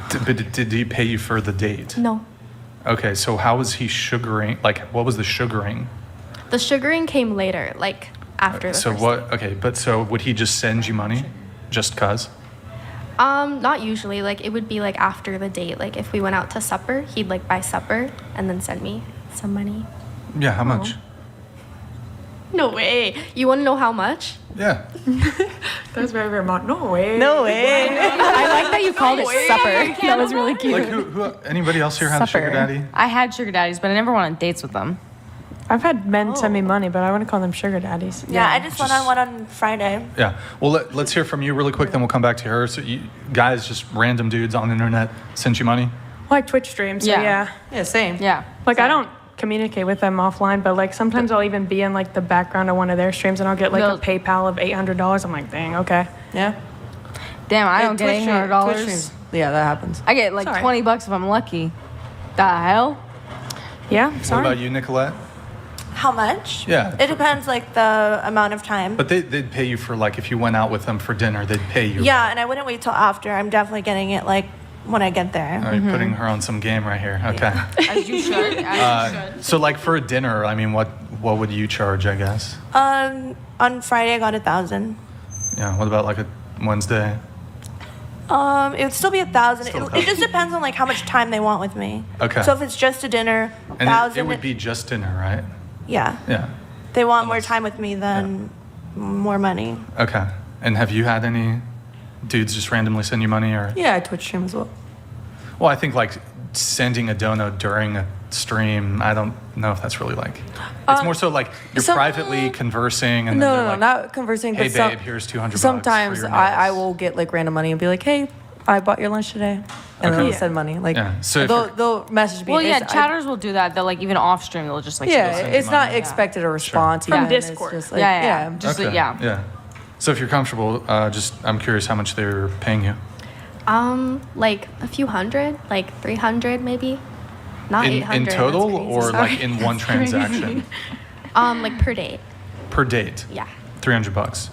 But did he pay you for the date? No. Okay, so how was he sugaring? Like, what was the sugaring? The sugaring came later, like after the So first what? date. Okay, but so would he just send you money, just cause? Not usually. Like it would be like after the date. Like if we went out to supper, he'd like buy supper and then send me some money. Yeah, how much? No way. You want to know how much? Yeah. That was very, very much. No way. No way. I like that you called it supper. That was really cute. Like who? Anybody else here had a sugar daddy? I had sugar daddies, but I never went on dates with them. I've had men send me money, but I wouldn't call them sugar daddies. Yeah, I just went on one on Friday. Yeah. Well, let's hear from you really quick, then we'll come back to her. So you guys, just random dudes on the internet, sent you money? Like Twitch streams, so yeah. Yeah, same. Yeah. Like I don't communicate with them offline, but like sometimes I'll even be in like the background of one of their streams and I'll get like a PayPal of $800. I'm like, dang, okay. Yeah. Damn, I don't get Twitch $800. streams. Yeah, that happens. I get like Sorry. $20 if I'm lucky. The hell? Yeah, What sorry. about you, Nicolette? How much? Yeah. It depends, like, the amount of time. But they'd pay you for, like, if you went out with them for dinner, they'd pay you. Yeah, and I wouldn't wait till after. I'm definitely getting it, like, when I get there. All right, putting her on some game right here. Okay. As you should. As you should. So, like, for a dinner, I mean, what would you charge, I guess? On Friday, I got 1,000. Yeah, what about, like, a Wednesday? It would still be 1,000. Still It just depends on, like, how much time they want with me. Okay. So if it's just a dinner, And 1,000. it would be just dinner, right? Yeah. Yeah. They want more time with me than more money. Okay. And have you had any dudes just randomly send you money or? Yeah, I Twitch stream as well. Well, I think like sending a dono during a stream, I don't know if that's really like, it's more so like you're privately conversing and then No, they're no, like, not conversing. hey but some- babe, here's 200 bucks Sometimes for your I nails. will get like random money and be like, hey, I bought your lunch today. And then Okay. they'll send money. Like, Yeah, so if they'll message me. Well, yeah, It's- chatters will do that. They'll like even off stream, they'll just like Yeah, send you it's not money. expected a response. From even. It's Discord. just like, yeah. Just Okay, yeah. Yeah. So if you're comfortable, I'm curious how much they're paying you. Like a few hundred, like 300 maybe. Not In 800. that's total crazy. or like in one transaction? Like per date. Per date? Yeah. 300 bucks.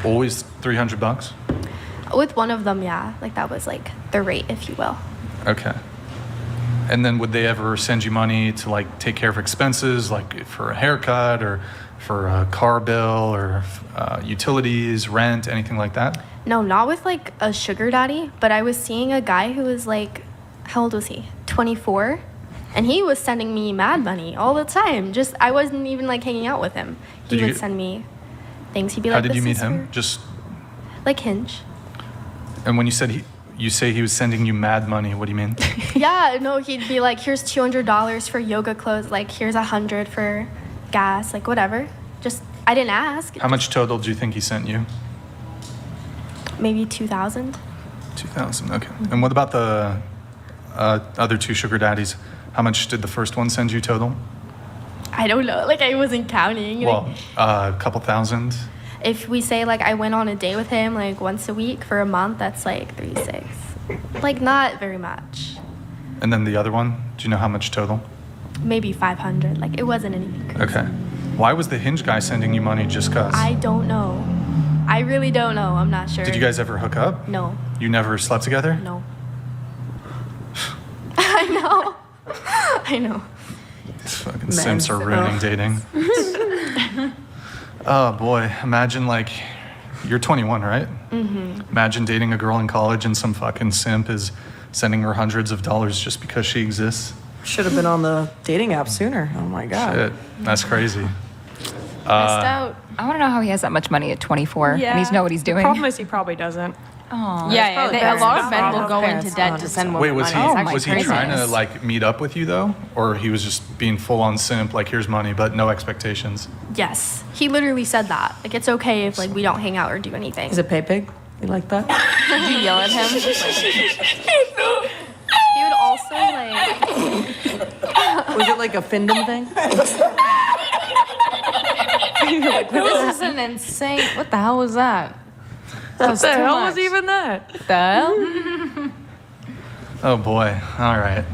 Always 300 bucks? With one of them, yeah. Like that was like the rate, if you will. Okay. And then would they ever send you money to like take care of expenses, like for a haircut or for a car bill or utilities, rent, anything like that? No, not with like a sugar daddy, but I was seeing a guy who was like, how old was he? 24. And he was sending me mad money all the time. Just, I wasn't even like hanging out with him. He Did you- would send me things. He'd be like, How did you "This meet is him? for-" Just, Like Hinge. and when you said you say he was sending you mad money, what do you mean? Yeah, no, he'd be like, here's $200 for yoga clothes. Like, here's 100 for gas, like whatever. Just, I didn't ask. How much total do you think he sent you? Maybe 2,000. 2,000, okay. And what about the other two sugar daddies? How much did the first one send you total? I don't know. Like, I wasn't counting. Like, Well, a couple thousand. if we say like I went on a date with him like once a week for a month, that's like 3,600. Like not very much. And then the other one, do you know how much total? Maybe 500. Like it wasn't anything crazy. Okay. Why was the Hinge guy sending you money just cause? I don't know. I really don't know. I'm not sure. Did you guys ever hook up? No. You never slept together? No. I know. I know. These fucking simps are ruining dating. Oh boy, imagine like, you're 21, right? Mm-hmm. Imagine dating a girl in college and some fucking simp is sending her hundreds of dollars just because she exists. Should have been on the dating app sooner. Oh my God. Shit, that's crazy. Missed out. I want to know how he has that much money at 24 and he's know what he's doing. Problem is he probably doesn't. Yeah, a lot of men will go into debt to send Wait, women was he money. It's actually was he crazy. trying to like meet up with you though, or he was just being full on simp, like here's money but no expectations? Yes. He literally said that. Like it's okay if like we don't hang out or do anything. Is it pay pig? You like that? Did you yell at him? He would also like Was it like a Findom thing? This is an insane. What the hell was that? That was What the too hell much. was even that? The hell? Oh boy, all right.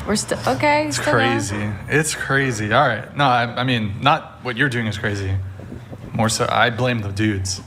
We're still okay. It's still going? crazy. It's crazy. All right. No, I mean, not what you're doing is crazy. More so, I blame the dudes.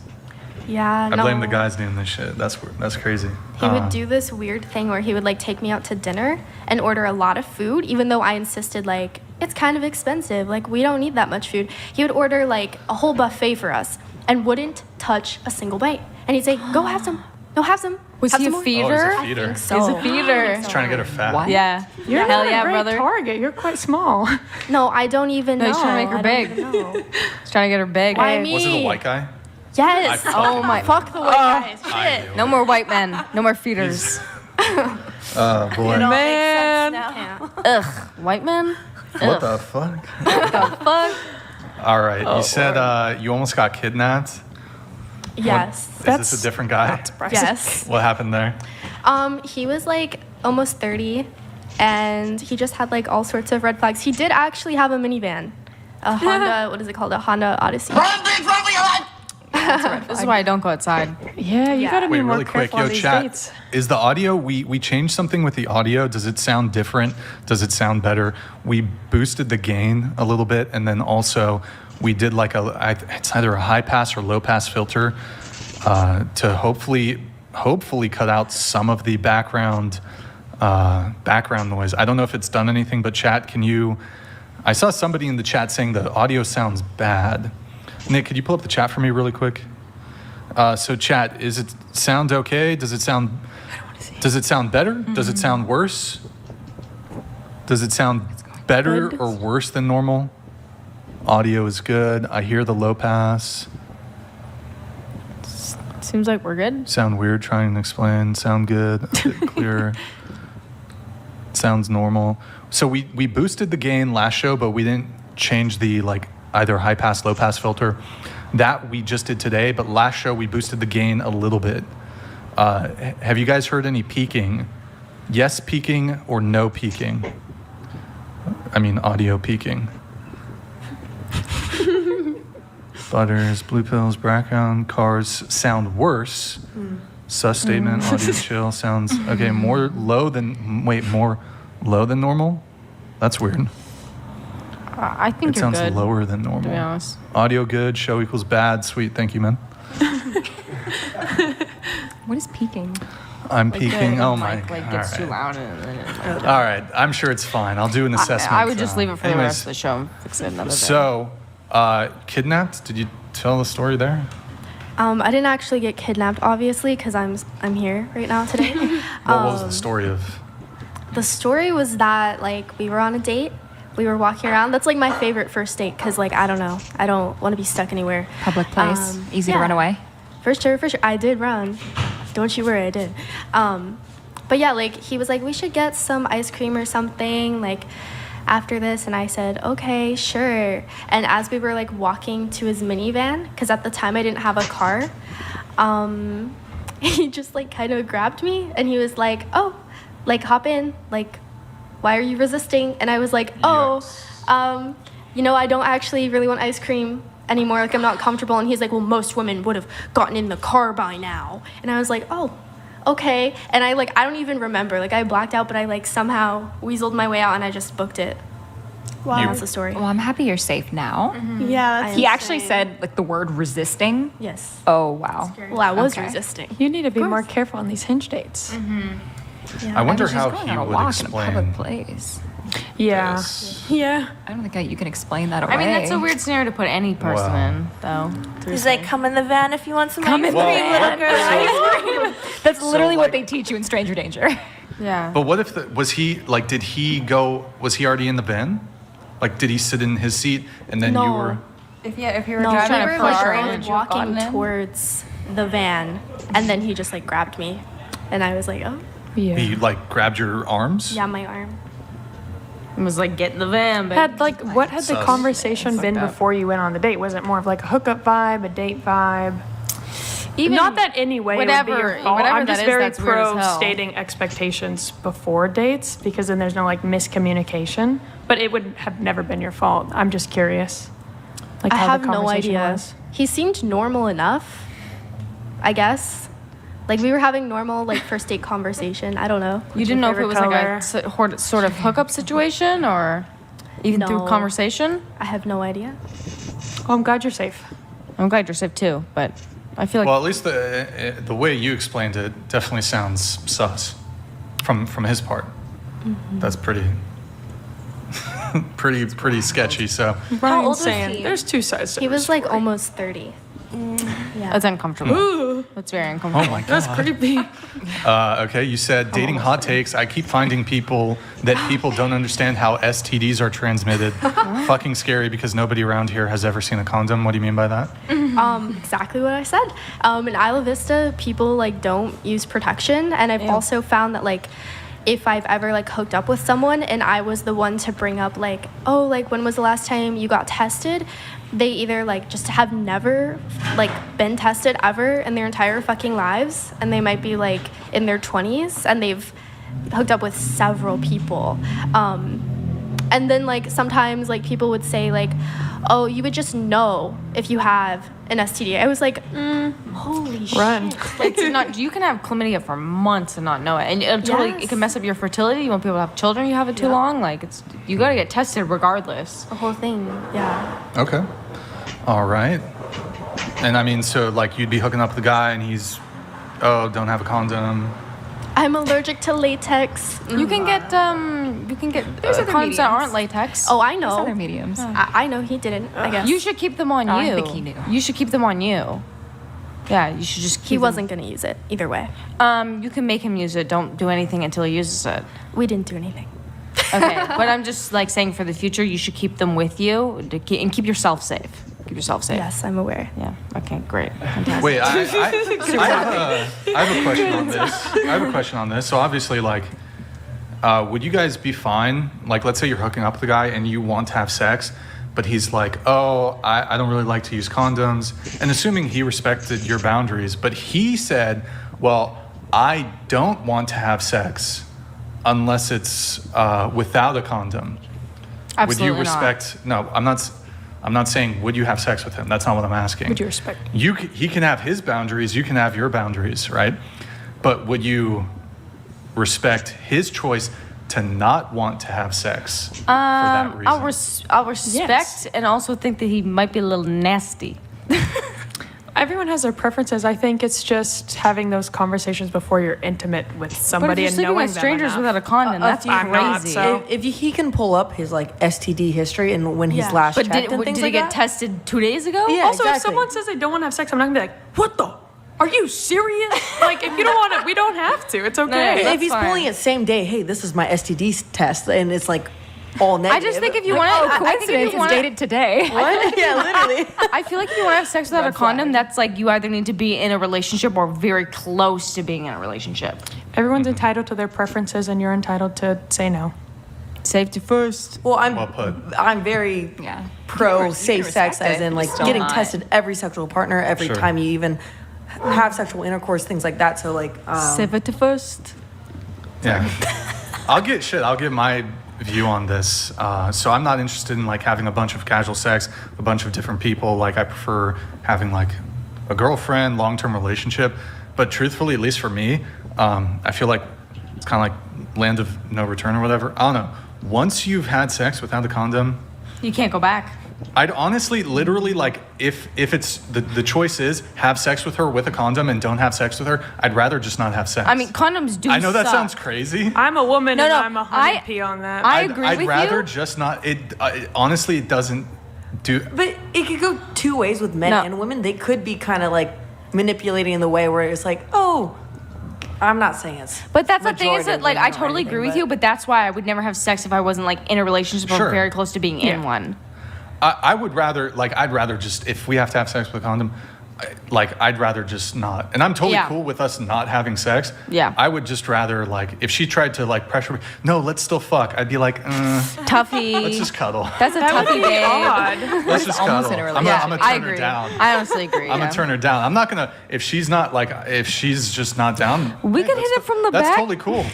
Yeah, I blame the no. guys doing this shit. That's crazy. He would do this weird thing where he would like take me out to dinner and order a lot of food, even though I insisted like it's kind of expensive. Like we don't need that much food. He would order like a whole buffet for us and wouldn't touch a single bite. And he'd say, "Go have some. No, have some." Was have he some a more." feeder? Oh, he's a I feeder. think so. He's a feeder. He's trying to get her fat. What? Yeah. You're Hell not yeah, a great brother. target. You're quite small. No, I don't even No, know. he's trying to make her I big. don't even know. He's trying to get her big. Why me? Was it a white guy? Yes. Oh my. Fuck the white guys. I Shit. knew No it. more white men. No more feeders. Oh boy. It all Man. makes sense now. Can't. Ugh. White men? What the fuck? Fuck. All right. You said you almost got kidnapped. Yes. Is this a different guy? Yes. What happened there? He was like almost 30 and he just had like all sorts of red flags. He did actually have a minivan. A Honda, what is it called? A Honda Odyssey. This is why I don't go outside. Yeah, you Yeah. gotta be Wait, more really quick. careful Yo, on these chat. dates. Is the audio, we changed something with the audio. Does it sound different? Does it sound better? We boosted the gain a little bit. And then also we did like it's either a high pass or low pass filter to hopefully cut out some of the background noise. I don't know if it's done anything, but chat, I saw somebody in the chat saying the audio sounds bad. Nick, could you pull up the chat for me really quick? So chat, is it sound okay? Does it sound better? Does it sound worse? Does it sound better or worse than normal? Audio is good. I hear the low pass. Seems like we're good. Sound weird, trying to explain. Sound good, a bit clearer. Sounds normal. So we boosted the gain last show, but we didn't change the like either high pass, low pass filter. That we just did today, but last show we boosted the gain a little bit. Have you guys heard any peaking? Yes peaking or no peaking? I mean audio peaking. Butters, blue pills, background, cars sound worse. Sus statement, audio chill sounds okay. More low than normal. That's weird. I think It you're sounds good. lower than To be normal. honest. Audio good, show equals bad. Sweet, thank you, man. What is peaking? I'm Like peaking. the Oh my mic, like god. gets too loud and then it, All right, I'm sure it's fine. I'll do an assessment. I would just leave it for the anyways, rest of the show and fix it another day. So, kidnapped? Did you tell the story there? I didn't actually get kidnapped, obviously, because I'm here right now today. What was the story of? The story was that like we were on a date. We were walking around. That's like my favorite first date because like I don't know. I don't want to be stuck anywhere. Public place. Easy to yeah. run away. For sure. I did run. Don't you worry, I did. But yeah, like he was like, we should get some ice cream or something like after this, and I said, okay, sure. And as we were like walking to his minivan, because at the time I didn't have a car, he just like kind of grabbed me and he was like, oh, like hop in, like why are you resisting? And I was like, oh, I don't actually really want ice cream anymore. Like I'm not comfortable. And he's like, well, most women would have gotten in the car by now. And I was like, oh, okay. And I don't even remember. Like I blacked out, but I like somehow weaseled my way out and I just booked it. Wow. And that's the story. Well, I'm happy you're safe now. Yeah, that's He actually insane. said like the word resisting. Yes. Oh wow. Well, I was Okay. resisting. You need to be more careful on these hinge dates. I wonder She's how going he on a would walk in a public explain place. Yeah. this. Yeah. I don't think you can explain that away. I mean, that's a weird scenario to put any person Wow. in, though. He's like, come in the van if you want some Come ice in the cream, van. little girl. That's literally like- what they teach you in Stranger Danger. Yeah. But what if was he already in the van? Like, did he sit in his seat and then No. you were? If you were No, driving we a were Ferrari, like would both you have gotten walking in? towards the van, and then he just like grabbed me, and I was like, oh, Yeah. He like grabbed your arms? yeah, my arm. It was like, get in the van, babe. What had the Sus. conversation been up. before you went on the date? Was it more of like a hookup vibe, a date vibe? Even Not that any way would be whatever- your fault. whatever I'm that just is, very that's weird as pro hell. stating expectations before dates because then there's no like miscommunication. But it would have never been your fault. I'm just curious. Like I how have the no conversation idea. was. He seemed normal enough, I guess. Like we were having normal like first date conversation. I don't know. You didn't know if it favorite was like color? a sort of hookup situation or even through No. conversation. I have no idea. Oh, I'm glad you're safe. I'm glad you're safe too, but I feel like Well, at least the way you explained it definitely sounds sus from his part. That's pretty pretty sketchy. So Brian's old was saying he? there's two sides to He every was like story. almost 30. Yeah. that's uncomfortable. That's very oh uncomfortable. my god. That's creepy. Okay, you said dating hot takes. I keep finding people don't understand how STDs are transmitted. Fucking scary because nobody around here has ever seen a condom. What do you mean by that? Exactly what I said. In Isla Vista, people like don't use protection, and I've also found that like if I've ever like hooked up with someone and I was the one to bring up like, oh, like when was the last time you got tested? They either like just have never like been tested ever in their entire fucking lives, and they might be like in their 20s and they've hooked up with several people. And then like sometimes like people would say like, oh, you would just know if you have an STD. I was like, holy Run. shit. It's not. You can have chlamydia for months and not know it, and it totally it can mess up your fertility. You won't be able to have children. You have it too long. Like you got to get tested regardless. The whole thing, yeah. Okay. All right. And I mean, so like you'd be hooking up with the guy and he's, oh, don't have a condom. I'm allergic to latex. You can get There's other condoms that mediums. aren't latex. Oh, I There's know. other mediums. I know he didn't, I guess. You should keep them on Oh, you. I think he knew. You should keep them on you. Yeah, you should just keep He them. wasn't going to use it either way. You can make him use it. Don't do anything until he uses it. We didn't do anything. Okay, but I'm just like saying for the future, you should keep them with you and keep yourself safe. Keep yourself safe. Yes, I'm aware. Yeah. Okay. Great. Fantastic. Wait, I have a question on this. I have a question on this. So obviously, like, would you guys be fine? Like, let's say you're hooking up with a guy and you want to have sex, but he's like, oh, I don't really like to use condoms. And assuming he respected your boundaries, but he said, well, I don't want to have sex unless it's without a condom. Absolutely Would you respect? No, I'm not saying would you have sex with him. That's not what I'm asking. Would you respect? He can have his boundaries. You can have your boundaries, right? But would you respect his choice to not want to have sex for that reason? I'll respect and also think that he might be a little nasty. Everyone has their preferences. I think it's just having those conversations before you're intimate with But if somebody you're and sleeping knowing with them strangers enough. without a condom, that's I'm not, crazy. so- If he can pull up his like STD history and when he's Yeah. last But checked and did things he like get that. tested 2 days ago? Yeah. Also, if exactly. someone says they don't want to have sex, I'm not gonna be like, what the? Are you serious? Like, if you don't want it, we don't have to. It's okay. that's if he's fine. pulling it same day, hey, this is my STD test, and it's like all negative. I just think if you want to, I think if Coincidence, you it's want to, dated today. what? Yeah, literally. I feel like if you want to have sex without a Red flag. condom, that's like you either need to be in a relationship or very close to being in a relationship. Everyone's entitled to their preferences, and you're entitled to say no. Safety first. Well, Well put. I'm very Yeah. pro You can safe sex, respect as it, in like still getting not. tested every sexual partner, every Sure. time you even have sexual intercourse, things like that. So like, Safety first. Yeah. I'll get my view on this. So I'm not interested in like having a bunch of casual sex, a bunch of different people. Like I prefer having like a girlfriend, long-term relationship. But truthfully, at least for me, I feel like it's kind of like land of no return or whatever. I don't know. Once you've had sex without a condom, You can't go back. I'd honestly, literally, like, if it's the choice is have sex with her with a condom and don't have sex with her, I'd rather just not have sex. I mean, condoms do. I know that suck. sounds crazy. I'm a woman, No, and no, I'm a 100p on that. I agree I'd with rather you. just not. Honestly, it doesn't do. but it could go two ways with men No. and women. They could be kind of like manipulating in the way where it's like, oh, I'm not saying it's. But that's the thing is that majority like of I women or totally anything, agree with but- you, but that's why I would never have sex if I wasn't like in a relationship or Sure. very close to being in Yeah. one. I would rather, like, I'd rather just, if we have to have sex with a condom, I'd rather just not. And I'm totally Yeah. cool with us not having sex. Yeah. I would just rather, like, if she tried to, like, pressure me, no, let's still fuck, I'd be like, Tuffy. let's just cuddle. That's a That would toughie, be babe. odd. Let's just almost cuddle. in a I'm relationship. gonna I turn her agree. down. I honestly agree. I'm yeah. gonna turn her down. I'm not gonna, if she's not, like, if she's just not down. We hey, could that's hit it from the That's back. totally cool.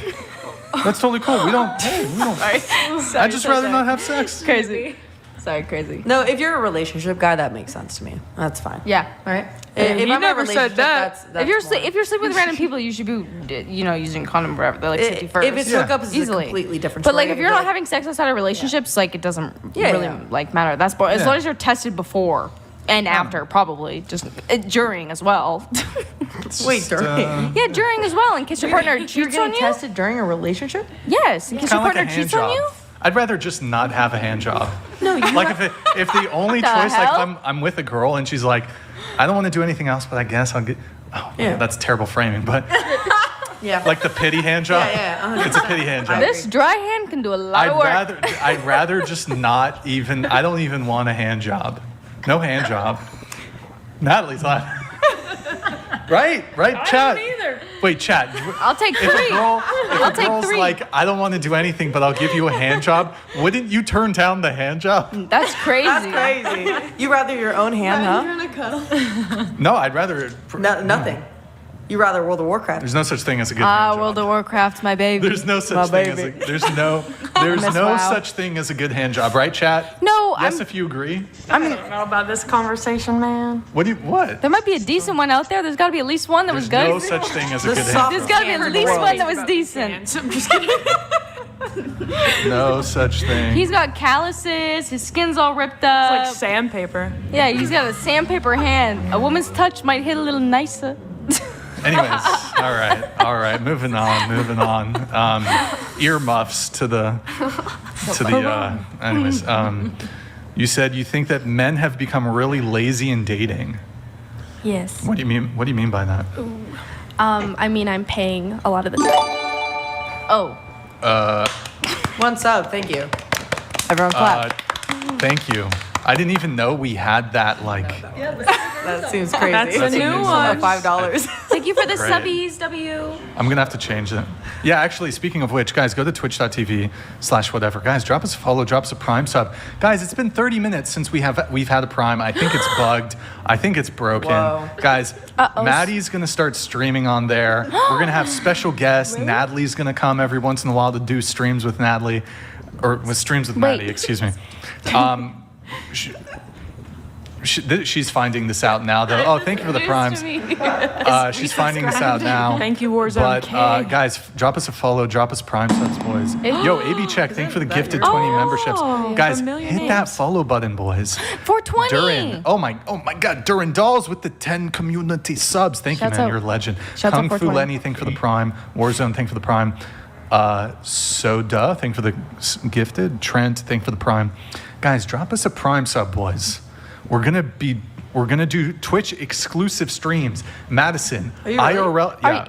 That's totally cool. We don't, I'd just rather not have sex. Crazy. Sorry, crazy. No, if you're a relationship guy, that makes sense to me. That's fine. Yeah. Right? Yeah, if he I'm in a never said relationship, that. That's If you're sleeping with random people, you should be, using condom forever. They're like safety first. If it's Yeah. hookup, it's Easily. a completely different But story. like if I'd you're be not like, having sex outside of relationships, like it doesn't Yeah, really yeah. like matter. That's as Yeah. long as you're tested before. and after probably just during as well. Wait, during? Yeah, during as well in case your partner You're cheats getting on you. tested during a relationship? Yes, in case your Kind of like a partner hand cheats on job. you. I'd rather just not have a hand job. No, like if the only choice, like if I'm with a girl and she's like, I don't want to do anything else, but I guess I'll get. Oh, Yeah. that's terrible framing, but Yeah. like the pity hand job. Yeah, It's a pity hand job. This dry hand can do a lot of work. I'd rather just not even. I don't even want a hand job. No hand job. Natalie's laughing. Right, chat. either. Wait, chat. I'll take If a three. girl, I'll take girl's 3. like, I don't want to do anything, but I'll give you a hand job, wouldn't you turn down the hand job? That's crazy. That's crazy. You rather your own hand, huh? No, I'd rather. Nothing. You rather World of Warcraft. There's no such thing as a good hand job. World of Warcraft, my baby. There's no such thing as a. There's no Miss WoW. such thing as a good hand job, right, chat? No, Yes, if you agree. I don't know about this conversation, man. What? there might be a decent one out there. There's got to be at least one that was There's good. no such thing as a The good hand soft- There's job. got to be at least one that was decent. I'm just kidding. No such thing. He's got calluses. His skin's all ripped up. Like sandpaper. Yeah, he's got a sandpaper hand. A woman's touch might hit a little nicer. Anyways, all right. Moving on. Earmuffs to the. Anyways, you said you think that men have become really lazy in dating. Yes. What do you mean? What do you mean by that? I mean, I'm paying a lot of the time. Oh, One sub, thank you. Everyone clap. Thank you. I didn't even know we had that. Like, That seems crazy. That's a new amazing. one. $5. thank you for the Great. subbies, W. I'm gonna have to change it. Yeah, actually, speaking of which, guys, go to twitch.tv/whatever. Guys, drop us a follow, drop us a Prime sub. Guys, it's been 30 minutes since we've had a Prime. I think it's bugged. I think it's broken. Whoa. Guys, Maddie's gonna start streaming on there. We're gonna have special guests. Natalie's gonna come every once in a while to do streams with Natalie, or with streams with Maddie. Excuse me. She's finding this out now, though. Oh, thank you for the primes. She's finding this out now. Thank you, Warzone But K. guys, drop us a follow, drop us prime subs, boys. Yo, AB Check, thank you for the gifted 20 memberships. Guys, familiar hit that follow button, boys. 420. Durin, oh my God, Durin Dolls with the 10 community subs. Thank you, Shouts man, out. you're a legend. Shouts out Kung Fu 420. Lenny, thank you for the prime. Warzone, thank you for the prime. Soda, thank you for the gifted. Trent, thank you for the prime. Guys, drop us a prime sub, boys. We're gonna do Twitch exclusive streams. Madison, Are you really? IRL. Yeah,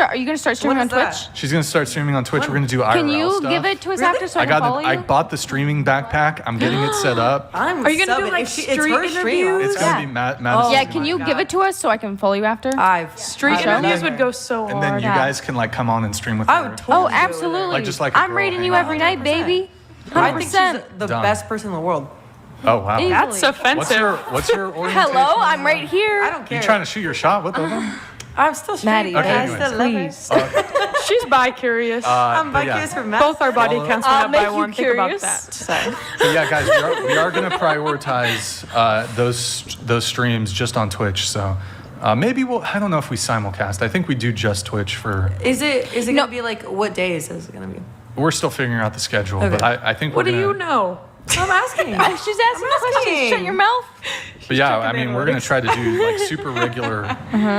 Are you gonna start streaming When on is Twitch? that? she's gonna start streaming on Twitch. We're gonna do IRL Can you stuff. give it to us Really? after so I I can got follow it. I you? bought the streaming backpack. I'm getting it set up. Are you gonna do, like, it's street her stream. interviews? It's gonna Yeah. be Madison. Yeah, can you give it to us so I can follow you after? Street Sure. interviews would go so hard. And then you guys can like come on and stream with I her. would totally Oh, do it. absolutely. Like, just like a I'm girl rating you hangout. every night, baby. I think 100%. she's the Done. best person in the world. Oh wow. Easily. That's offensive. What's your orientation? Hello, I'm right here. I don't care. You trying to shoot your shot? What the hell? I'm still Maddie, straight. Okay, I anyways. still love her. She's bi-curious. I'm but yeah. bi-curious for Matt. Both our body Follow- counts went up make by you one. Think about curious. that. So. But yeah, guys, we are going to prioritize those streams just on Twitch. So maybe I don't know if we simulcast. I think we do just Twitch for. Is it gonna be like, what days is it gonna be? We're still figuring out the schedule, Okay. but I think What we're do gonna. you know? I'm asking. Oh, she's asking questions. Shut your mouth. But yeah, checking I mean, the we're going to try to do like super regular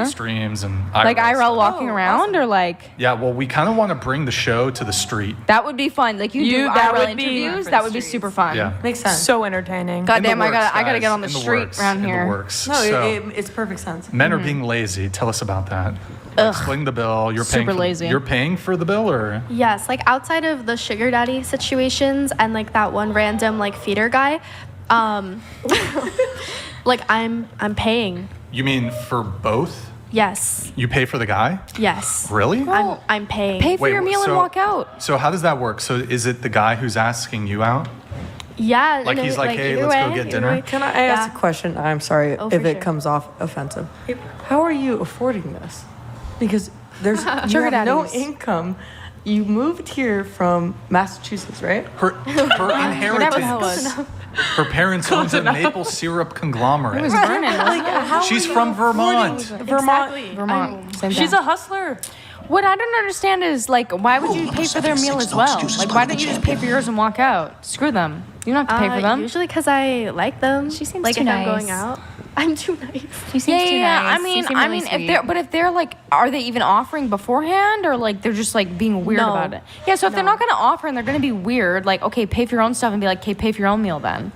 streams and Like IRL stuff. walking around or like Yeah, well, we kind of want to bring the show to the street. that would be fun. Like you do that IRL would be- interviews, that would be super fun. Yeah. Makes sense. So entertaining. God In the damn, I works, gotta guys, get on the in street works, around in here. the works. No, So, it's perfect sense. men are being lazy. Tell us about that. Like, splitting the bill. You're paying Super for, lazy. You're paying for the bill, or Yes, like outside of the sugar daddy situations and like that one random like feeder guy, like I'm paying. you mean for both? Yes, You pay for the guy? yes. Really? I'm paying. Pay for Wait, your meal so- and walk out. So how does that work? So is it the guy who's asking you out? Yeah. Like, no, he's like, "Hey, either let's go way, get either dinner?" way. Can I ask Yeah. a question? I'm sorry Oh, if for it sure. comes off offensive. How are you affording this? Because you Sugar have no daddies. income. You moved here from Massachusetts, right? Her Whatever the hell inheritance. was. Her parents owns a maple syrup conglomerate. It was burning. Like, how She's are you from Vermont. affording- Exactly. Vermont. Same She's thing. a hustler. What I don't understand is like, why would you pay for their meal as well? Like, why don't you just pay for yours and walk out? Screw them. You don't have to pay for them. Usually because I like them. She seems like too if nice. I'm going out, I'm too nice. She seems too nice. I You mean, seem really if they're like, are they even offering beforehand, or like they're just like being weird No. about it? Yeah. So if they're not gonna offer and they're gonna be weird, like, okay, pay for your own stuff and be like, okay, pay for your own meal then.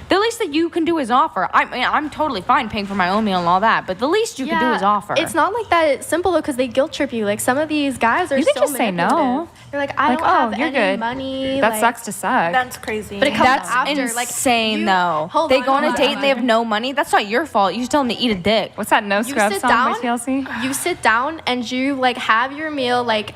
The least that you can do is offer. I mean, I'm totally fine paying for my own meal and all that, but the least you can do is offer. It's not like that simple though, because they guilt trip you. Like some of these guys are You can so just say no. manipulative. They're like, I Like, don't have you're any good. money. That like, sucks to suck. That's crazy. But it comes That's after. insane, like, though. Hold They on, go on a hold date and they have no money. That's not your fault. You just tell them to eat a dick. What's that No You Scrub sit song down. by TLC? You sit down and you like have your meal. Like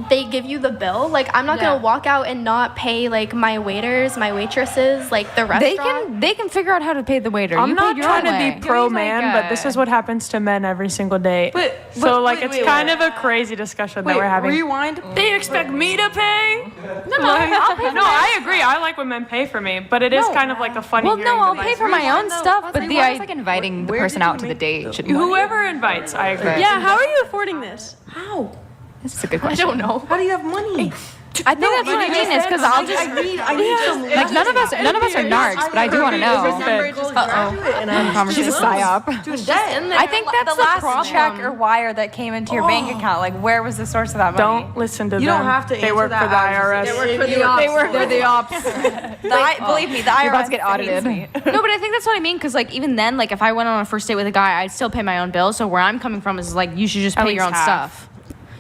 they give you the bill. Like I'm not Yeah. gonna walk out and not pay like my waiters, my waitresses, like the restaurant. They can figure out how to pay the waiter. I'm you not paid your trying own to way. be pro There's, like, man, but this is what happens to men every single day. So like it's kind of a crazy discussion that we're having. Rewind. They expect me to pay? No, I'll pay for No, I agree. I like when men pay for me, but it is kind of like a funny. Well, no, hearing I'll device. pay for my own stuff, but But the the idea. like inviting the Where person did you out to the make date should Whoever invites, I agree. Yeah, how are you affording this? How? This is a good I question. don't know. How do you have money? I think that's what I mean. Is because I'll just. I need some. Like none of us are narcs, but I do want to know. She's a psyop. I think that's the last problem. check or wire that came into your bank account. Like, where was the source of that money? Don't listen to You them. don't have to They answer work that. for the IRS. They're the ops. Believe me, the IRS You're about to get audited. No, but I think that's what I mean. Because like even then, like if I went on a first date with a guy, I'd still pay my own bill. So where I'm coming from is like you should just pay your own least half. stuff.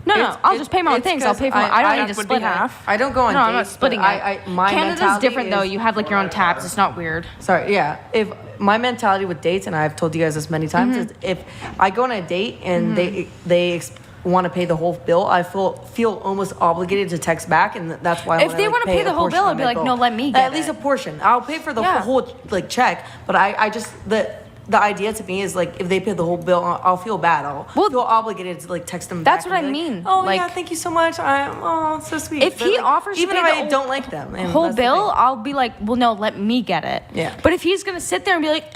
No, I'll just pay my own things. I'll pay for. I don't need to would split be it. half. I don't go on No, dates. I'm not splitting but it. my Canada's mentality different though. is- You have like your own tabs. It's not weird. Sorry, yeah. If my mentality with dates, and I've told you guys this many times, is if I go on a date and they want to pay the whole bill, I feel almost obligated to text back, and that's why. If they wanna pay the whole bill, I'd be like, no, let me get at least it. a portion. I'll pay for the Yeah. whole like check, but I just the idea to me is like if they pay the whole bill, I'll feel bad. I'll feel obligated to like text them. That's back what and I be like, mean. Oh Like- yeah, thank you so much. Oh, so sweet. If But, he like, offers to even pay if the I whole- don't like them, and Whole that's the bill, thing. I'll be like, well, no, let me get it. Yeah. But if he's gonna sit there and be like,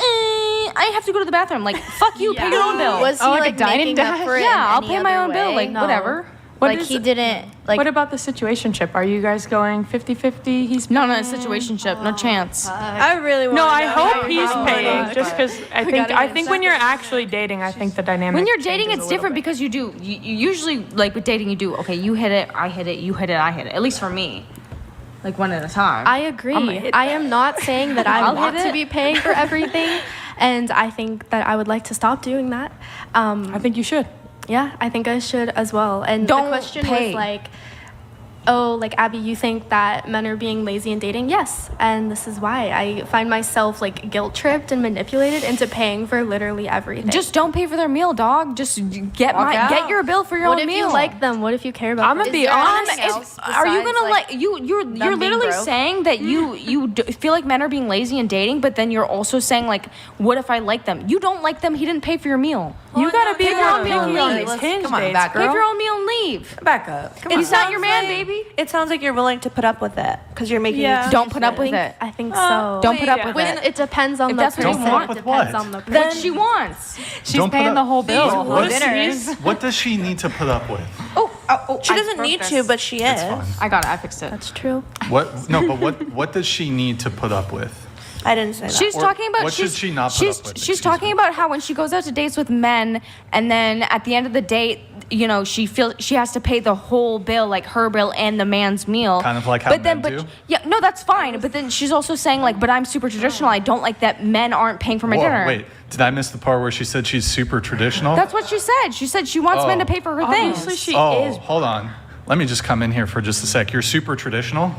I have to go to the bathroom, like, fuck you, pay your own bill. Was he Oh, like a like dining making up dash? for it in Yeah, I'll any pay my other own bill, way? like, No. whatever. Like he didn't like. What about the situationship? Are you guys going 50-50? He's No, situationship, no chance. I really want No, to I know hope how he's you paying. are. Just because I think when you're actually dating, I think the dynamic. When you're dating, changes it's a little different bit. because you usually, like, with dating, you do, okay, you hit it, I hit it, you hit it, I hit it. At least for me. Like, one at a time. I agree. I am not saying that I I'll want hit to it. be paying for everything, and I think that I would like to stop doing that. I think you should. Yeah, I think I should as well. And Don't the question pay. was like, oh, like Abby, you think that men are being lazy in dating? Yes, and this is why I find myself like guilt tripped and manipulated into paying for literally everything. Just don't pay for their meal, dog. Just get your bill for your what own if meal. you like them? What if you care about I'm them? gonna be honest. Are you gonna like you're being literally broke? saying that you feel like men are being lazy in dating, but then you're also saying like, what if I like them? You don't like them. He didn't pay for your meal. You gotta be pay for your own meal picky and on leave. these hinge Come on, dates, back, Pay girl. for your own meal and leave. Back up. He's not your man, like- baby. It sounds like you're willing to put up with it because you're making. Yeah. Don't put up with it. I think so. Don't put up with With, it. it depends on If the that's what you person. want. It With depends what? on the person. What she wants. She's Don't put paying up- the whole bill. What- Dinners. What does she need to put up with? She doesn't need to, but she is. It's fine. I got it. I fixed it. That's true. What? No, but what does she need to put up with? I didn't say that. She's Or talking about what should she's, she not put she's, up with? she's Excuse talking me. about how when she goes out to dates with men and then at the end of the date, you know, she feels she has to pay the whole bill, like her bill and the man's meal. Kind of like how men do? Yeah, no, that's fine. But then she's also saying like, but I'm super traditional. I don't like that men aren't paying for my Whoa, dinner. wait, did I miss the part where she said she's super traditional? That's what she said. She said she wants men to pay for her things. Obviously, she oh, is. hold on. Let me just come in here for just a sec. You're super traditional?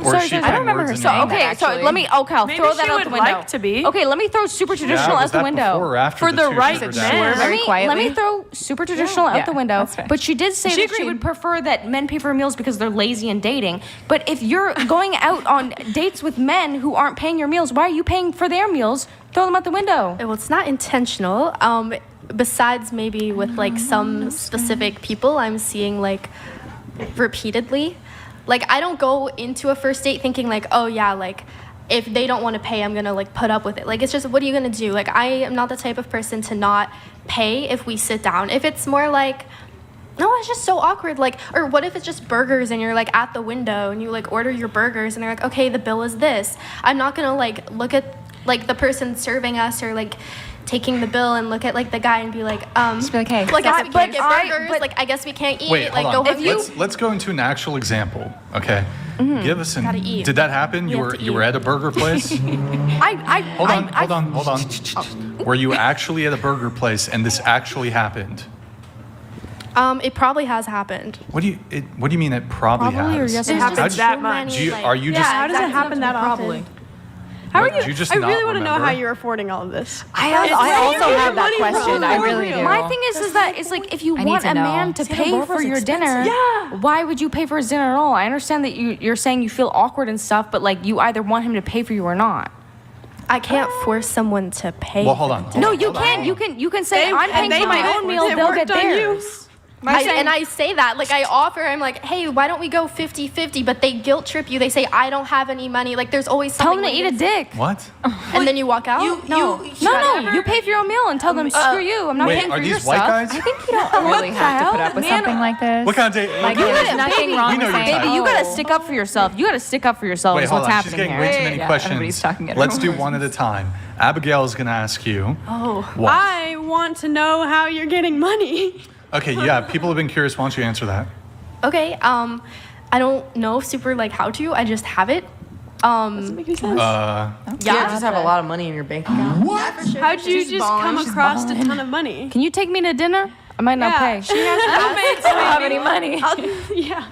Or Sorry, is she sorry, I don't putting remember words her in saying your Okay, that, so actually. let me. Okay, I'll Maybe throw she that out would the window. like to be. Okay, let me throw super traditional was out the that window. before or after For the the two right sugar man. daddies? Very Let quietly. me throw super traditional out Yeah, the window. that's fair. But she did say She that she agreed. would prefer that men pay for her meals because they're lazy in dating. But if you're going out on dates with men who aren't paying your meals, why are you paying for their meals? Throw them out the window. Well, it's not intentional. Besides maybe with like some specific people I'm seeing like repeatedly. Like I don't go into a first date thinking like, oh yeah, like if they don't want to pay, I'm gonna like put up with it. Like it's just, what are you gonna do? Like I am not the type of person to not pay if we sit down. If it's more like No, it's just so awkward. Like, or what if it's just burgers and you're like at the window and you like order your burgers and they're like, okay, the bill is this. I'm not gonna like look at like the person serving us or like taking the bill and look at like the guy and be like, Just be like, hey, like guess I we can't can't- get burgers. Like I guess we can't eat. Wait, like hold go on. home. Let's go into an actual example. Okay. Give us an. Gotta eat. Did that happen? We You have were to you were eat. at a burger place. Hold on. Were you actually at a burger place and this actually happened? It probably has happened. What do you mean it probably, Probably or has? yes, It There's happens just that too much. many, Are you just? How does it happen that Probably. often? How are Did you just I not really want to know remember? how you're affording all of this. I also have that question. I really do. My thing is that it's like if you I need want to a know. man to Santa pay Barbara's for your expensive. dinner, why would you pay for his dinner at all? I understand that you're saying you feel awkward and stuff, but like you either want him to pay for you or not. I can't force someone to pay. Well, hold on. hold No, on, you hold on, can. hold on. You can say They- I'm paying and they for my did it. own meal. It They'll get worked on you. theirs. And I say that, like I offer, I'm like, hey, why don't we go 50-50? But they guilt trip you. They say, I don't have any money. Like there's always Tell something. them to where eat a you- dick. What? And then you walk out? No, you pay for your own meal and tell them screw you. I'm not Wait, paying are for your these white stuff. guys? I think you don't really have to put up with something like this. What kind of date? Like, what- there's nothing wrong We know with your saying, type. Baby, you gotta oh. stick up for yourself. You gotta stick up for yourself. Wait, Is hold what's on. She's happening getting here. way too many Yeah, questions. everybody's talking at Let's her. do one at a time. Abigail is going to ask you. Oh. What? I want to know how you're getting money. Okay, yeah. People have been curious. Why don't you answer that? Okay, I don't know super like how to. I just have it. Make any sense? You just have a lot of money in your bank account. How'd you just come across a ton of money? Can you take me to dinner? I might not pay. She has I don't have any money. yeah.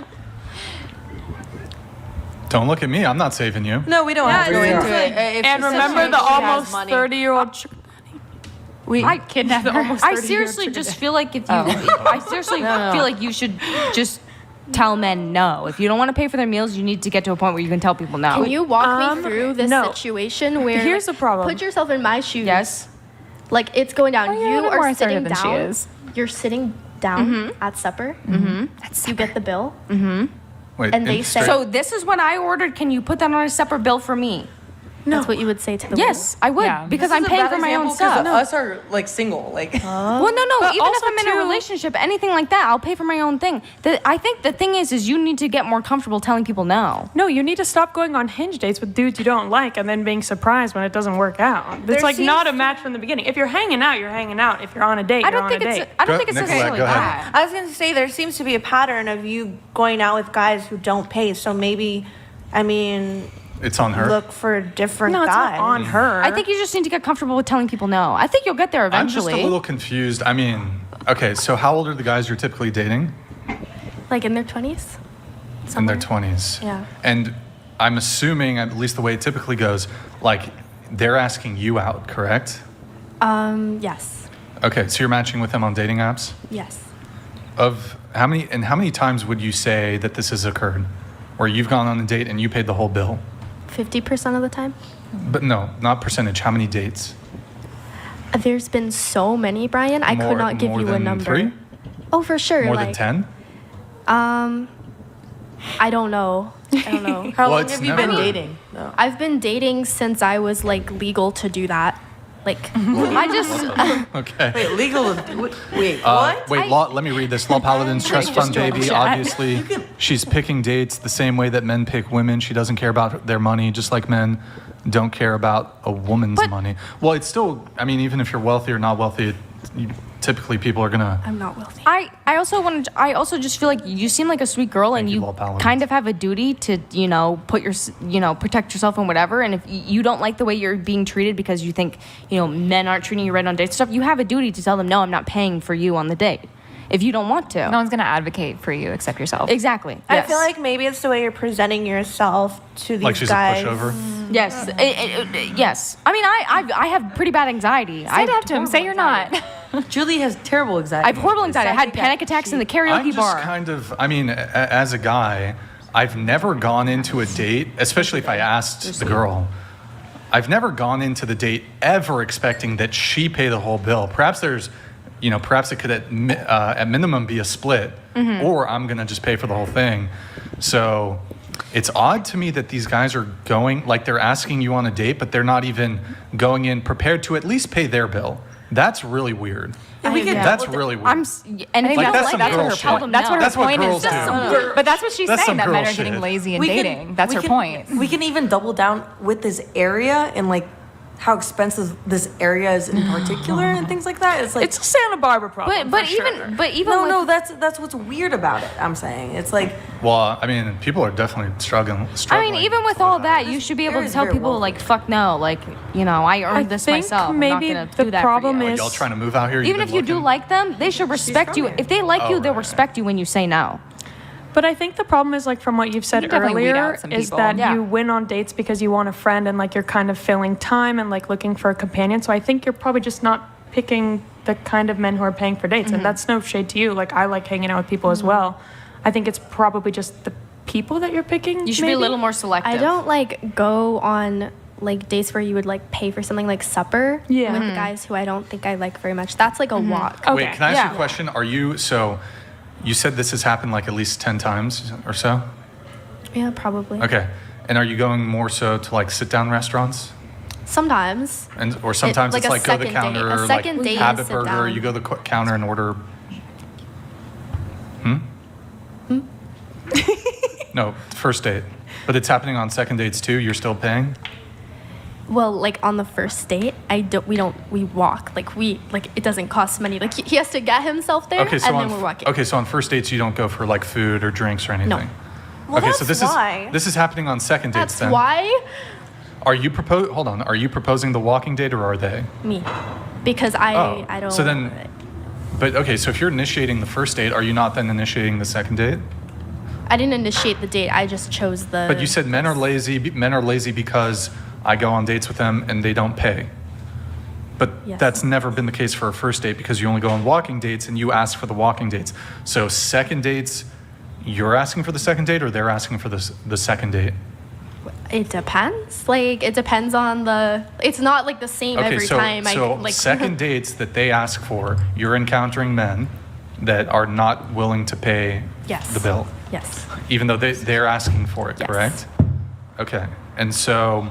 Don't look at me. I'm not saving you. No, we don't have to go it's into like- it. If And she says remember she the has almost money. 30-year-old sugar I kidnapped her. I seriously just feel like if you, I seriously feel like you should just tell men no. If you don't want to pay for their meals, you need to get to a point where you can tell people no. Can you walk me through this no. situation where Here's the problem. Put yourself in my shoes. Yes. Like it's going down. you're a You little more are sitting assertive than down. she is. You're sitting down at supper. You get the bill. Wait, And they say- So this is what I ordered. Can you put that on a separate bill for me? That's what you would say to the Yes, I would Yeah. because This I'm is a paying bad for my own example 'cause stuff. Us are like single. Like Well, no. But Even if also I'm in a too- relationship, anything like that, I'll pay for my own thing. I think the thing is you need to get more comfortable telling people no. No, you need to stop going on Hinge dates with dudes you don't like and then being surprised when it doesn't work out. It's like not a match from the beginning. If you're hanging out, you're hanging out. If you're on a date, I you're don't on think a it's. date. I don't Go- think it's Nicolette, necessarily go ahead. that. I was going to say there seems to be a pattern of you going out with guys who don't pay. So maybe, I mean, It's on her. look for a different No, it's guy. not on her. I think you just need to get comfortable with telling people no. I think you'll get there I'm eventually. just a little confused. I mean, okay, so how old are the guys you're typically dating? like in their 20s. In their 20s. Yeah. And I'm assuming, at least the way it typically goes, like they're asking you out, correct? Yes. Okay, so you're matching with them on dating apps? Yes. Of how many times would you say that this has occurred? Where you've gone on a date and you paid the whole bill? 50% of the time. But no, not percentage. How many dates? There's been so many, Brian. I could not give more you a than number. 3? Oh, for sure. More like, than 10? I don't know. I don't know. how Well, long it's have you been never- dating? No. I've been dating since I was like legal to do that. Like, I just. Okay. Wait, legal? Wait, what? Wait, let me read this. Law Paladins Trust Fund Baby. Obviously, she's picking dates the same way that men pick women. She doesn't care about their money, just like men don't care about a woman's money. Well, it's still, I mean, even if you're wealthy or not wealthy, typically people are going to. I'm not wealthy. I also just feel like you seem like a sweet girl and you, you Law Paladins. kind of have a duty to, protect yourself and whatever. And if you don't like the way you're being treated because you think, men aren't treating you right on dates stuff, you have a duty to tell them, no, I'm not paying for you on the date. If you don't want to. No one's going to advocate for you except yourself. Exactly. I Yes. feel like maybe it's the way you're presenting yourself to these Like she's guys. a pushover? Yes. Yes. I mean, I have pretty bad anxiety. Say it up to him. Say you're not. Julie has terrible anxiety. I have horrible anxiety. I had panic attacks in the I'm karaoke just bar. kind of, I mean, as a guy, I've never gone into a date, especially if I asked the girl, I've never gone into the date ever expecting that she pay the whole bill. Perhaps there's, perhaps it could at minimum be a split, or I'm going to just pay for the whole thing. So it's odd to me that these guys are going, like they're asking you on a date, but they're not even going in prepared to at least pay their bill. That's really weird. Yeah. That's really weird. And if Like, you don't that's like some that, girl tell shit. them That's no. what That's her what point girls is. do. But that's what she's That's saying, some that girl men are shit. getting lazy in We can- dating. That's we her can- point. We can even double down with this area and like how expensive this area is in particular and things like that. It's like It's a Santa Barbara problem. But for sure. even no, with, no, that's what's weird about it. I'm saying it's like Well, I mean, people are definitely struggling. I mean, even with all that, you should be able to Area's tell very people wealthy. like, fuck no, like, you know, I earned this think myself. I'm not maybe gonna the do that problem for you. is- Y'all trying to move out here? Even if you do like them, they should respect you. If they like you, they'll right. respect you when you say no. But I think the problem is like from what you've said You can definitely weed earlier out some is people. that Yeah. you win on dates because you want a friend and like you're kind of filling time and like looking for a companion. So I think you're probably just not picking the kind of men who are paying for dates. And that's no shade to you. Like I like hanging out with people as well. I think it's probably just the people that you're picking. You should be a maybe? little more selective. I don't like go on like dates where you would like pay for something like supper Yeah. with the guys who I don't think I like very much. That's like a walk. Okay. Wait, can I ask you yeah. a question? Are you so? You said this has happened like at least 10 times or so. Yeah, probably. Okay, and are you going more so to like sit down restaurants? Sometimes. And or sometimes like it's a like go to the second date. counter, A like second date is Habit sit Burger. down. You go to the counter and order. No, first date. But it's happening on second dates too. You're still paying. Well, like on the first date, we walk. Like it doesn't cost money. Like he has to get himself there, Okay, so and on then we're walking. okay, so on first dates you don't go for like food or drinks or anything. Well, okay, that's so this why. is this is happening on second dates That's then. why Are you Hold on. Are you proposing the walking date or are they? me, because I don't. So then, but okay, so if you're initiating the first date, are you not then initiating the second date? I didn't initiate the date. I just chose the. But you said men are lazy. Men are lazy because I go on dates with them and they don't pay. But Yes. that's never been the case for a first date because you only go on walking dates and you ask for the walking dates. So second dates, you're asking for the second date or they're asking for the second date? It depends. Like it depends on the. It's not like the same every time. So I like second dates that they ask for, you're encountering men that are not willing to pay Yes. the bill, Yes. even though they're asking for it, Yes. correct? Okay. And so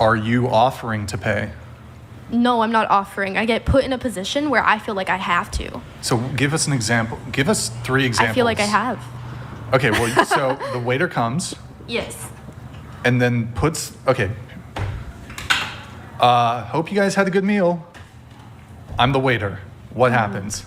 are you offering to pay? No, I'm not offering. I get put in a position where I feel like I have to. So give us an example. Give us 3 examples. I feel like I have. Okay, well, so the waiter comes Yes. and then puts, okay. Hope you guys had a good meal. I'm the waiter. What happens?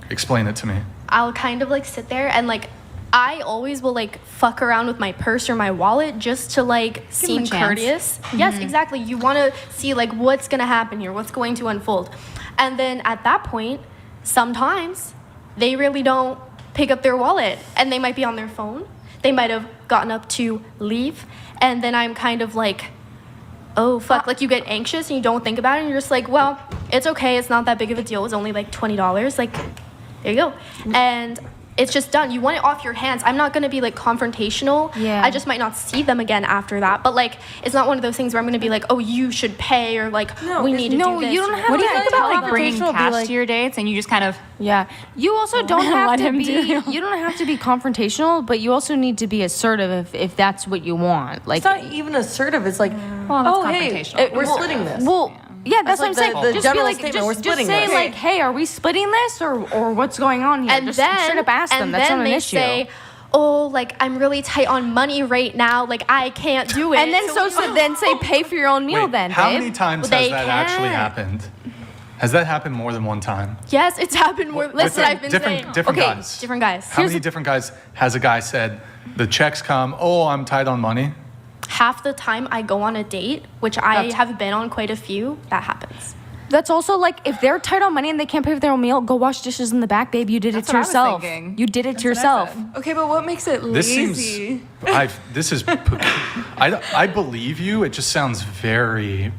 Explain it to me. I'll kind of like sit there and like I always will like fuck around with my purse or my wallet just to like him a seem chance. courteous. Yes, exactly. You want to see like what's going to happen here, what's going to unfold. And then at that point, sometimes they really don't pick up their wallet and they might be on their phone. They might have gotten up to leave and then I'm kind of like, oh fuck, like you get anxious and you don't think about it and you're just like, well, it's okay, it's not that big of a deal, it's only like $20, like there you go. And it's just done. You want it off your hands. I'm not gonna be like confrontational. Yeah. I just might not see them again after that. But like it's not one of those things where I'm gonna be like, oh, you should pay or like we need to do this. you don't or- have What do you Yeah, think it's about not like bringing confrontational, be cash like- to your dates and you just kind of Yeah. You also don't have Let to him be do. you don't have to be confrontational, but you also need to be assertive if that's what you want. Like it's not even assertive. It's like, Well, that's oh hey, confrontational. we're splitting this. well, yeah, that's what I'm like saying. the Just general be like, statement, we're just splitting say this. like, hey, are we splitting this or what's going on here? and just then straight up ask them. and That's then not an they issue. say, oh, like I'm really tight on money right now. Like I can't do it. and then then say pay for your own meal Wait, then, how babe. many times They has that actually can. happened? Has that happened more than one time? yes, it's happened more. Listen, I've been different saying. different okay, guys. different guys. How many different guys has a guy said, the checks come, oh, I'm tight on money? Half the time I go on a date, which I have been on quite a few, that happens. That's also like if they're tight on money and they can't pay for their own meal, go wash dishes in the back, babe. You did That's it to what I was yourself. thinking. You did it to That's what I yourself. said. Okay, but what makes it This lazy? seems, this is, I believe you, it just sounds very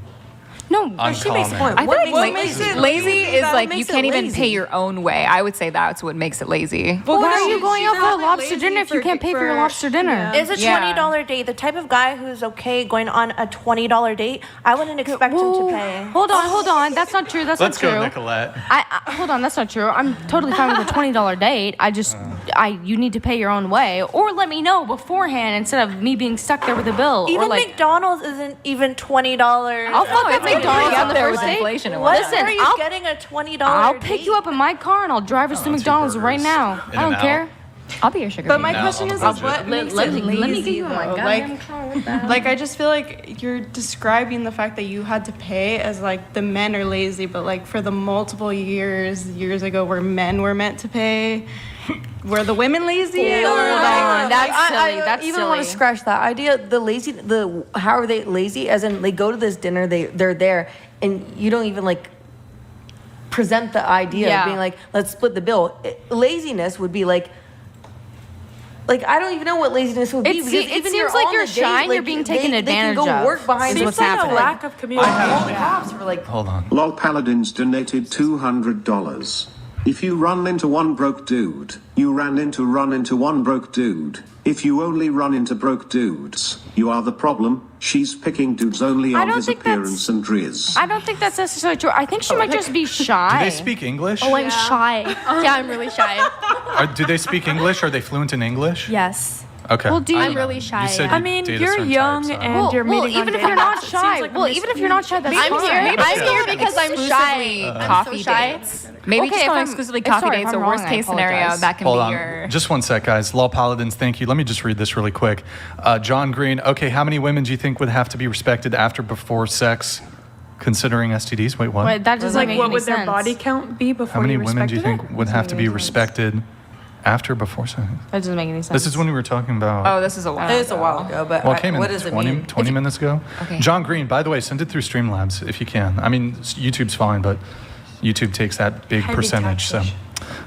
No, she makes a uncommon. point. I What feel like makes it lazy is That like you makes it can't even lazy. pay your own way. I would say that's what makes it lazy. Well, why no, are you going she's out for a not lobster lazy dinner if you can't pay for your lobster dinner? yeah. It's a Yeah. $20 date. The type of guy who's okay going on a $20 date, I wouldn't expect him to pay. Hold on. That's not true. That's Let's not go, true. Nicolette. Hold on, that's not true. I'm totally fine with a $20 date. You need to pay your own way, or let me know beforehand instead of me being stuck there with a bill. Even or like, McDonald's isn't even $20. I'll fuck up it's McDonald's on the there first with date? inflation and What Listen, are you I'll- getting a $20? I'll pick you up in my car and I'll drive us to two McDonald's right burgers. now. I don't In-N-Out. care. I'll be your sugar But my baby. question on is, the like, budget. what makes let it me get lazy you in my though? goddamn car with that. Like, I just feel like you're describing the fact that you had to pay as like the men are lazy, but like for the multiple years ago where men were meant to pay, were the women lazy? Or like, That's silly. I That's even silly. want to scratch that idea. How are they lazy? As in, they go to this dinner, they're there, and you don't even like present the idea Yeah. of being like, let's split the bill. Laziness would be like I don't even know what laziness would be. It because se- it even seems you're like on you're the date, shy and you're like, being taken they advantage can go of. work behind Is the what's Seems like a happening. lack of communication. all the cops were like, Hold on. Lol Paladins donated $200. If you run into one broke dude, you run into one broke dude. If you only run into broke dudes, you are the problem. She's picking dudes only I on don't his think appearance and drizz. I don't think that's necessarily true. I think she might just be shy. Do they speak English? Oh, I'm shy. Yeah, I'm really shy. Do they speak English? Are they fluent in English? Yes. Okay. Well, do you- I I'm don't know. really shy, You said yeah. you I mean, date a you're certain young type, so- and you're well, meeting on even if dating you're not apps. It shy, seems like a well, even if you're not shy, that's I'm fine. here. Maybe I'm just here go because I'm exclusively shy. I'm coffee so shy. dates. Maybe Okay, just if going I'm- exclusively sorry, coffee if dates. I'm Or wrong, worst I case scenario, apologize. that can Hold be on. your. Just one sec, guys. Law Paladins, thank you. Let me just read this really quick. John Green, okay, how many women do you think would have to be respected after before sex, considering STDs? Wait, what? Wait, that doesn't Like, make what any would sense. their body count be before How many you women do you respected think it? would have to be make any sense. respected after before sex? That doesn't make any sense. This is when we were talking about. Oh, this is a while. it's a while ago, but Well, it came in what does it 20, mean? 20 minutes ago. Okay. John Green, by the way, send it through Streamlabs if you can. I mean, YouTube's fine, but YouTube takes that big percentage. So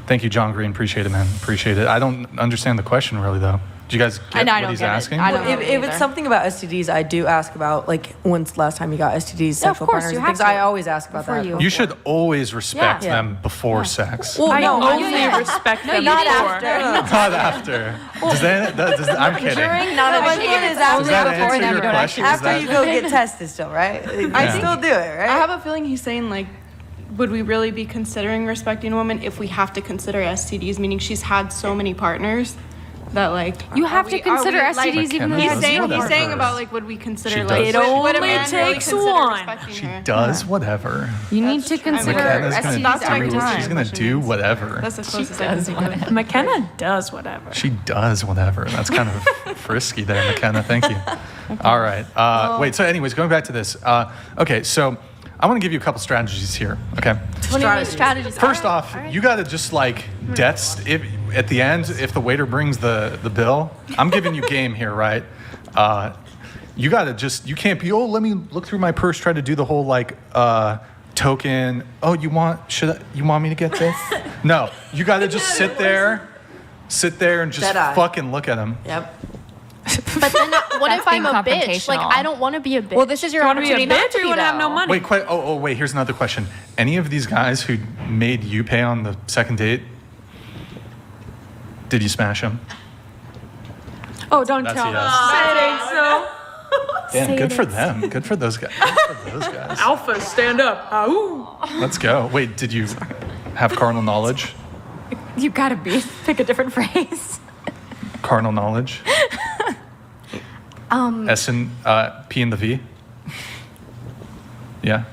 thank you, John Green. Appreciate it, man. Appreciate it. I don't understand the question really, though. Do you guys get know, I what don't he's get it. asking? I don't If, know if either. it's something about STDs, I do ask about like when's the last time you got STDs, Yeah, of sexual course, partners, you and have things. I to. always ask about Before that. you. You should always respect Yeah. them before sex. Well, I no, only respect them not before. after. Not after. I'm kidding. During, not No, my a point is Does after, that before answer them, your don't question? Is after that- you go get tested still, right? I still do it, right? I have a feeling he's saying like, would we really be considering respecting a woman if we have to consider STDs, meaning she's had so many partners that like You are have we- to are consider we, like, STDs even though He's you He's have saying zero he's whatever. saying about like would we consider She like does. It would a only man really takes consider one. respecting She her? does whatever. You need to consider McKenna's STDs gonna, That's what every I do, was- she's time. gonna do whatever. That's the closest I can think of it. McKenna does whatever. She does whatever. That's kind of frisky there, McKenna. Thank you. All right. Wait, so anyways, going back to this. Okay, so I want to give you a couple strategies here, okay? What do you mean strategies? First All right, off, all right. you got to just like if at the end, if the waiter brings the bill, I'm giving you game here, right? You got to you can't be, oh, let me look through my purse, try to do the whole like token. Oh, you want me to get this? No, you got to just sit there and just Dead eye. fucking look at him. Yep. But then, what That's if I'm being a bitch? Like, confrontational. I don't want to be a bitch. Well, this is your You want to be a opportunity not bitch to or you be, want to have no though. money? Wait, wait, here's another question. Any of these guys who made you pay on the second date, did you smash them? Oh, don't That's tell a yes. us. It ain't so. Damn, Say good it for is. them. Good for those guys. Good for those guys. Alpha, stand up. Ooh. Let's go. Wait, did you have carnal knowledge? You gotta pick a different phrase. Carnal knowledge? S and P and the V? Yeah.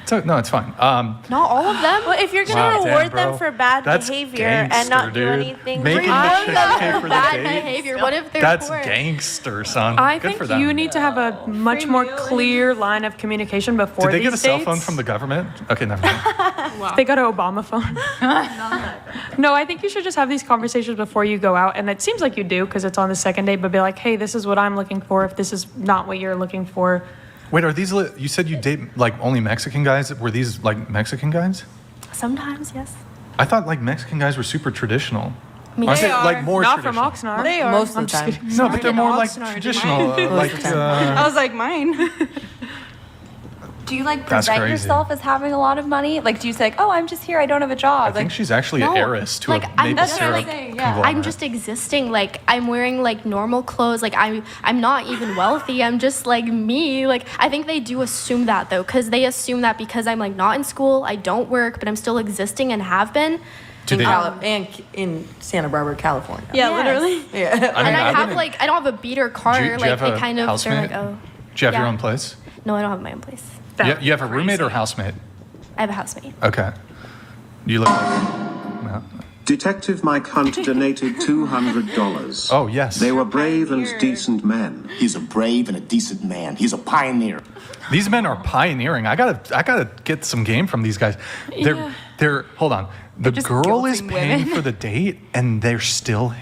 So, no, it's fine. Not all of them. Well, if you're gonna Wow, damn, reward bro. them for bad That's behavior and not gangster, do dude. anything, Making wrong, the chick pay for the Bad date? behavior. What if they're That's poor? gangster, son. I Good think for them. you need to have a much more clear line of communication before Did they these get a cell dates. phone from the government? Okay, never mind. They got an Obama phone. No, I think you should just have these conversations before you go out, and it seems like you do because it's on the second date. But be like, hey, this is what I'm looking for. If this is not what you're looking for, Wait, are these, you said you date like only Mexican guys? Were these like Mexican guys? Sometimes, yes. I thought like Mexican guys were super traditional. I mean, Aren't they, They are. like more not from traditional? Oxnard. They are. Most I'm of the just time. kidding. No, but they're more like Oxnard, traditional. I was like mine. Do you like That's present crazy. yourself as having a lot of money? Like, do you say, like, oh, I'm just here, I don't have a I job? think Like, she's actually an No, heiress to like, a I'm- maple that's what I'm syrup saying, yeah. conglomerate. I'm just existing. Like, I'm wearing like normal clothes. Like, I'm not even wealthy. I'm just like me. Like, I think they do assume that though, because they assume that because I'm like not in school, I don't work, but I'm still existing and have been. Do they? And in Santa Barbara, California. Yeah, Yes. literally. Yeah. I mean, And I have wouldn't- like I don't have a beater car. Do you like have they a kind of they're housemate? like, oh, Do you have your yeah. own place? No, I don't have my own place. You have a roommate or housemate? I have a housemate. Okay. You look like... No. Detective Mike Hunt donated $200. Oh, yes. They were brave and decent men. He's a brave and a decent man. He's a pioneer. These men are pioneering. I gotta get some game from these guys. They're hold on. The girl is paying for the date, and they're still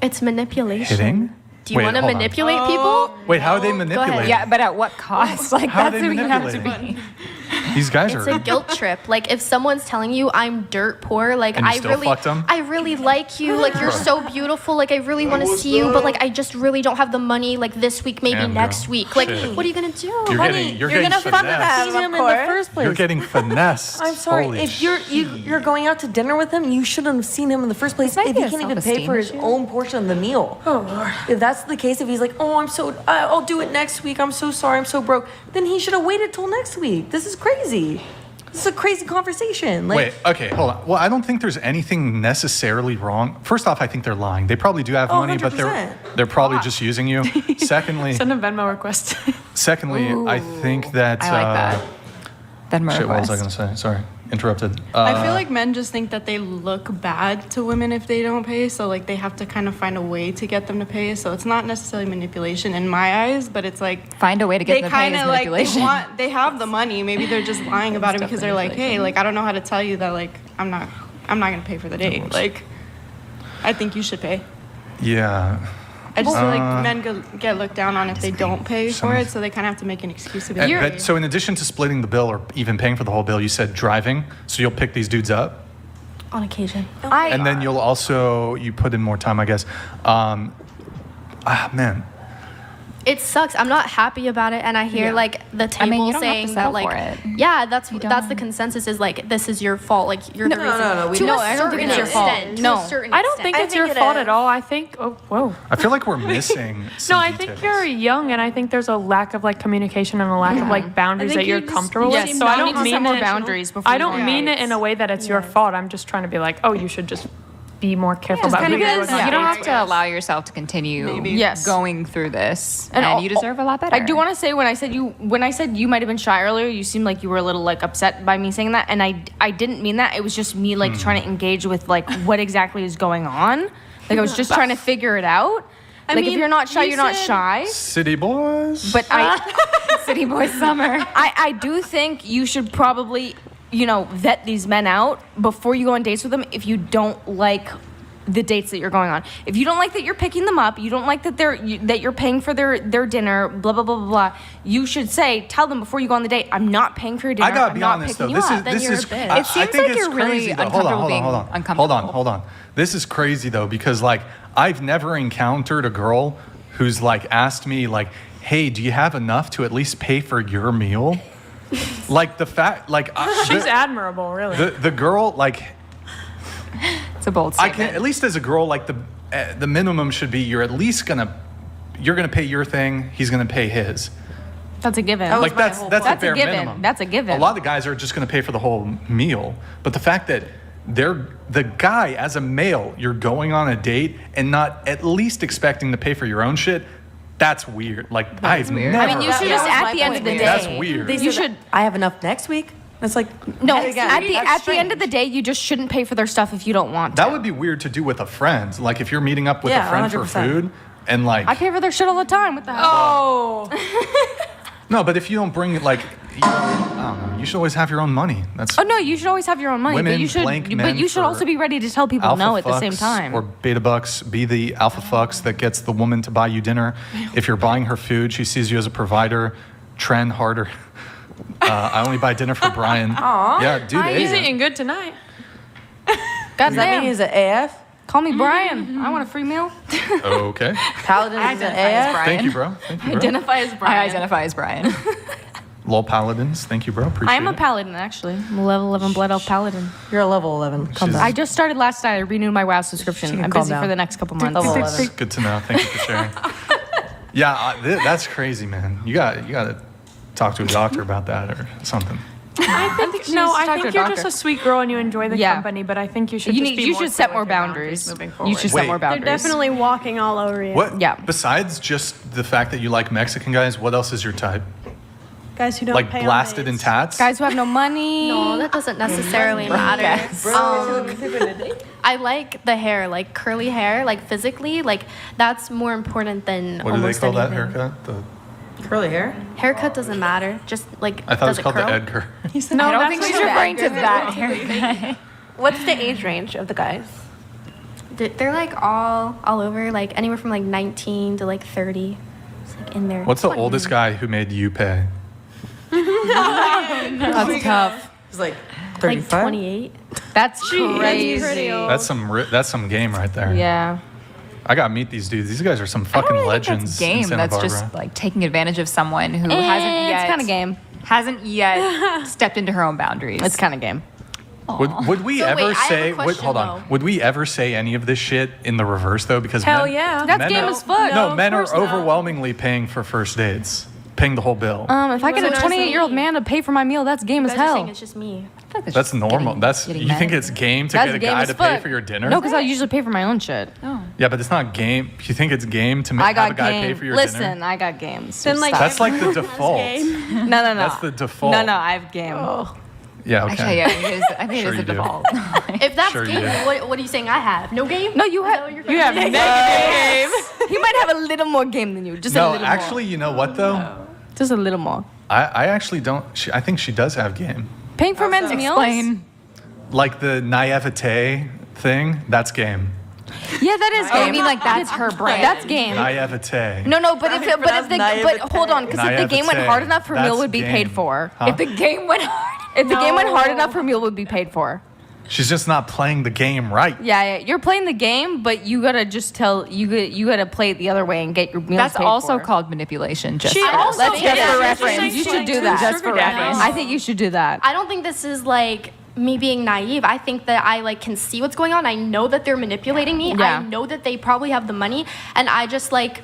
It's manipulation. hitting. Do you want to hold on. manipulate people? Wait, how are they manipulating? Yeah, but at what cost? Like, How are that's they what you have to manipulating? be. These guys It's are. a guilt trip. Like if someone's telling you I'm dirt poor, like And you I still really, fucked 'em? I really like you, like you're so beautiful, like I really want to see you, but like I just really don't have the money, like this week, maybe Damn, next girl. week. Like, Shit. what are you gonna do? You're getting gonna fuck finessed. them. Seen him Of in the course. first place. You're getting finessed. I'm sorry. Holy If you're going out to dinner with him, you shouldn't have seen him in the first place. might If be he a can't even pay self-esteem for his issue. own portion of the meal. Oh Lord. If that's the case, if he's like, oh, I'll do it next week. I'm so sorry. I'm so broke. Then he should have waited till next week. This is crazy. This is a crazy conversation. Like, Wait, okay, hold on. Well, I don't think there's anything necessarily wrong. First off, I think they're lying. They probably do have Oh, money, but 100%. they're probably just using you. Secondly, Send a Venmo request. I think that. I like that. Venmo Shit, what was I request. gonna say? Sorry, interrupted. I feel like men just think that they look bad to women if they don't pay, so like they have to kind of find a way to get them to pay. So it's not necessarily manipulation in my eyes, but it's like Find a way to get they them to pay kind is of like manipulation. they have the money. Maybe they're just lying about it because they're like, hey, like I don't know how to tell you that like I'm not gonna pay for the date. Like I think you should pay. Yeah. I just feel like men get looked down on if they don't pay for Some- it, so they kind of have to make an excuse to be And like, that- so in addition to splitting the bill or even paying for the whole bill, you said driving. So you'll pick these dudes up, On occasion. and then you'll also you put in more time, I guess. Man, It sucks. I'm not happy about it, and I hear like the table I mean, you don't have to saying settle that like, for it. yeah, that's the don't. consensus is like this is your fault. Like you're the reason. no, we to don't. a I don't think certain it's your fault. extent, No. To a certain I don't think extent. it's I your think it fault is. at all. I think, oh, whoa. I feel like we're missing. No, some I think details. you're young, and I think there's a lack of like communication and a lack of like boundaries I think that you're you just- comfortable yes, with. So I you don't need to set mean more it. boundaries before I you go don't on mean it dates. in a way that it's your fault. I'm just trying to be like, oh, you should just be more careful Just about kind who of you're because going you don't out. have to allow yourself to continue Yes. going through this, And and, al- you deserve a lot better. I do want to say when I said you might have been shy earlier, you seemed like you were a little like upset by me saying that, and I didn't mean that. It was just me like trying to engage with like what exactly is going on. Like I was just trying to figure it out. Like if mean, you're not shy, you you're not said- shy. City boys. But City Boy Summer. I do think you should probably, vet these men out before you go on dates with them if you don't like the dates that you're going on. If you don't like that you're picking them up, you don't like that that you're paying for their dinner, blah blah blah blah blah. You should tell them before you go on the date, I'm not paying for your dinner. I gotta I'm be not honest picking though. you This up. is then this you're is. a bitch. I It seems think like it's you're really crazy though. Hold on, uncomfortable being hold on. uncomfortable. Hold on. This is crazy though because like I've never encountered a girl who's like asked me like, "Hey, do you have enough to at least pay for your meal?" Like the fact, like She's admirable, really. the girl like. It's a bold I statement. can at least as a girl like the minimum should be you're gonna pay your thing, he's gonna pay his. That's a given. was Like my that's whole that's point. a bare given. minimum. That's a given. A lot of guys are just gonna pay for the whole meal, but the fact that the guy as a male you're going on a date and not at least expecting to pay for your own shit. That's weird. Like I've weird. never. I mean, you should That just was at my the end point of the weird. day. That's weird. They You said, should. I have enough next week. It's like No, again, at the that's end of strange. the day, you just shouldn't pay for their stuff if you don't want to. That would be weird to do with a friend. Like if you're meeting up with Yeah, a friend for 100%. food and like I pay for their shit all the time. What the hell? Oh, no, but if you don't bring it like I don't know, you should always have your own money. That's Oh no, you should always have your own money, Women but you should. blank But men you should for also be ready to tell people alpha no at the same fucks time. or beta bucks. Be the alpha fucks that gets the woman to buy you dinner. If you're buying her food, she sees you as a provider. Trend harder. I only buy dinner for Brian. Yeah, dude. he's hey. eating good tonight. Does that mean Goddamn. he's an AF? Call me Brian. I want a free meal. Okay. Paladin is an identify as AF? Brian. Thank you, bro. Thank you, bro. Identify as I Brian. identify as Brian. Lol paladins. Thank you, bro. Appreciate I am a it. paladin, actually. I'm a level 11 blood elf paladin. You're a level 11. Calm She's- down. I just started last night. I renewed my WoW She subscription. can I'm calm busy down. for the next couple months. Level It's 11. good to know. Thank you for sharing. Yeah, that's crazy, man. You got to talk to a doctor about that or something. I think she needs to I talk to think a you're doctor. just a sweet girl and you enjoy the Yeah. company, but I think you should You just need. be You more should set clear more with your boundaries. moving You forward. should set Wait. more They're boundaries. They're definitely walking all over you. What? Yeah. Besides just the fact that you like Mexican guys, what else is your type? Guys who don't Like pay on blasted in dates. tats? Guys who have no money. No, that doesn't necessarily matter. I like the hair, like curly hair, like physically, like that's more important than What do they almost call that anything. haircut? The, Curly hair? Haircut doesn't matter. Just like I thought it was does called curl? the Edgar. No, I don't think think she's she's referring referring to to that haircut. What's the age range of the guys? They're like all over, like anywhere from like 19 to like 30. It's like in there. What's the oldest guy who made you pay? That's tough. It's like Like 35. 28. That's crazy. That's some game right there. Yeah. I gotta meet these dudes. These guys are some I don't fucking really think legends that's game. in Santa That's Barbara. just like taking advantage of someone who hasn't yet. It's kind of game. Hasn't yet stepped into her own boundaries. It's kind of game. Would we So ever wait, I have a say? question, Hold on. though. Would we ever say any of this shit in the reverse though? Because Hell men, yeah. That's men game are, as fuck. No, of men are course not. overwhelmingly paying for first dates, paying the whole bill. If I get a wasn't 28-year-old asking me. man to pay for my meal, that's game You as guys are saying hell. it's just me. That's normal. That's getting you mad. think it's game to That's get a game guy as to pay fuck. for your dinner? No, because I usually pay for my own shit. Yeah, but it's not game. You think it's game to I have got a guy game. pay for your Listen, dinner? I got games. Then, like, Stop. That's like the default. no. That's the default. No, I have game. Yeah. Okay. Actually, yeah, I think Sure it is you the do. default. If that's Sure you game, do. what are you saying I have? No game? No, you have. You have negative game. He might have a little more game than you. Just a No, little actually, you know what though? more. Just a little more. I actually don't. I think she does have game. Paying for men's meals. Explain. Like the naivete thing. That's game. Yeah, that is Oh, game. you mean like that's her brand? That's game. Naivete. No, but if it, but if the Naivete. hold on, because if the game went Naivete. hard enough, her meal That's would be paid game. for. Huh? If the game went hard, if the game went hard enough, her meal would be paid for. She's just not playing the game right. Yeah, you're playing the game, but you gotta just tell you gotta play it the other way and get your meals That's paid also for. called manipulation. Just She for- also Let's Yeah, just yeah, for yeah, reference. You should do that. Just for reference. I think you should do that. I don't think this is like me being naive. I think that I like can see what's going on. I know that they're manipulating me. Yeah. I know that they probably have the money, and I just like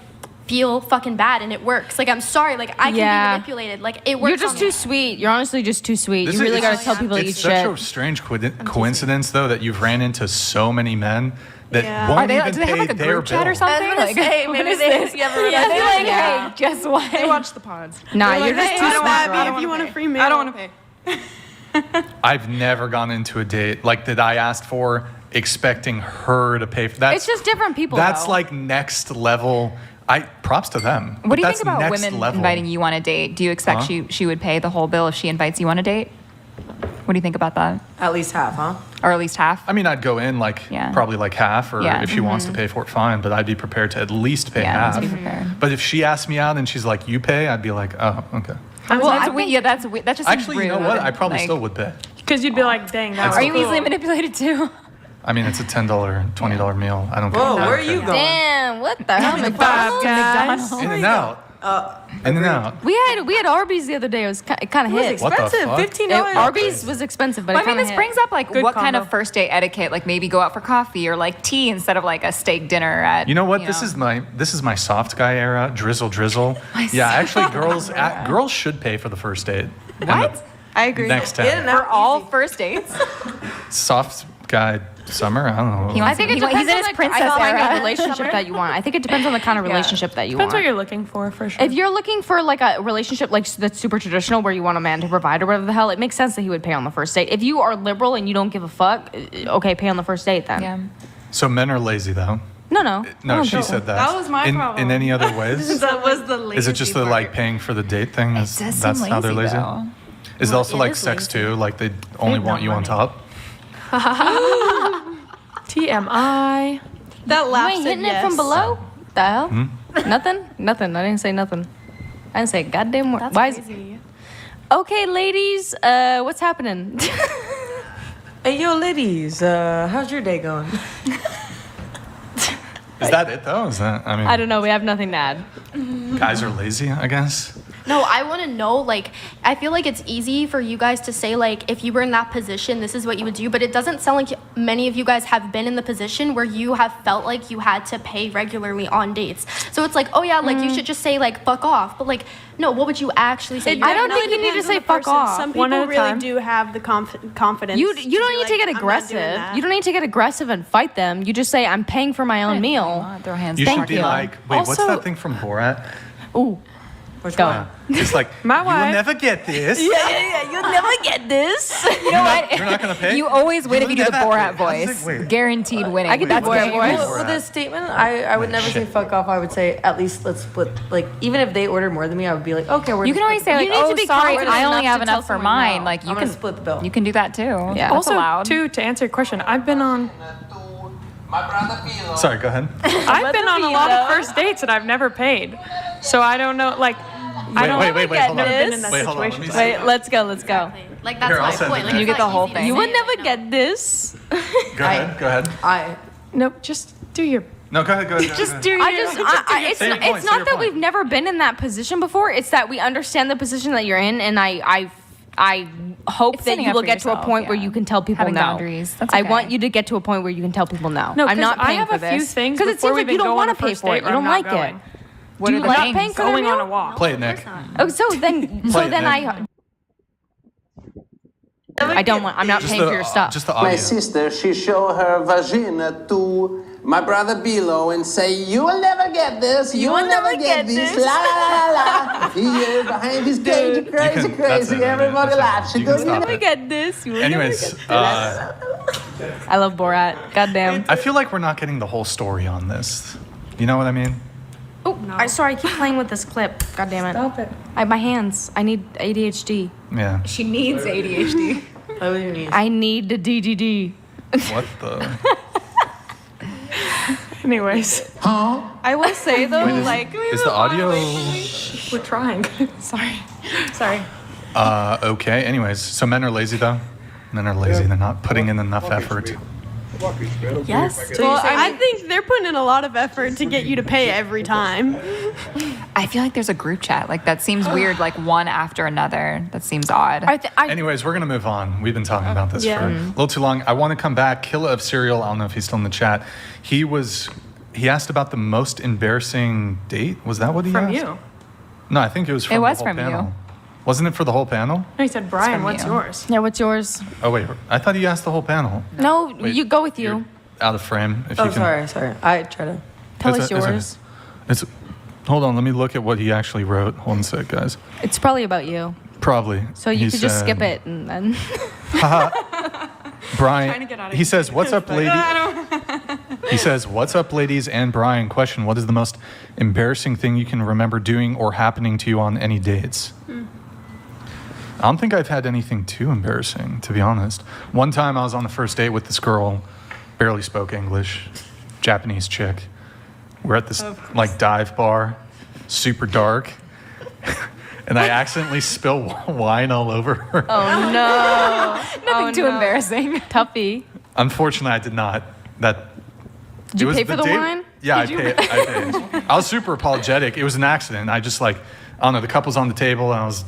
feel fucking bad, and it works. Like I'm sorry, like I can Yeah. be manipulated. Like it works. You're just on too me. sweet. You're honestly just too sweet. This You really is- gotta tell people to eat It's such shit. a strange coincidence, though, that you've ran into so many men that Yeah. won't Are they, even do they pay have like a their group chat or bill. something? I was gonna say, what maybe is they- this? yeah, Yeah, they're like, Yeah. hey, guess what? They watch the pods. Nah, They're you're like, just hey, too I smart. don't I wanna don't pay. If you want a free I meal, don't want to pay. I've never gone into a date like that I asked for expecting her to pay for that. It's just different people. That's though. like next level. Props to them. What do you That's think about next women level. inviting you on a date? Do you expect Huh? she would pay the whole bill if she invites you on a date? What do you think about that? At least half, huh? Or at least half? I mean, I'd go in like Yeah. probably like half, or Yeah. if she wants to pay for it, fine. But I'd be prepared to at least pay Yeah, half. let's be prepared. But if she asked me out and she's like, "You pay," I'd be like, "Oh, okay." That's weird. That just seems Actually, rude. you know what? I probably Like, still would pay. Because you'd be like, dang, that That's was Are you cool. easily manipulated too? I mean, it's a $10, $20 meal. I don't care. Whoa, I don't where are care. you going? Damn, what the hell? McDonald's? guys. In and out. In and out. We had Arby's the other day. It was it kind of It was hit. What the expensive. fuck? $15. Arby's was expensive, but Well, it I mean, kinda this hit. brings up like Good what kind combo. of first date etiquette? Like maybe go out for coffee or like tea instead of like a steak dinner at. You know what? This is my soft guy era. Drizzle. Yeah, actually, girls should pay for the first date. What? I agree. Next In time. and For out all easy. first dates. Soft guy summer. I don't know. He wants- I think it He's depends in on his the princess kind era. of relationship that you want. I think it depends on the kind of relationship that you Depends what want. you're looking for sure. If you're looking for like a relationship like that's super traditional where you want a man to provide or whatever the hell, it makes sense that he would pay on the first date. If you are liberal and you don't give a fuck, okay, pay on the first date then. Yeah. So men are lazy though. No. I No, don't she think said that. That was my in, problem. In any other ways? That was the Is it just the lazy like part. paying for the date thing? It Is does seem that's how they're lazy? though. Is it also it like is sex lazy. too? Like they only They want want you on money. top? TMI. That You laugh ain't said hitting yes. it from below? The hell? Hmm? Nothing. I didn't say nothing. I didn't say a goddamn word. That's Why is crazy. Okay, ladies, what's happening? Hey, yo, ladies, how's your day going? Is that it though? Is that I mean, I don't know. We have nothing to add. guys are lazy, I guess. No, I want to know, like, I feel like it's easy for you guys to say, like, if you were in that position, this is what you would do, but it doesn't sound like many of you guys have been in the position where you have felt like you had to pay regularly on dates. So it's like, oh yeah, like, you should just say, like, fuck off. But, like, no, what would you actually say? I don't think you need to say fuck off. Some One people at a really time. do have the confidence. You to don't be need to like, get "I'm not doing aggressive. that." You don't need to get aggressive and fight them. You just say, I'm paying for my own meal. Throw hands. You Thank should be you. like, wait, what's Also- that thing from Borat? Ooh. Which Go. one? It's like, My you wife. will never get this. Yeah. You'll never get this. You know what? You're not going to pay? You always win if you do the never Borat pay. I was voice. like, wait. Guaranteed winning. I can do That's Borat game. voice. Well, with this statement, I would never say Shit. fuck off. I would say at least let's split. Like even if they order more than me, I would be like, okay, we're You can always say like, You need to oh, be sorry, confident I only enough have to tell enough for someone mine. no. Like you I'm can gonna split the bill. You can do that too. Yeah. That's Also, allowed. too, to answer your question, I've been on Sorry, go ahead. I've been on a lot of first dates and I've never paid. So I don't know, like, I don't wait, hold on. never been in that Wait, hold on. Let situation. me Wait, let's go. Like that's Here, I'll my send point. it. Like, You it's get the not whole easy to thing. You say, would never no. get this. Go ahead. Nope, just do your, No, go ahead. just do your. It's Say your not, point, it's say your not that point. we've never been in that position before. It's that we understand the position that you're in, and I hope It's that standing you up will for get to a yourself, point where yeah. you can tell people Having no. boundaries, that's I okay. want you to get to a point where you can tell people no. No, I'm 'cause not I paying have for a this. few things Because it before seems we like you even don't go on want a to pay first for it. date You where don't I'm like not it. going. Do you are the like things? paying for the Going on a meal? walk. Play it, Nick. Oh, so then I don't want. I'm not Just paying for your stuff. Just the My audio. sister, she show her vagina to my brother Bilo and say, you will never get this, you will never get this, la la la la. Here behind this cage, crazy, can- that's crazy, it, everybody that's it. laughs. She You can goes, stop Never it. get this. You will never Anyways, get this. I love Borat. Goddamn. I feel like we're not getting the whole story on this. You know what I mean? Oh, I'm sorry. I keep playing with this clip. God damn it. Stop it. My hands. I need ADHD. Yeah. She needs ADHD. I would need. I need the DDD. What the? Anyways, I will say though, Wait, like is the audio? we're trying. sorry. Okay. Anyways, so men are lazy though. Men are lazy. They're not putting in enough effort. Yes. Well, I think they're putting in a lot of effort to get you to pay every time. I feel like there's a group chat. Like that seems weird. Like one after another. That seems odd. Anyways, we're gonna move on. We've been talking about this for a little too long. I want to come back. Killa of Cereal. I don't know if he's still in the chat. He asked about the most embarrassing date. Was that what he From asked? you. No, I think it was from It was the whole from you. panel. Wasn't it for the whole panel? No, he said, Brian, from what's you. yours? Yeah, what's yours? Oh wait, I thought he asked the whole panel. No, Wait, you go with you. you're out of frame. If Oh, you can. sorry. I try to. Tell It's us a- it's a- yours. It's. Hold on, let me look at what he actually wrote. Hold on a sec, guys. It's probably about you. Probably. So you He could just said- skip it and then. Brian, get out of he says, "What's up, lady?" He says, "What's up, ladies?" And Brian, question: What is the most embarrassing thing you can remember doing or happening to you on any dates? I don't think I've had anything too embarrassing, to be honest. One time I was on the first date with this girl, barely spoke English, Japanese chick. We're at this like dive bar, super dark, and I accidentally spill wine all over her. Oh no! Nothing too embarrassing. Tuffy. Unfortunately, I did not. Did you pay for the wine? Yeah, I paid. I was super apologetic. It was an accident. I just like, I don't know, the couple's on the table and I was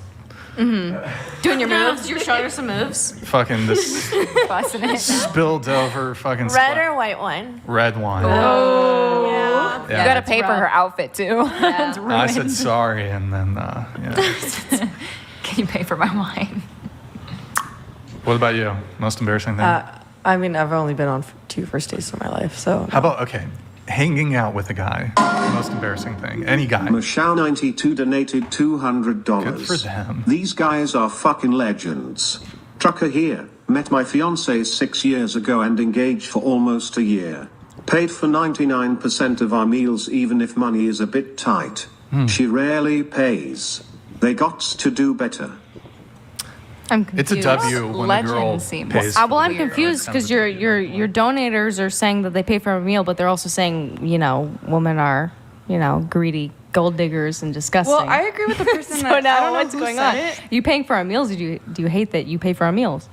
Doing your moves. You're showing her some moves. fucking this Busting it. spilled over fucking Red or white wine? red wine. Yeah. Yeah. You gotta pay for her outfit too. It's ruined. I said sorry and then, yeah. Can you pay for my wine? What about you? Most embarrassing thing? I mean, I've only been on 2 first dates in my life, so. How about, okay, hanging out with a guy. Most embarrassing thing. Any guy. Michelle92 donated $200. Good for them. These guys are fucking legends. Trucker here. Met my fiancée 6 years ago and engaged for almost a year. Paid for 99% of our meals even if money is a bit tight. She rarely pays. They got to do better. I'm confused. It's a W when a girl Legend seems pays. Well, I'm Weird. confused because your donators are saying that they pay for a meal, but they're also saying, you know, women are, you know, greedy gold diggers and disgusting. Well, I agree with the person so that I now don't know what's who going said on? it. You paying for our meals? Do you hate that you pay for our meals?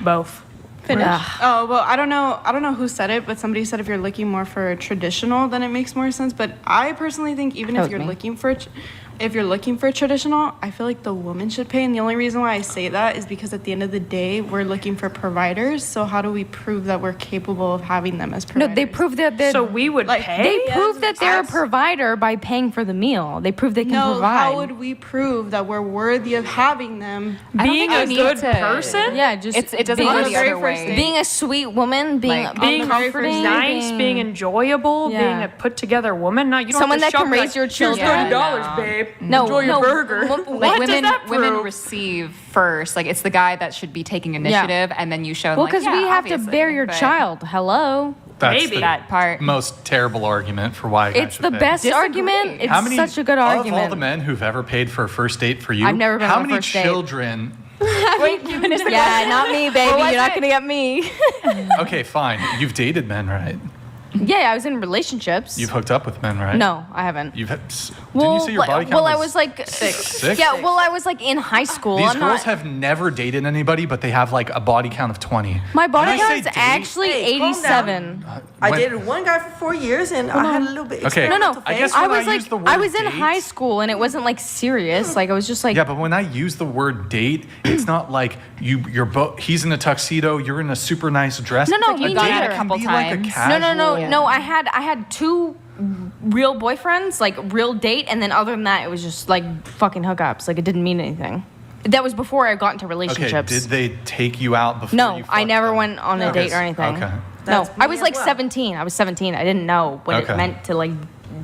Both. Finish. Ugh. Oh well, I don't know who said it, but somebody said if you're looking more for a traditional, then it makes more sense. But I personally think even That if was you're me. looking for if you're looking for traditional, I feel like the woman should pay. And the only reason why I say that is because at the end of the day, we're looking for providers. So how do we prove that we're capable of having them as providers? No, they prove that they're. So we would Like, pay? They prove that they're a That's- provider by paying for the meal. They prove they can No, provide. how would we prove that we're worthy of having them? I don't Being think a you need good to- person? Yeah, just It doesn't being, go On the the very other first way. date. being a sweet woman, being Like, Being comforting, nice, being enjoyable, Yeah. being a put together woman. No, you don't Someone have to that can shop, raise your "Here's children." $30, Yeah, no. babe. No, enjoy your no, burger. Like What does women, that women prove? receive first. Like it's the guy that should be taking initiative, and then you show them. Well, like, because yeah, we have to obviously, bear your but child. Hello. That's Maybe. the That part. most terrible argument for why a guy It's should the pay. best argument. It's How many, such a good Of argument. all the men who've ever paid for a first date for you, I've never been how on a many first date. children? Yeah, not me, baby. You're not gonna get me. Okay, fine. You've dated men, right? Yeah, I was in relationships. You've hooked up with men, right? No, I haven't. You've had, didn't you say your body count well, I was like Six? Yeah, well, I was like in high school. These I'm girls not, have never dated anybody, but they have like a body count of 20. my body When I say count is date- actually Hey, calm 87. I When- dated one guy for 4 years, and I had a little bit. Okay, experimental I phase. guess I when was I use the like, I word was in date- high school, and it wasn't like serious. Like I was just like, Yeah, but when I use the word date, it's not like you're both. He's in a tuxedo, you're in a super nice dress. No, no, Like, me a neither. date A can couple be like a times. casual. no. I had two real boyfriends, like real date, and then other than that, it was just like fucking hookups. Like it didn't mean anything. That was before I got into Okay, relationships. did they take you out before? No, you I fucked never them? went on a date or anything. Okay. No, That's I me was as like well. 17. I was 17. I didn't know what Okay. it meant to like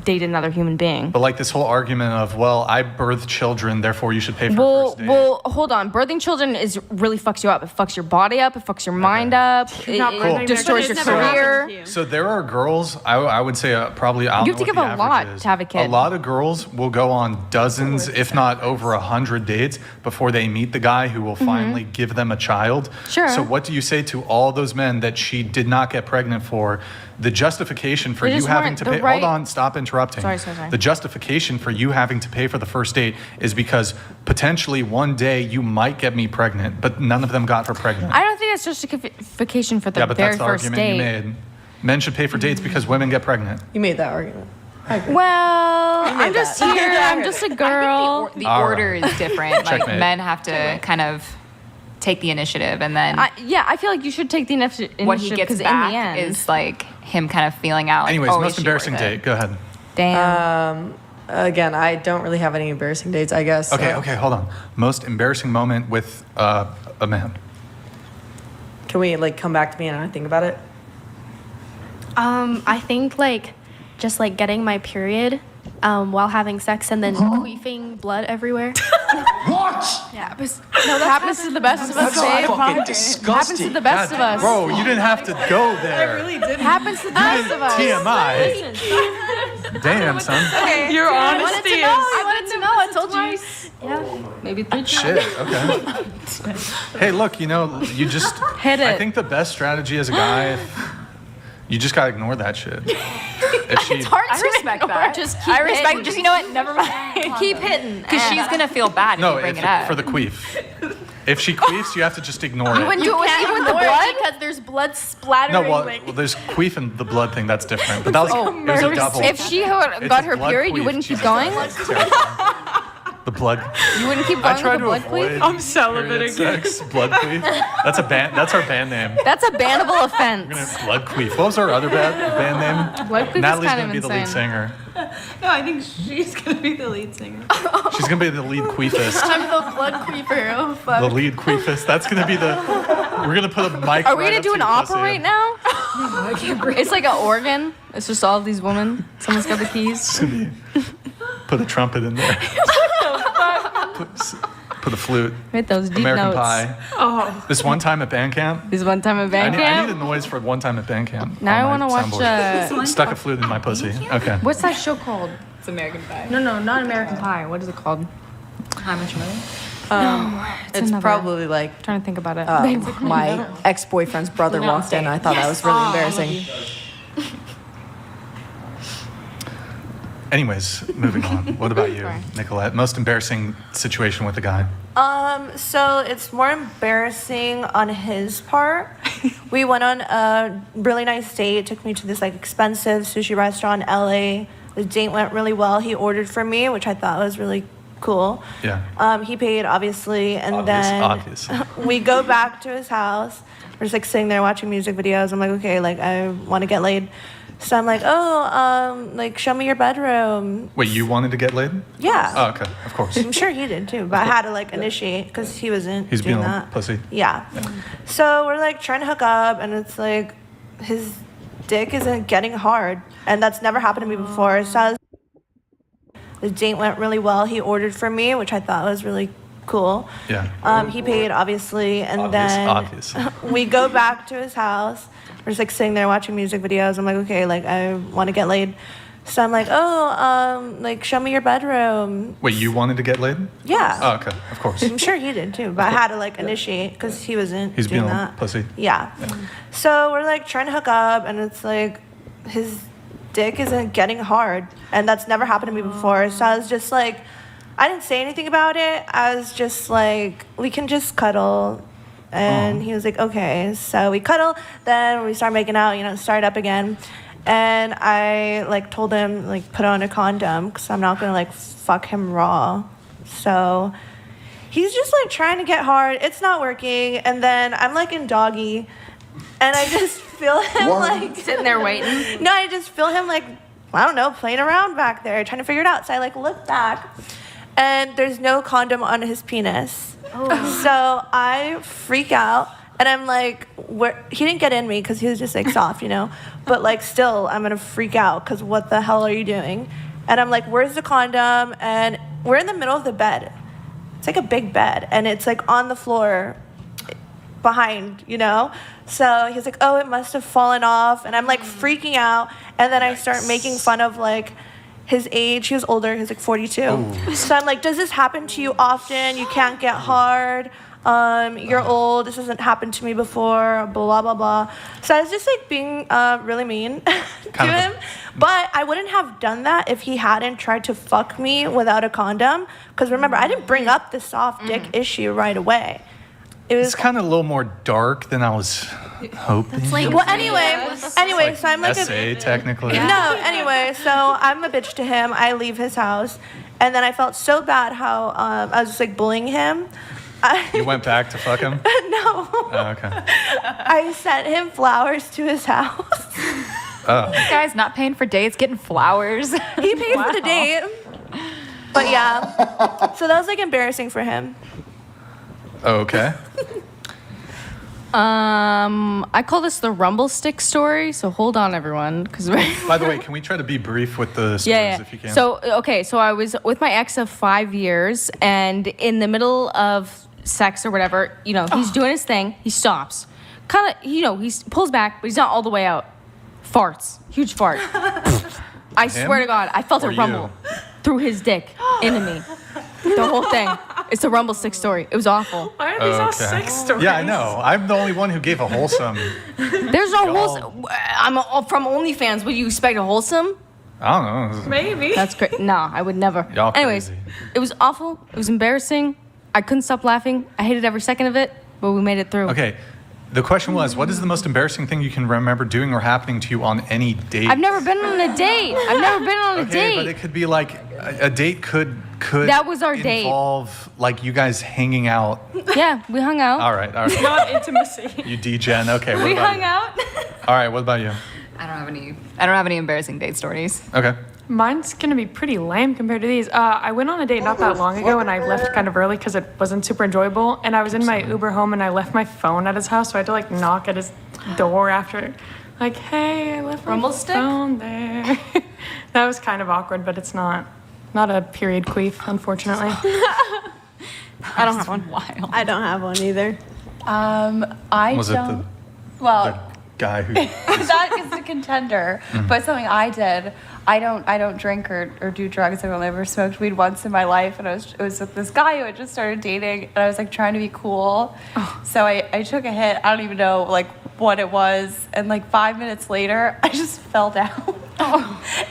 date another human being. But like this whole argument of, well, I birthed children, therefore you should pay for a Well, first date. well, hold on. Birthing children is really fucks you up. It fucks your body up. It fucks your mind up. It, not it birthing their destroys your kids. Never happened career. to you. So there are girls, I would say probably, I don't You have know to what give the a lot average is. to have a kid. A lot of girls will go on dozens, if not over 100 dates before they meet the guy who will finally give them a child. Mm-hmm. Sure. So what do you say to all those men that she did not get pregnant for? The justification for They you just having weren't to the pay, right- hold on, stop interrupting. Sorry. The justification for you having to pay for the first date is because potentially one day you might get me pregnant, but none of them got her pregnant. I don't think that's justification for the Yeah, but very that's the first argument you date. made. Men should pay for dates because women get pregnant. You made that argument. Well, made I'm just that. here. I'm just a girl. The All order right. is different. Like Checkmate. men have to kind of take the initiative, and then I feel like you should take the initiative what he gets because in back the end, is like him kind of feeling out. Like, Anyways, oh, most is she embarrassing worth it? date. Go ahead. damn. Again, I don't really have any embarrassing dates, I guess. Okay, so. okay, hold on. Most embarrassing moment with a man. Can we like come back to me and I think about it? I think like just like getting my period while having sex and then queefing blood everywhere. What? No, that happens to the best of us, babe. Fucking Happens to disgusting. the best of us. Bro, you didn't have to go there. Happens to the best of us. TMI. Damn, son. Your honesty is. I wanted to know. I told you. Yeah. Maybe 3 Shit, okay. Hey, look, you just. Hit I it. think the best strategy as a guy, you just gotta ignore that shit. If she, I respect that. Just keep I respect. hitting. Just you know what? Never mind. Keep hitting. Because she's gonna feel bad if no, you bring if, it up. for the queef. If she queefs, you have to just ignore You it. wouldn't do it with, even with the Ignore it blood? because there's blood splattering. No, well, like, there's queef and the blood thing. That's different. But that was, it was a double. If she got It's a her blood period, you queef. wouldn't keep Jesus going? Christ, that's terrifying. The blood. You wouldn't keep I going try with the to blood avoid. queef? I'm celibate period again. sex, blood queef. That's a band. That's our band name. That's a bannable offense. We're gonna have blood queef. What was our other band name? Blood queef is Natalie's kind gonna of be the lead insane. singer. No, I think she's gonna be the lead singer. She's gonna be the lead queefist. I'm the blood queeper. Oh fuck. The lead queefist. That's gonna be the. We're gonna put a mic. Are we right gonna up do to an your opera pussy. right now? It's like an organ. It's just all of these women. Someone's got the keys. Put a trumpet in there. Put a flute. Hit those deep American notes. Pie. Oh, This one time at band camp. This one time at band I need a camp. noise for one time at band camp. Now I on my want to watch. soundboard. Stuck a flute in my pussy. Okay. What's that show called? It's American Pie. No, not American Pie. What is it called? How much money? It's another- probably like I'm trying to think about it. my ex-boyfriend's brother walked in. I thought that was really embarrassing. Anyways, moving on. What about you, Nicolette? Most embarrassing situation with a guy? So it's more embarrassing on his part. We went on a really nice date. Took me to this like expensive sushi restaurant in LA. The date went really well. He ordered for me, which I thought was really cool. Yeah. He paid obviously, and Obvious. we go back to his house. We're just like sitting there watching music videos. I'm like, okay, like I want to get laid. So I'm like, like show me your bedroom. Wait, you wanted to get laid? Yeah. Oh, okay. Of course. I'm sure he did too, but I had to like initiate because he wasn't He's doing being a that. pussy. Yeah. So we're like trying to hook up, and it's like his dick isn't getting hard, and that's never happened to me before. So The date went really well. He ordered for me, which I thought was really cool. Yeah. He paid, obviously, and Obvious. then we go back to his house. We're just like sitting there watching music videos. I'm like, okay, like I want to get laid. So I'm like, like show me your bedroom. Wait, you wanted to get laid? Yeah. Oh, okay. Of course. I'm sure he did too, but I had to like initiate because he wasn't He's doing being a that. pussy. Yeah. So we're like trying to hook up, and it's like his dick isn't getting hard, and that's never happened to me before. So I was just like, I didn't say anything about it. I was just like, we can just cuddle. And he was like, okay. So we cuddle, then we start making out, start up again. And I like told him like put on a condom because I'm not gonna like fuck him raw. So he's just like trying to get hard. It's not working. And then I'm like in doggy, and I just feel him like Sitting there waiting. No, I just feel him like, I don't know, playing around back there, trying to figure it out. So I like look back, and there's no condom on his penis. So I freak out, and I'm like, he didn't get in me because he was just like soft, but like still I'm gonna freak out because what the hell are you doing? And I'm like, where's the condom? And we're in the middle of the bed. It's like a big bed, and it's like on the floor behind, So he's like, oh, it must have fallen off. And I'm like freaking out. And then I start making fun of like his age. He was older. He was like 42. Ooh. So I'm like, does this happen to you often? You can't get hard. You're old. This hasn't happened to me before. Blah, blah, blah. So I was just like being really mean to him. But I wouldn't have done that if he hadn't tried to fuck me without a condom. Because remember, I didn't bring up the soft dick issue right away. It's kind of a little more dark than I was hoping. It's like, well, anyway, so I'm like essay, technically. No, anyway, so I'm a bitch to him. I leave his house, and then I felt so bad how I was just like bullying him. You went back to fuck him? No. Oh, okay. I sent him flowers to his house. Oh. This guy's not paying for dates, getting flowers. He paid for the date. But yeah, so that was like embarrassing for him. Okay. I call this the rumble stick story. So hold on, everyone, because by the way, can we try to be brief with the stories if you can? So I was with my ex of 5 years, and in the middle of sex or whatever, he's doing his thing. He stops, kind of, he pulls back, but he's not all the way out. Farts, huge fart. I swear to God, I felt it rumble through his dick into me. The whole thing. It's a rumble stick story. It was awful. Why are these all sex stories? Yeah, I know. I'm the only one who gave a wholesome. There's no wholesome. I'm from OnlyFans. Would you expect a wholesome? I don't know. Maybe. That's great. No, I would never. Y'all Anyways, crazy. It was awful. It was embarrassing. I couldn't stop laughing. I hated every second of it, but we made it through. Okay. The question was, what is the most embarrassing thing you can remember doing or happening to you on any date? I've never been on a date. Okay, but it could be like a date could that was our date. Involve like you guys hanging out. Yeah, we hung out. All right. Not intimacy. You degen. Okay. What we about hung you? out. All right. What about you? I don't have any embarrassing date stories. Okay. Mine's gonna be pretty lame compared to these. I went on a date not that long ago, and I left kind of early because it wasn't super enjoyable. And I was in my Uber home, and I left my phone at his house, so I had to like knock at his door after, like, hey, I left my phone there. That was kind of awkward, but it's not a period queef, unfortunately. I don't have one. Wild. I don't have one either. Was it the guy who? That is a contender, but something I did. I don't drink or do drugs. I've only ever smoked weed once in my life, and it was with this guy who had just started dating, and I was like trying to be cool. So I took a hit. I don't even know like what it was, and like 5 minutes later, I just fell down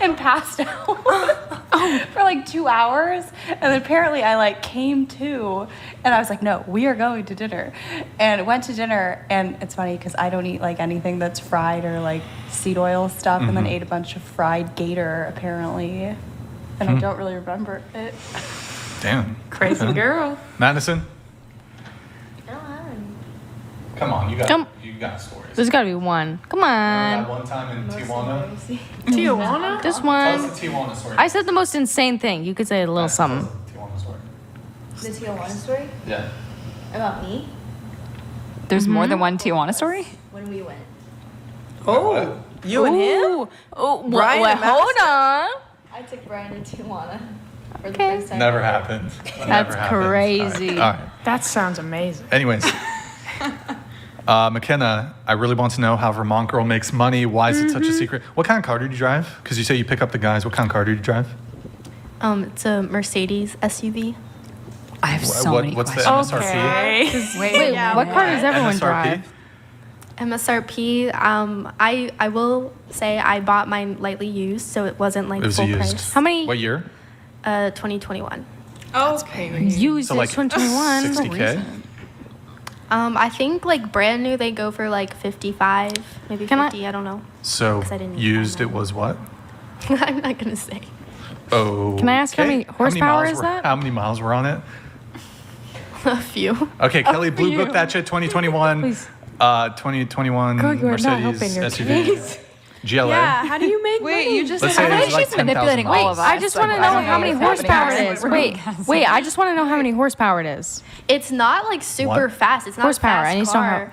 and passed out for like 2 hours, and then apparently I like came to, and I was like, no, we are going to dinner, and went to dinner, and it's funny because I don't eat like anything that's fried or like seed oil stuff, and then ate a bunch of fried gator apparently, and I don't really remember it. Damn. Crazy girl. Madison. I don't have any. Come on, you got stories. There's got to be one. Come on. That one time in Tijuana. Tijuana? Just Tell one. us the Tijuana story. I said the most insane thing. You could say a little something. Tell us the Tijuana story. The Tijuana story? Yeah. About me? There's more than one Tijuana story? When we went. Oh, you and him? Oh, Brian and hold on. I took Brian to Tijuana. for the first time. Never happened. That's crazy. All right. That sounds amazing. Anyways, McKenna, I really want to know how Vermont Girl makes money. Why is it such a secret? What kind of car do you drive? Because you say you pick up the guys. What kind of car do you drive? It's a Mercedes SUV. I have so many What's the questions. MSRP? Wait, what car does everyone drive? MSRP. I will say I bought mine lightly used, so it wasn't like It was full used. price. How many What year? 2021. Okay. used So is like 2021? 60K? I think like brand new they go for like 55, maybe Can I- 50. I don't know. So 'Cause I didn't used find it was what? I'm not gonna say. Oh. Can I ask how many horsepower is that? How many miles were on it? A few. Okay, Kelly, blue book few. that shit. 2021. Please. 2021 Girl, you are not Mercedes helping your SUV. case. GLA. Yeah, how do you make money? you just Let's said say I it think was like she's manipulating 10,000 all of us. I just want to Like, know I don't how know many what's happening. horsepower it is. Wait, I just want to know how many horsepower it is. It's not like super What? fast. It's not Horsepower, a fast I need to know car.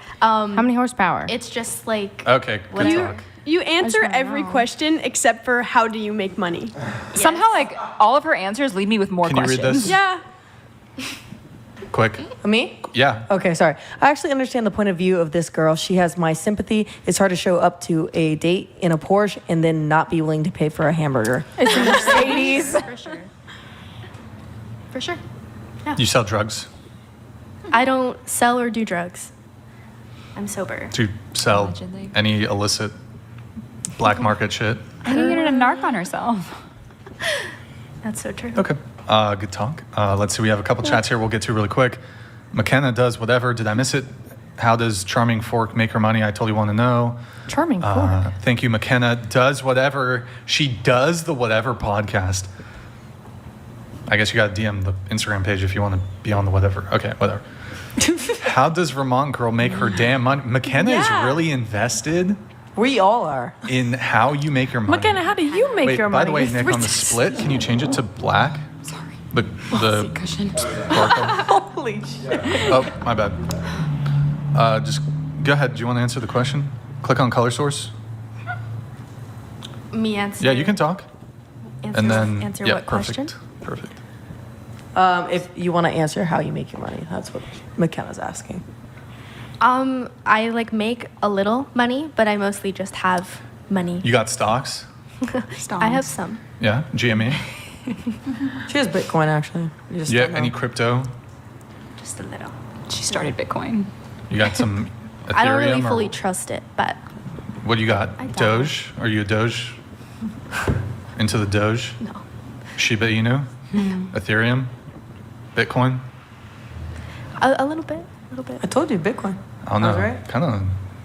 How many horsepower? It's just like Okay, good Whatever. talk. You answer wanna every know. question except for how do you make money? Somehow, like, all of her answers lead me with more Can you read questions. this? Yeah. Quick. Me? Yeah. Okay, sorry. I actually understand the point of view of this girl. She has my sympathy. It's hard to show up to a date in a Porsche and then not be willing to pay for a hamburger. It's a Mercedes. for sure. For sure. You sell drugs? I don't sell or do drugs. I'm sober. Do you sell Allegedly. any illicit black market shit? How do you get her to narc on herself? That's so true. Okay. Good talk. Let's see. We have a couple chats here we'll get to really quick. McKenna does whatever. Did I miss it? How does Charming Fork make her money? I totally want to know. Charming fork. Thank you, McKenna. Does whatever. She does the whatever podcast. I guess you got to DM the Instagram page if you want to be on the whatever. Okay, whatever. How does Vermont Girl make her damn money? McKenna is really invested We all are. in how you make your money. McKenna, how do you make Wait, your by money? the way, It's Nick, on the split, can you change it to black? Sorry. The Cushion. barcode? Holy shit. Oh, my bad. Just go ahead. Do you want to answer the question? Click on color source. Me answer. Yeah, you can talk. Answer, And then answer yeah, what perfect. question? Perfect. If you want to answer how you make your money, that's what McKenna's asking. I like make a little money, but I mostly just have money. You got stocks? I have some. Yeah, GME. She has Bitcoin, actually. You just Yeah, don't know. any crypto? Just a little. She started Bitcoin. You got some Ethereum? I don't really or fully trust it, but what do you got? I dabble. Doge? Are you a Doge? Into the Doge? no. Shiba Inu? Ethereum? Bitcoin? A little bit. A little bit. I told you Bitcoin. I don't know. That was right. Kind of.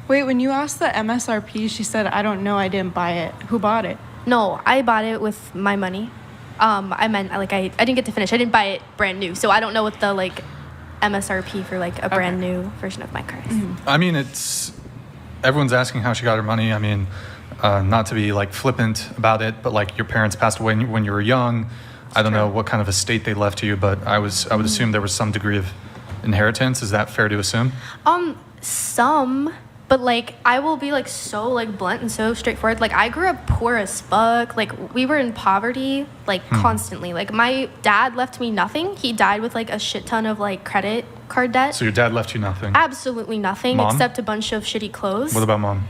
Wait, when you asked the MSRP, she said, I don't know, I didn't buy it. Who bought it? No, I bought it with my money. I meant like I didn't get to finish. I didn't buy it brand new, so I don't know what the like MSRP for like a brand new version of my car is. I mean, it's everyone's asking how she got her money. I mean, not to be like flippant about it, but like your parents passed away when you were young. I don't know what kind of estate they left to you, but I would assume there was some degree of inheritance. Is that fair to assume? Some, but like I will be like so like blunt and so straightforward. Like I grew up poor as fuck. Like we were in poverty like constantly. Like my dad left me nothing. He died with like a shit ton of like credit card debt. So your dad left you nothing. Absolutely nothing Mom? except a bunch of shitty clothes. What about mom?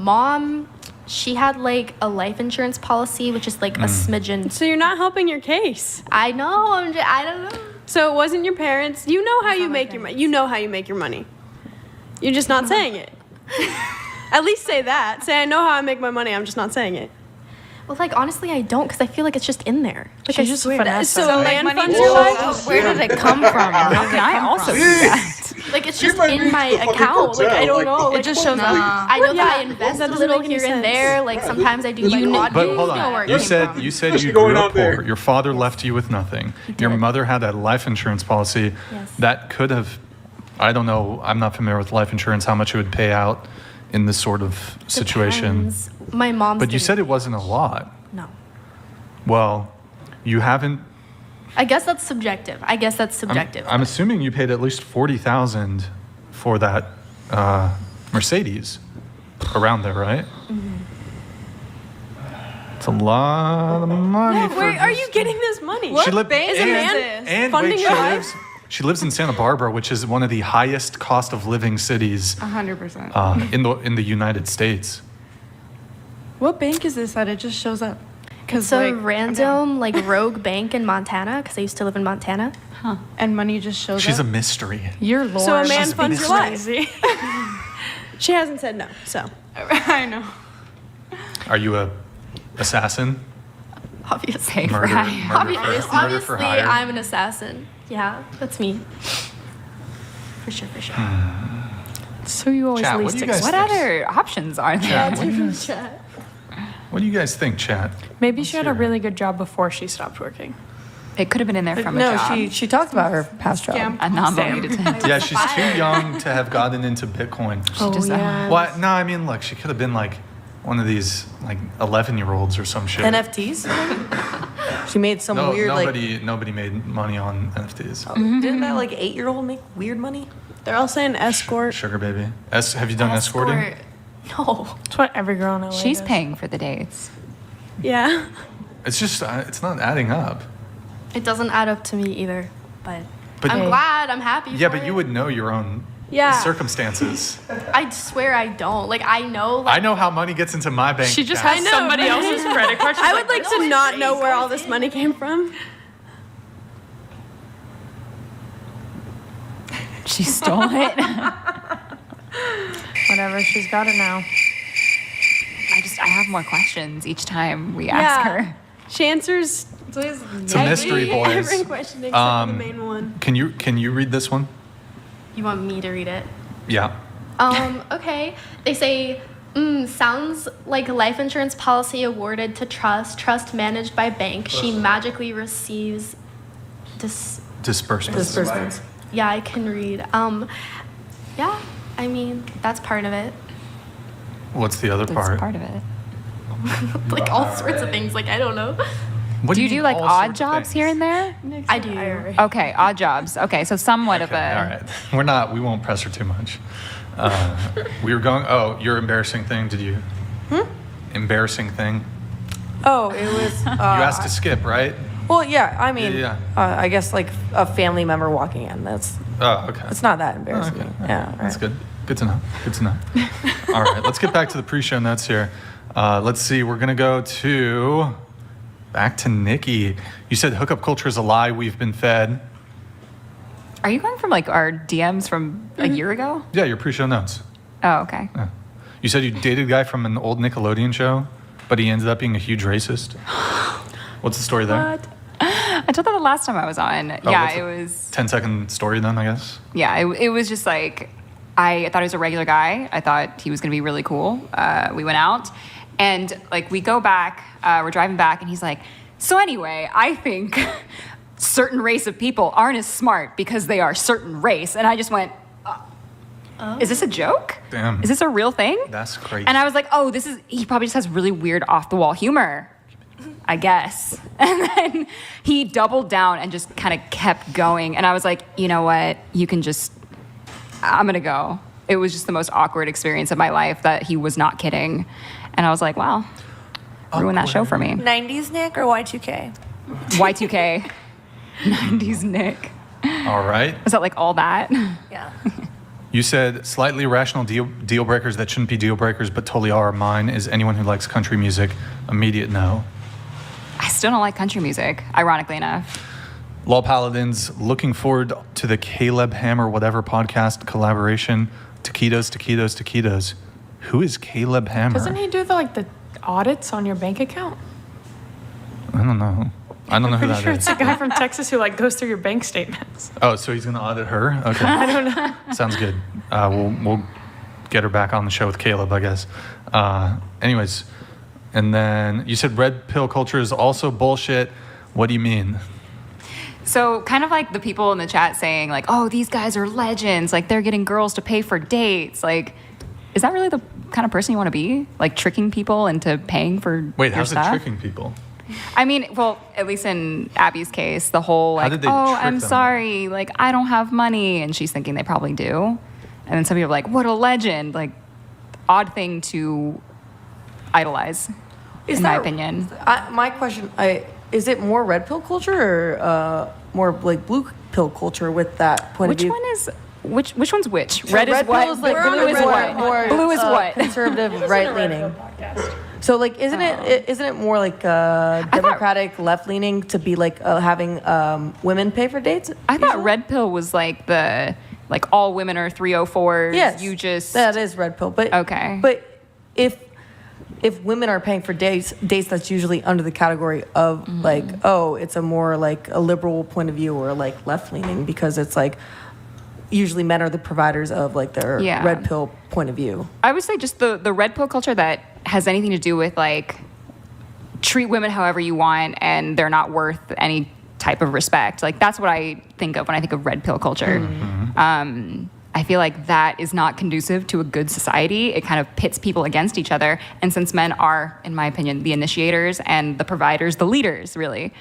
Mom, she had like a life insurance policy, which is like a smidgen. So you're not helping your case. I know. I don't know. So it wasn't your parents. You know how you make your money. You know how you make your money. You're just not saying it. At least say that. Say, I know how I make my money. I'm just not saying it. Well, like honestly, I don't because I feel like it's just in there. Like I She's just swear. finesse. So So man make money funds too. your life? Where did it come from? How can I also do that? Like it's just in my account. Like I don't know. Like, It just shows up. I know that I Yeah, invest that a doesn't little make any here and sense. there. Like sometimes I do like odd But things. hold You know where on. it You came said from. you said you grew up poor. Your father left you with nothing. Your mother had a life insurance policy Yes. that could have. I don't know. I'm not familiar with life insurance. How much it would pay out in this sort of situation. Depends. My mom's. But you didn't said it pay. wasn't a lot. No. Well, you haven't. I guess that's subjective. I'm assuming you paid at least $40,000 for that Mercedes, around there, right? It's a lot of money. for Where are just- you getting this money? She lived bank is a man and funding wait, your life? she lives in Santa Barbara, which is one of the highest cost of living cities 100%. in the United States. What bank is this that it just shows up? It's a random like rogue bank in Montana because I used to live in Montana. and money just shows She's a up. mystery. Your lord. So a man She's funds your mystery. life. She hasn't said no, so. I know. Are you a assassin? Obviously. Murder for Obviously, hire? I'm an assassin. Yeah, that's me. For sure, for sure. So you always Chat, what least do you guys What think? other options are there? What do you guys think, chat? Maybe she had a hear it. really good job before she stopped working. It could have been in there from a No, job. she talked about her past job. A non-related thing. Yeah, she's too young to have gotten into Bitcoin. Oh, yeah. What? No, I mean, look, she could have been like one of these like 11-year-olds or some shit. NFTs? She made some No, weird nobody made money on NFTs. Didn't that like 8-year-old make weird money? They're all saying escort. Sugar baby. Have you done escorting? No. That's what every girl in LA She's does. paying for the dates. Yeah. It's just it's not adding up. It doesn't add up to me either, but, But I'm glad. I'm happy. yeah, for but it. you would know your own Yeah. circumstances. I swear I don't. Like I know. I Like, know how money gets into my bank. She just account. has somebody else's credit card. She's I would like to not know where all this money came from. She stole it. whatever. She's got it now. I have more questions each time we ask her. She answers It's a mystery, boys. every question except for the main one. Can you read this one? you want me to read it? Yeah. Okay. They say, sounds like a life insurance policy awarded to trust managed by bank. She magically receives Disbursements. Disbursements. Yeah, I can read. Yeah, I mean, that's part of it. What's the other That's part? part of it. Like all sorts of things. Like, I don't know. What Do you mean do like all odd sorts of jobs things? here and there? I do. Okay, odd jobs. Okay, so somewhat of Okay, all a. right. We won't press her too much. We were going, your embarrassing thing, did you? Embarrassing thing? Oh, it was. You asked to skip, right? Well, yeah. I mean, Yeah. I guess like a family member walking in. Oh, okay. It's not that Oh, embarrassing. okay. Yeah. That's right. good. Good to know. Good to know. All right, let's get back to the pre-show notes here. Let's see. We're gonna go back to Nikki. You said hookup culture is a lie we've been fed. Are you going from like our DMs from a year ago? Yeah, your pre-show notes. Oh, okay. Yeah. You said you dated a guy from an old Nickelodeon show, but he ended up being a huge racist. What's the story there? What? I told that the last time I was on. Oh, Yeah, what's it the was. 10-second story then, I guess. Yeah, it was just like, I thought he was a regular guy. I thought he was going to be really cool. We went out, and like we go back, we're driving back, and he's like, so anyway, I think certain race of people aren't as smart because they are certain race. And I just went, is this a joke? Damn. Is this a real thing? That's crazy. And I was like, oh, he probably just has really weird off the wall humor, I guess. And then he doubled down and just kind of kept going. And I was like, you know what? I'm going to go. It was just the most awkward experience of my life that he was not kidding. And I was like, wow, ruined that show for me. 90s Nick or Y2K? Y2K, 90s Nick. All right. Was that like all that? Yeah. You said slightly irrational deal breakers that shouldn't be deal breakers, but totally are. Mine is anyone who likes country music. Immediate no. I still don't like country music, ironically enough. Law Paladins, looking forward to the Caleb Hammer whatever podcast collaboration. Taquitos. Who is Caleb Hammer? Doesn't he do the audits on your bank account? I don't know. I don't know who Pretty that sure is. it's a guy from Texas who goes through your bank statements. Oh, so he's gonna audit her? Okay. I don't know. Sounds good. We'll get her back on the show with Caleb, I guess. Anyways, and then you said red pill culture is also bullshit. What do you mean? So kind of like the people in the chat saying like, oh, these guys are legends. Like they're getting girls to pay for dates. Like, is that really the kind of person you want to be? Like tricking people into paying for Wait, your how's stuff? it tricking people? I mean, well, at least in Abby's case, the whole How like, did they oh, trick I'm them? sorry, like I don't have money, and she's thinking they probably do, and then some people are like, what a legend, like odd thing to idolize. in my opinion. My question, is it more red pill culture or more like blue pill culture with that point Which of view? one is which one's which? So Red is pill what? is like Blue is what? Blue is what? Conservative, right leaning. So like, isn't it more like Democratic left leaning to be like having women pay for dates? I thought red pill was like the all women are 304s. Yes, You just that is red pill. But okay. But if women are paying for dates, that's usually under the category of like, oh, it's a more like a liberal point of view or like left leaning, because it's like usually men are the providers of like their red pill point of view. I would say just the red pill culture that has anything to do with like treat women however you want and they're not worth any type of respect. Like that's what I think of when I think of red pill culture. I feel like that is not conducive to a good society. It kind of pits people against each other. And since men are, in my opinion, the initiators and the providers, the leaders, really,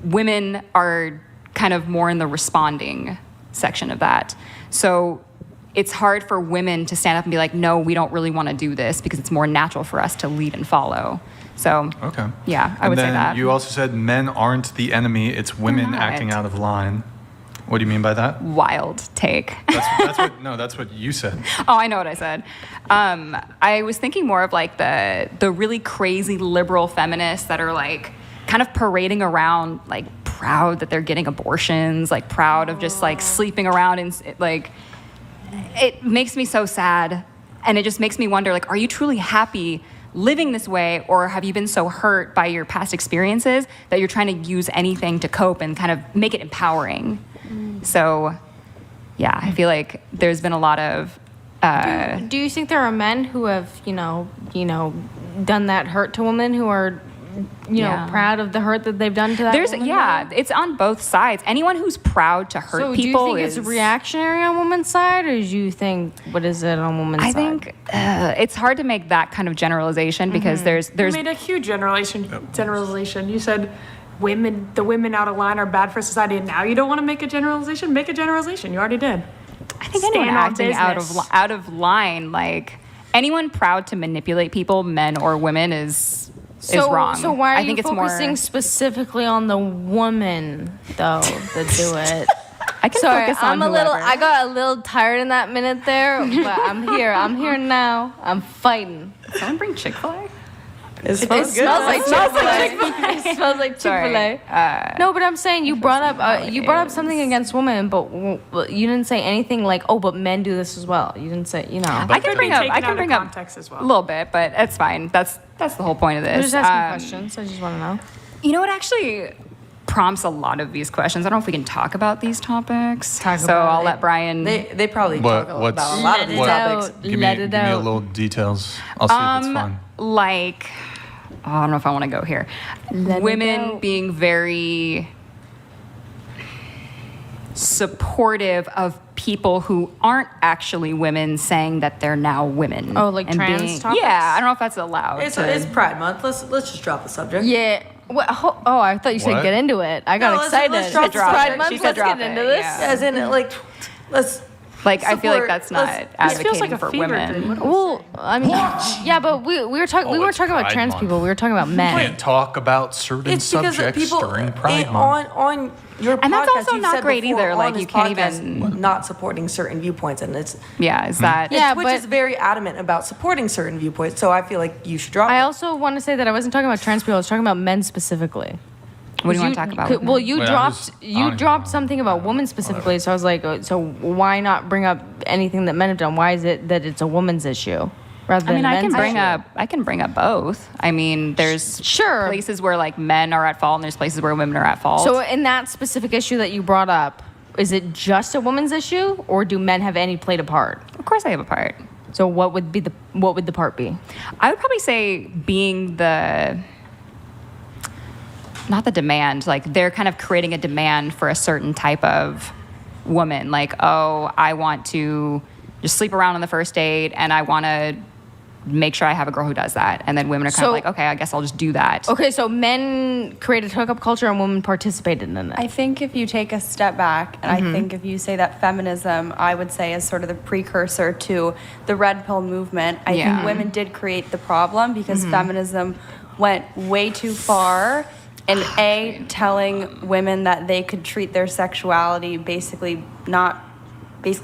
women are kind of more in the responding section of that. So it's hard for women to stand up and be like, no, we don't really want to do this, because it's more natural for us to lead and follow. So, Okay. yeah, I would say that. You also said men aren't the enemy, it's women not. acting out of line. What do you mean by that? Wild take. That's what you said. Oh, I know what I said. I was thinking more of like the really crazy liberal feminists that are like kind of parading around, like proud that they're getting abortions, like proud of just like sleeping around, and like it makes me so sad, and it just makes me wonder, like, are you truly happy living this way, or have you been so hurt by your past experiences that you're trying to use anything to cope and kind of make it empowering? So, yeah, I feel like there's been a lot of. Do you think there are men who have, done that hurt to women, who are, proud of the hurt that they've done to that woman? It's on both sides. Anyone who's proud to hurt so people do you think it's reactionary on women's side, or do you think, what is it on women's side? I think it's hard to make that kind of generalization, because there's You made a huge generalization. You said the women out of line are bad for society, and now you don't want to make a generalization? Make a generalization. You already did. I think anyone acting out of line, like anyone proud to manipulate people, men or women, is wrong. So why are I think you it's focusing specifically on the woman, though, that do it? I can focus on I got a little tired in that minute there, but I'm here. I'm here now. I'm fighting. Someone bring Chick-fil-A? It smells good. It smells like Chick-fil-A. No, but I'm saying you brought up something against women, but you didn't say anything like, oh, but men do this as well. You didn't say, I can bring up context as well. a little bit, but it's fine. That's the whole point of this. I'm just asking questions. I just want to know. You know what actually prompts a lot of these questions? I don't know if we can talk about these topics. I'll let Brian. They probably talk about a lot of these topics. Give me a little details. I'll see if it's fun. Like, I don't know if I want to go here. Women being very supportive of people who aren't actually women, saying that they're now women. Oh, like trans topics? Yeah, I don't know if that's allowed. It's Pride Month. Let's just drop the subject. Yeah. I thought you said What? get into it. I got excited. Let's drop It's Pride Month. She said Let's drop get it, into this. yeah. As in, like, let's. Like, I feel like support- that's not let's- advocating feels like a for fever women. dream. Well, I mean, yeah, but we weren't talking it's about Pride trans Month. people. We were talking about men. Can't talk about certain It's because subjects people during Pride Month. on your podcast, And that's also you've not said great before either, on like, this you can't podcast even- not supporting certain viewpoints, and it's Yeah, is that? Yeah, Twitch but- is very adamant about supporting certain viewpoints. So I feel like you should drop I it. also want to say that I wasn't talking about trans people. I was talking about men specifically. What do you want to talk about? Well, you Wait, I dropped something about women specifically, so I was like, so why not bring up anything that men have done? Why is it that it's a woman's issue rather than I a men's issue? I can bring up both. I mean, there's Sure. places where like men are at fault, and there's places where women are at fault. So in that specific issue that you brought up, is it just a woman's issue, or do men have any played a part? of course, I have a part. So what would the part be? I would probably say being not the demand, like they're kind of creating a demand for a certain type of woman. Like, oh, I want to just sleep around on the first date, and I want to make sure I have a girl who does that. And then women are kind So- of like, okay, I guess I'll just do that. Okay, so men created hookup culture and women participated in it. I think if you take a step back, and I think if you say that feminism, I would say, is sort of the precursor to the red pill movement. I Yeah. think women did create the problem because feminism went way too far in telling women that they could treat their sexuality basically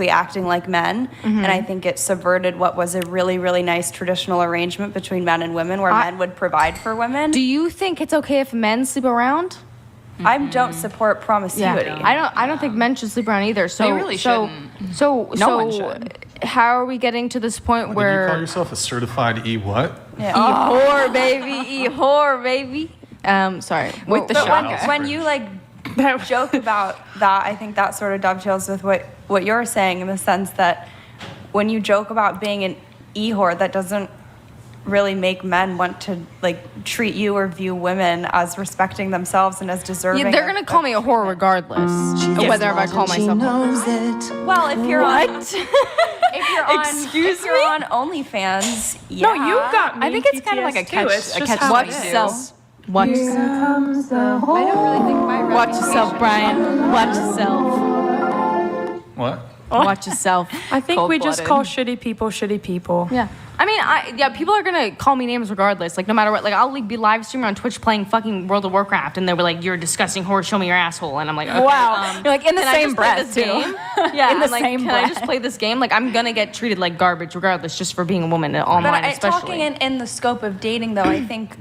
acting like men. And I think it subverted what was a really, really nice traditional arrangement between men and women where men would provide for women. Do you think it's okay if men sleep around? I don't support promiscuity. I don't think men should sleep around either. So They really shouldn't. So No one should. How are we getting to this point Did you where call yourself a certified E what? whore baby, whore baby? Sorry. With the But shot. when you like joke about that, I think that sort of dovetails with what you're saying in the sense that when you joke about being an e-whore, that doesn't really make men want to like treat you or view women as respecting themselves and as deserving. Yeah, they're gonna call me a whore regardless, whether I call myself. Well, if you're on, if you're on, Excuse if you're on OnlyFans, yeah. No, you got me. I think it's kind of like a catch Watch 22. yourself. Watch yourself. I don't really think my Watch yourself, Brian. Watch yourself. What? Watch yourself. I think we just call Cold-blooded. shitty people. Yeah. I mean, people are gonna call me names regardless. Like no matter what. Like I'll be live streaming on Twitch playing fucking World of Warcraft, and they were like, "You're a disgusting whore. Show me your asshole." And I'm like, okay, Wow. You're like, in the can I same just play breath, this too. game? Yeah. In the I'm like, same can I breath. just play this game? Like I'm gonna get treated like garbage regardless, just for being a woman online, But especially. talking in the scope of dating, though, I think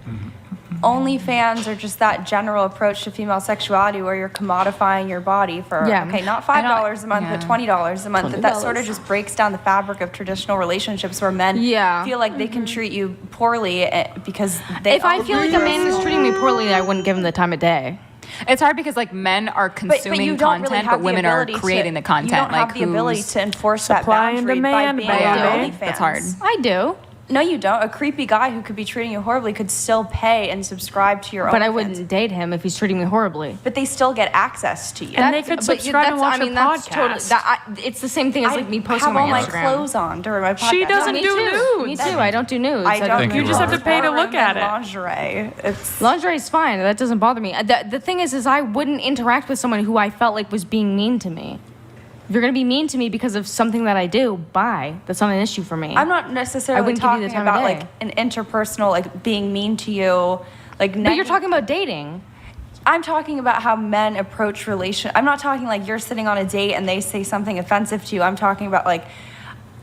OnlyFans are just that general approach to female sexuality where you're commodifying your body for, Yeah. okay, not $5 a month, but $20 a month. That sort of $20. just breaks down the fabric of traditional relationships where men feel like they can treat you poorly because they. If I feel like a man is treating me poorly, I wouldn't give him the time of day. It's hard because like men are consuming you don't really content, have but the women are ability creating to, the content. You don't like have the ability who's- to enforce that Supply and boundary by demand, being baby. on Yeah, OnlyFans. that's hard. I do. No, you don't. A creepy guy who could be treating you horribly could still pay and subscribe to your But I OnlyFans. wouldn't date him if he's treating me horribly. But they still get access to you. And they could subscribe and watch your podcast. It's the same thing as like me posting have on all my my Instagram. clothes on during my podcast. She doesn't Me do too. nudes. Me too. I don't do nudes. I don't. Thank You you, just have to Robert. pay to look at it. Lingerie. It's Lingerie is fine. That doesn't bother me. The thing is I wouldn't interact with someone who I felt like was being mean to me. If you're gonna be mean to me because of something that I do, bye. That's not an issue for me. I'm not I necessarily wouldn't give you the talking time of about day. like an interpersonal, like being mean to you, like. But you're talking about dating. I'm talking about how men approach I'm not talking like you're sitting on a date and they say something offensive to you. I'm talking about like.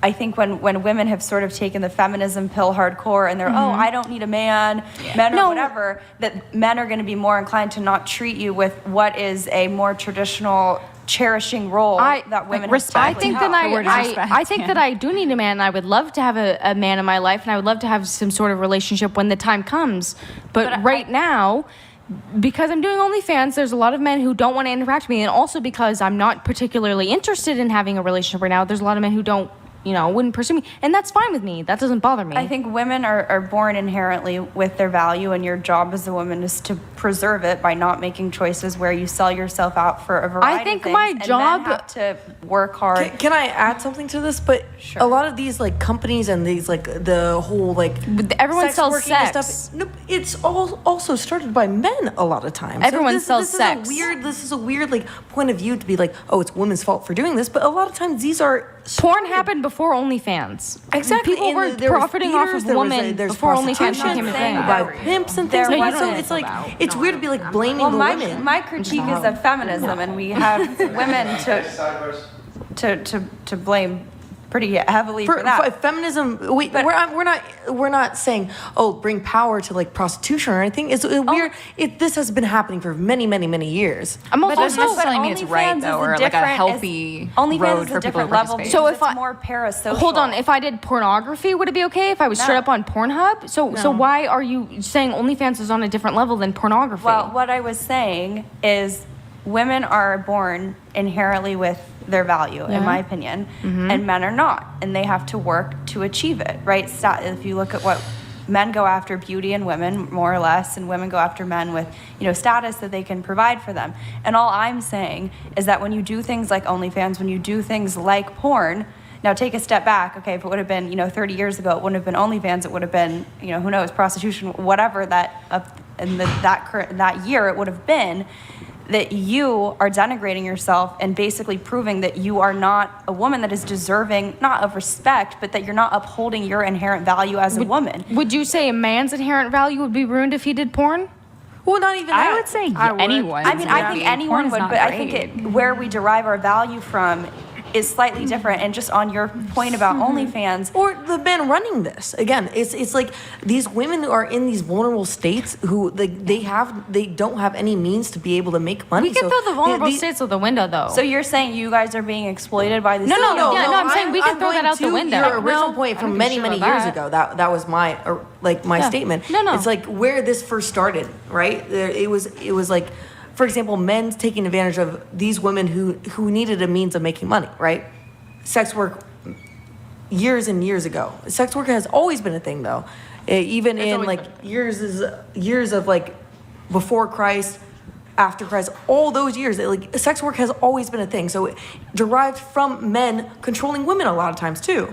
I think when women have sort of taken the feminism pill hardcore and they're, oh, I don't need a man, men or whatever, that men are going to be more inclined to not treat you with what is a more traditional cherishing role that women respect. I think have. that The word is respect, I think that I do need a man. And I would love to have a man in my life, and I would love to have some sort of relationship when the time comes. But right now, because I'm doing OnlyFans, there's a lot of men who don't want to interact with me, and also because I'm not particularly interested in having a relationship right now, there's a lot of men who wouldn't pursue me, and that's fine with me. That doesn't bother me. I think women are born inherently with their value, and your job as a woman is to preserve it by not making choices where you sell yourself out for a variety I think of things. my and job- men have to work hard. Can I add something to this? But a lot of these like companies and these like the whole like everyone sex sells working and sex. stuff. No, it's all also started by men a lot of times. Everyone this, sells this sex. This is a weird like point of view to be like, oh, it's women's fault for doing this. But a lot of times these are Porn happened before OnlyFans. Exactly. People And were there was profiting off theaters, of there was, women there's before OnlyFans prostitution became a thing. by pimps and things There like that. So wasn't. it's like it's weird to be like blaming the Well, women. my critique is of feminism, and we have women to blame pretty heavily for that. Feminism, we're not saying, oh, bring power to like prostitution or anything. It's weird. This has been happening for many, many, many years. I'm But also, doesn't necessarily mean it's right OnlyFans though, is or like a different- healthy OnlyFans road is for a people to different level. participate. So because if it's I- more parasocial. hold on. If I did pornography, would it be okay if I was straight up on Pornhub? So why are you saying OnlyFans is on a different level than pornography? Well, what I was saying is women are born inherently with their value, in my opinion, and men are not, and they have to work to achieve it, right? If you look at what men go after, beauty in women, more or less, and women go after men with, status that they can provide for them. And all I'm saying is that when you do things like OnlyFans, when you do things like porn, Now take a step back. Okay, if it would have been 30 years ago, it wouldn't have been OnlyFans. It would have been who knows, prostitution, whatever that in that year it would have been. That you are denigrating yourself and basically proving that you are not a woman that is deserving, not of respect, but that you're not upholding your inherent value as a woman. Would you say a man's inherent value would be ruined if he did porn? Well, not even that. I would say anyone. I mean, I think anyone would, but I think where we derive our value from is slightly different. And just on your point about OnlyFans, or the men running this again, it's like these women who are in these vulnerable states who they don't have any means to be able to make money. We can throw the vulnerable states out the window, though. So you're saying you guys are being exploited by the No, I'm saying we can throw that out the window. Your original point from many years ago. That was my statement. No. It's like where this first started, right? It was like, for example, men taking advantage of these women who needed a means of making money, right? Sex work years and years ago. Sex work has always been a thing, though. Even in like years of like before Christ, after Christ, all those years, like sex work has always been a thing. So it derived from men controlling women a lot of times too.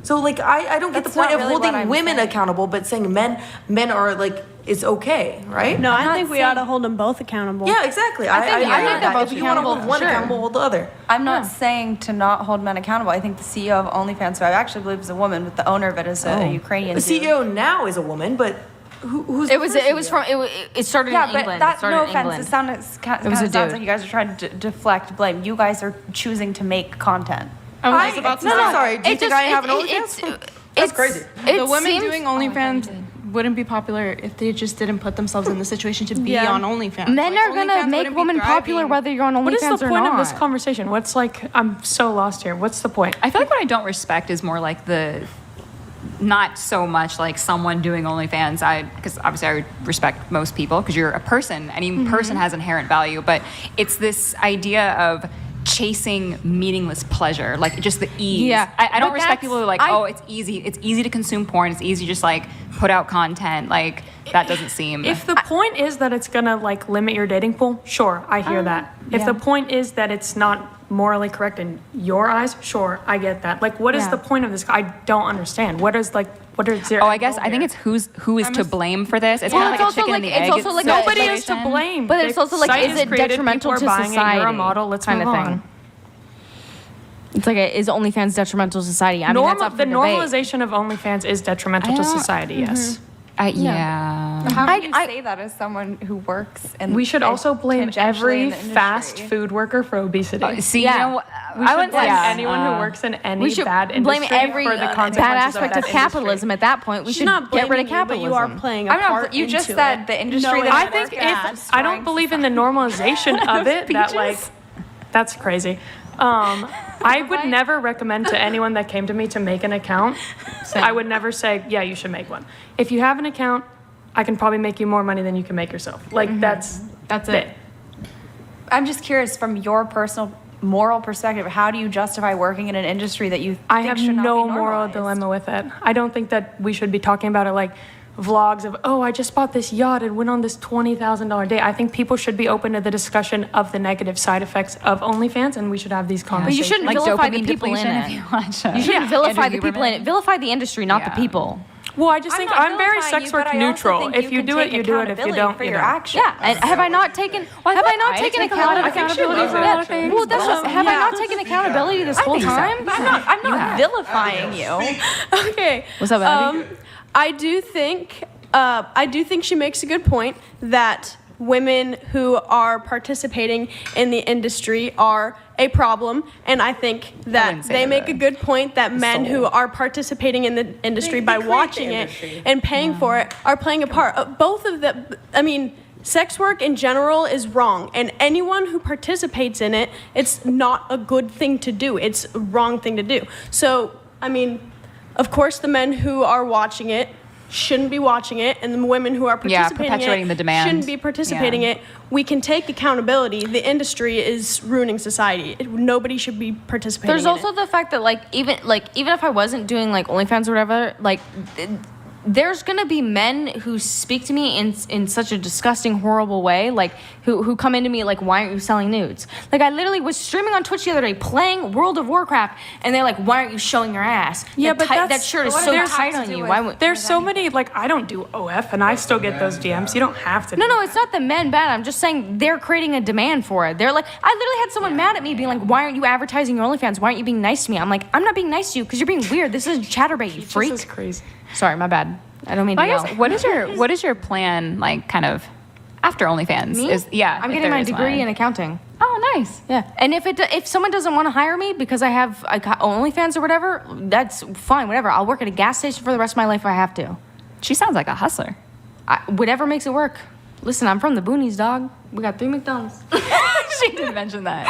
So like I don't get the point of holding women accountable, but saying men are like it's okay, right? No, I think we ought to hold them both accountable. Yeah, exactly. I think they're both if you want to hold one accountable, hold the other. I'm not saying to not hold men accountable. I think the CEO of OnlyFans, who I actually believe is a woman, but the owner of it is a Ukrainian. The CEO now is a woman, but who's it started in England. But No offense. It sounds like you guys are trying to deflect blame. You guys are choosing to make content. Sorry. Do you think I have an OnlyFans? That's crazy. The women doing OnlyFans wouldn't be popular if they just didn't put themselves in the situation to be on OnlyFans. Men are gonna make women popular whether you're on OnlyFans or not. What is the point of this conversation? What's I'm so lost here. What's the point? I feel like what I don't respect is more like not so much like someone doing OnlyFans. Because obviously I would respect most people because you're a person. Any person has inherent value, but it's this idea of chasing meaningless pleasure, like just the ease. Yeah, I don't respect people who are like, it's easy to consume porn, it's easy to just like put out content, like that doesn't seem. If the point is that it's gonna like limit your dating pool, sure, I hear that. If the point is that it's not morally correct in your eyes, sure, I get that. Like, what is the point of this? I don't understand. What is there? I guess I think it's who is to blame for this. It's kind of like a chicken and the egg. It's also like nobody is to blame. But it's also like, is it detrimental to society? You're a model. Let's move on. It's like, is OnlyFans detrimental to society? I mean, that's up for the debate. normalization of OnlyFans is detrimental to society. Yes. Yeah. How do you say that as someone who works in? We should also blame every in the industry? fast food worker for obesity. I We should blame anyone who works in any bad industry blame every for the consequences bad aspect of of capitalism. At that point, we should not get rid of blaming you, capitalism. but you are playing a part You just into said it. the industry No, that I think I don't believe in the normalization of it. That's crazy. I would never recommend to anyone that came to me to make an account. I would never say, yeah, you should make one. If you have an account, I can probably make you more money than you can make yourself. Like that's it. I'm just curious, from your personal moral perspective, how do you justify working in an industry that you think I have should not no be moral normalized? dilemma with it. I don't think that we should be talking about it like vlogs of, I just bought this yacht and went on this $20,000 date. I think people should be open to the discussion of the negative side effects of OnlyFans, and we should have these But conversations. you shouldn't Like vilify the dopamine people in depletion it. if you watch You shouldn't vilify Andrew the people in it. Huberman. Vilify the industry, not the people. Well, I just think not I'm very vilifying sex you, work but I also neutral. think If you can do it, take you do it. If you accountability don't, for you your don't. actions. Yeah, and have I not taken? Have I not taken accountability for a lot of things? Well, that's just, have I not taken accountability this whole time? I'm not vilifying you. Okay. What's up, Abby? I do think she makes a good point that women who are participating in the industry are a problem, and I think that they make a good point that men who are participating in the industry by watching it and paying for it are playing a part. Both of them, I mean, sex work in general is wrong, and anyone who participates in it, it's not a good thing to do. It's a wrong thing to do. So, I mean, of course, the men who are watching it shouldn't be watching it, and the women who are participating perpetuating in it the demand. shouldn't be participating in it. We can take accountability. The industry is ruining society. Nobody should be participating There's in also it. the fact that even if I wasn't doing like OnlyFans or whatever, like there's gonna be men who speak to me in such a disgusting, horrible way, like who come into me like, why aren't you selling nudes? Like I literally was streaming on Twitch the other day playing World of Warcraft, and they're like, why aren't you showing your ass? Yeah, but that shirt is so tight on you. Why would? There's so many, like, I don't do OF and I still get those DMs. You don't have to. No, it's not the men bad. I'm just saying they're creating a demand for it. They're like, I literally had someone mad at me being like, why aren't you advertising your OnlyFans? Why aren't you being nice to me? I'm like, I'm not being nice to you because you're being weird. This is chatterbait, you freak. This is crazy. Sorry, my bad. I don't mean to I yell. guess, what is your plan, like, kind of after OnlyFans? Me? I'm getting my degree in accounting. Oh, nice. Yeah, and if someone doesn't want to hire me because I got OnlyFans or whatever, that's fine. Whatever. I'll work at a gas station for the rest of my life if I have to. She sounds like a hustler. Whatever makes it work. Listen, I'm from the boonies, dog. We got 3 McDonald's. She did mention that.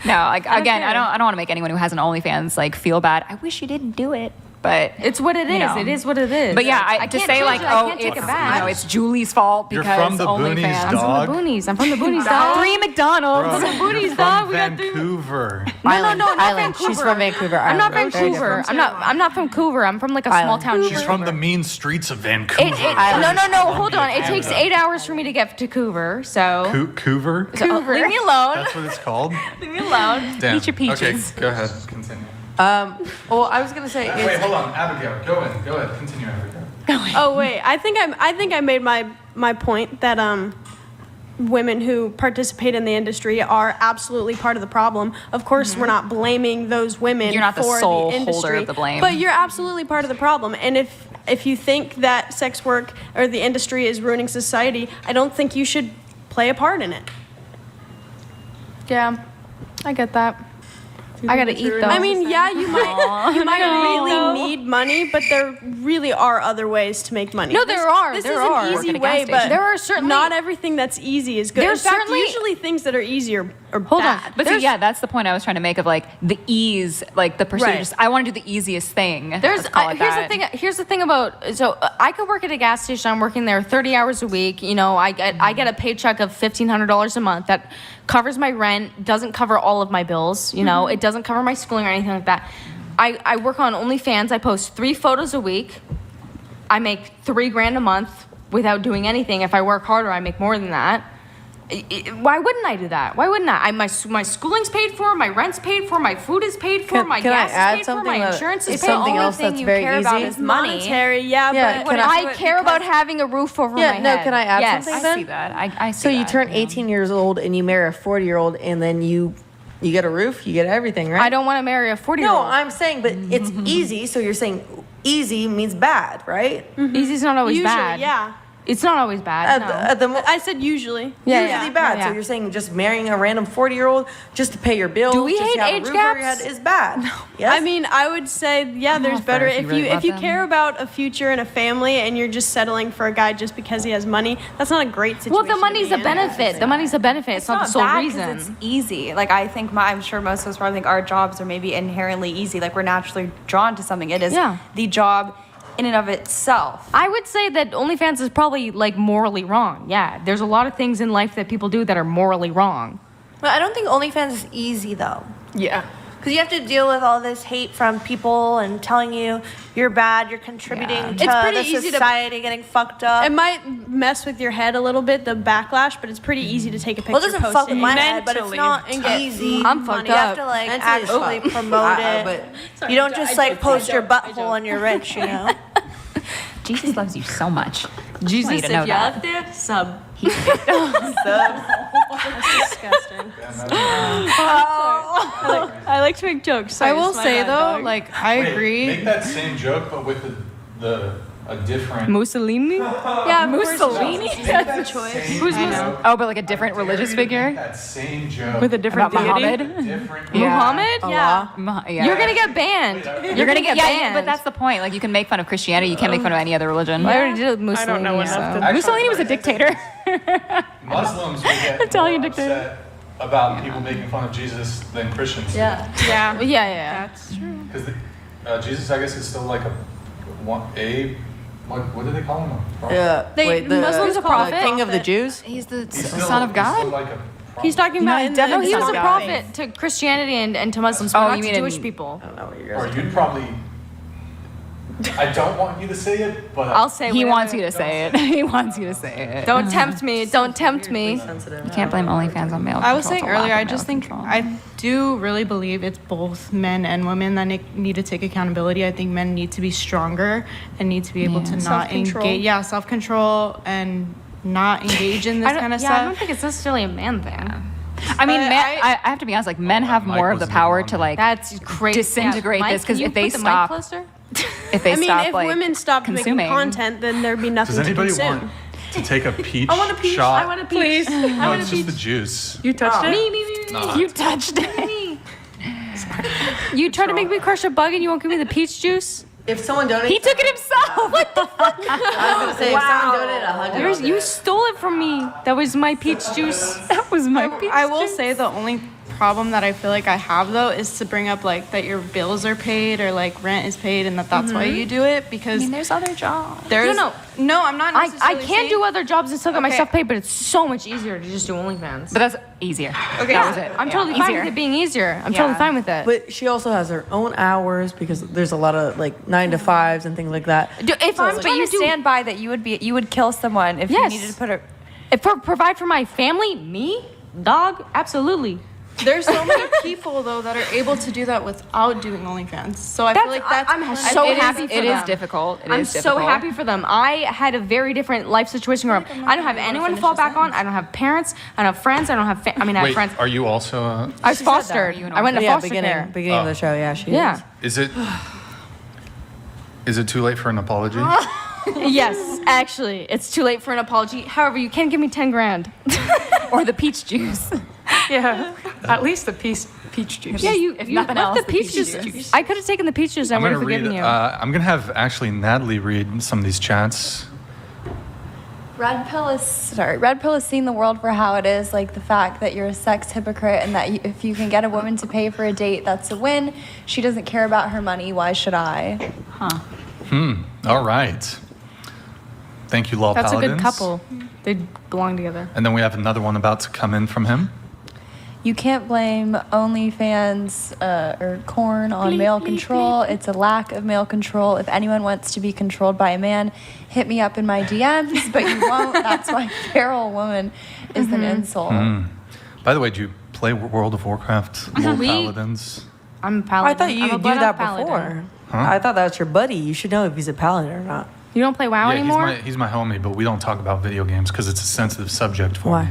No, like again, I don't want to make anyone who has an OnlyFans like feel bad. I wish you didn't do it. But it's what it is. know. It is what it is. But yeah, I to can't say change like, it. I oh, can't take it's, it back. you know, it's Julie's fault You're because from the OnlyFans. boonies, I'm dog. from the boonies. I'm from the boonies, dog. 3 McDonald's. Bro, boonies, from dog. We got 3. Vancouver. No, not Island. Vancouver. She's from Vancouver I'm not Island. Very Vancouver. different. I'm not from Vancouver. I'm from like a small town. She's from the mean streets of Vancouver. No. Hold on. It takes 8 hours for me to get to Vancouver. So. Coover? Leave me alone. That's what it's called? Leave me alone. Damn. Eat your peaches. Okay, go ahead. Continue. Well, I was gonna say. Wait, hold on. Abigail, go ahead. Continue, Abigail. Oh wait, I think I made my point that women who participate in the industry are absolutely part of the problem. Of course, we're not blaming those women You're not the for sole the industry, holder of the blame. but you're absolutely part of the problem. And if you think that sex work or the industry is ruining society, I don't think you should play a part in it. Yeah, I get that. I gotta eat though. I mean, yeah, you might really need money, but there really are other ways to make money. No, there are. This There is are. an Work easy at a gas way, station. but There are certainly- not everything that's easy is good. There's In fact, certainly- usually things that are easier are Hold on. bad. But see, yeah, that's the point I was trying to make of like the ease, like the pursuit. Right. Just, I want to do the easiest thing. There's Let's call it here's that. the thing. Here's the thing about I could work at a gas station. I'm working there 30 hours a week. You know, I get a paycheck of $1,500 a month that covers my rent, doesn't cover all of my bills. You know, it doesn't cover my schooling or anything like that. I work on OnlyFans. I post 3 photos a week. I make $3,000 a month without doing anything. If I work harder, I make more than that. Why wouldn't I do that? Why wouldn't I? My schooling's paid for, my rent's paid for, my food is paid for, my can I gas add is paid for, something my that- insurance is it's paid for. something The only else thing that's you very care about easy? is money. Monetary, yeah, Yeah, but can I care about having a roof over my head. no, can I add Yes. something I then? see that. I see So you that, turn know. 18 years old and you marry a 40-year-old, and then you get a roof, you get everything, right? I don't want to marry a 40-year-old. No, I'm saying, but it's easy. So you're saying easy means bad, right? Easy's not always usually, bad. yeah. It's not always bad. no. At the I said usually. usually bad. yeah. So you're saying just marrying a random 40-year-old just to pay your bills, Do we just to hate have a age roof over your gaps? head is bad. No. Yes? I mean, I would say, yeah, there's better if you if really you love if you them. care about a future and a family and you're just settling for a guy just because he has money. That's not a great situation. Well, the to money's be a in. benefit. The money's a benefit. It's not the sole bad 'cause reason. it's easy. Like I think I'm sure most of us probably think our jobs are maybe inherently easy. Like we're naturally drawn to something. It is Yeah. the job in and of itself. I would say that OnlyFans is probably like morally wrong. Yeah, there's a lot of things in life that people do that are morally wrong. But I don't think OnlyFans is easy though. Yeah. Because you have to deal with all this hate from people and telling you you're bad, you're contributing to It's pretty the easy to- society getting fucked up. It might mess with your head a little bit, the backlash, but it's pretty easy to take a picture. Well, it doesn't post fuck it with my head, but it's mentally, not and get easy. I'm fucked money. You have up. to like Mentally as actually fuck. promote it. but You don't just like post your butthole and you're rich, you know? Jesus loves you so much. Jesus, I want you to know that. there, sub. Disgusting. I like to make jokes. I will say though, like I Wait, agree. Make that same joke, but with a different. Mussolini? Yeah, Mussolini? That's the choice. Who's Oh, but like a different religious figure? That same joke. With a different About deity? Muhammad? Different. Muhammad? Yeah. Yeah. You're gonna get banned. You're gonna get banned. But that's the point. Like you can make fun of Christianity, you can't make fun of any other religion. I already did it with Mussolini. I don't know enough so. to- Mussolini was a dictator. Muslims will get Italian more dictator. upset about people making fun of Jesus than Christians. Yeah. Yeah, yeah. That's true. Because Jesus, I guess, is still like what do they call him? A prophet? Muslims the a prophet. king of the Jews. He's the He's still- son of he's still God? like a prophet. He's talking about in the No, he was a Islamic prophet to Christianity and to Muslims, but Oh, not you to mean Jewish in- people. I don't know what you're Or guys you'd probably I don't want you to say it, but I'll say He whatever. wants you to say it. He wants you to say it. Don't tempt me. Don't tempt me. You can't blame OnlyFans on male I was control. saying It's a lack earlier, of I male just think control. I do really believe it's both men and women that need to take accountability. I think men need to be stronger and need to be able to not Self-control. engage. Yeah, self-control and not engage in this kind of Yeah, I don't stuff. think it's necessarily a man thing. I mean, But men, I have to be honest. Like, men have Mike more of the wasn't power even to on like That's crazy. disintegrate Mike, this because can you if they put the mic stop, closer? if they I mean, stop if like women stopped consuming, making content, then there'd be nothing does to anybody consume. want to take a peach I want a peach. shot? I want a peach. No, it's just the juice. You touched it? It's not. you touched it. You tried to make me crush a bug and you won't give me the peach juice? If someone donates, He took it himself. What the fuck? I was gonna say, if someone donated 100, You stole it from me. That was my peach juice. That was my peach. I will say the only problem that I feel like I have though is to bring up like that your bills are paid or like rent is paid and that's why you do it because there's other jobs. there's No, no I'm not I necessarily can saying- do other jobs and still get my Okay. stuff paid, but it's so much easier to just do OnlyFans. But that's easier. Okay. That was it. I'm totally fine Easier. with it being easier. I'm Yeah. totally fine with it. But she also has her own hours because there's a lot of like 9 to 5s and things like that. If I'm But trying you to do, stand by that you would kill someone if you Yes. needed to put a. provide for my family, me, dog, absolutely. There's so many people though that are able to do that without doing OnlyFans. So I feel like that's I'm so It is- happy for It them. is difficult. It I'm is so difficult. happy for them. I had a very different life situation where I don't have anyone to fall back on. I don't have parents. I don't have friends. I don't have. I have Wait, friends. are you also? I was fostered. Are you an I went to Yeah, foster care. beginning of the show, yeah, she Yeah. is. Is it too late for an apology? Yes, actually, it's too late for an apology. However, you can give me 10 grand. Or the peach juice. Yeah, at least the peach juice. Yeah, If you nothing left else, the peach juice. I could have taken the peach juice. I would have forgiven you. I'm gonna have actually Natalie read some of these chats. Red Pill is seeing the world for how it is, like the fact that you're a sex hypocrite and that if you can get a woman to pay for a date, that's a win. She doesn't care about her money. Why should I? All right. Thank you, Law That's Paladins. a good couple. They belong together. And then we have another one about to come in from him. You can't blame OnlyFans or corn on male control. It's a lack of male control. If anyone wants to be controlled by a man, hit me up in my DMs, but you won't. That's why feral woman is an insult. By the way, do you play World of Warcraft, Law Paladins? I'm a paladin. I thought I'm you a knew blood that elf paladin. before. Huh? I thought that was your buddy. You should know if he's a paladin or not. You don't play WoW Yeah, anymore? he's my homie, but we don't talk about video games because it's a sensitive subject for Why? me.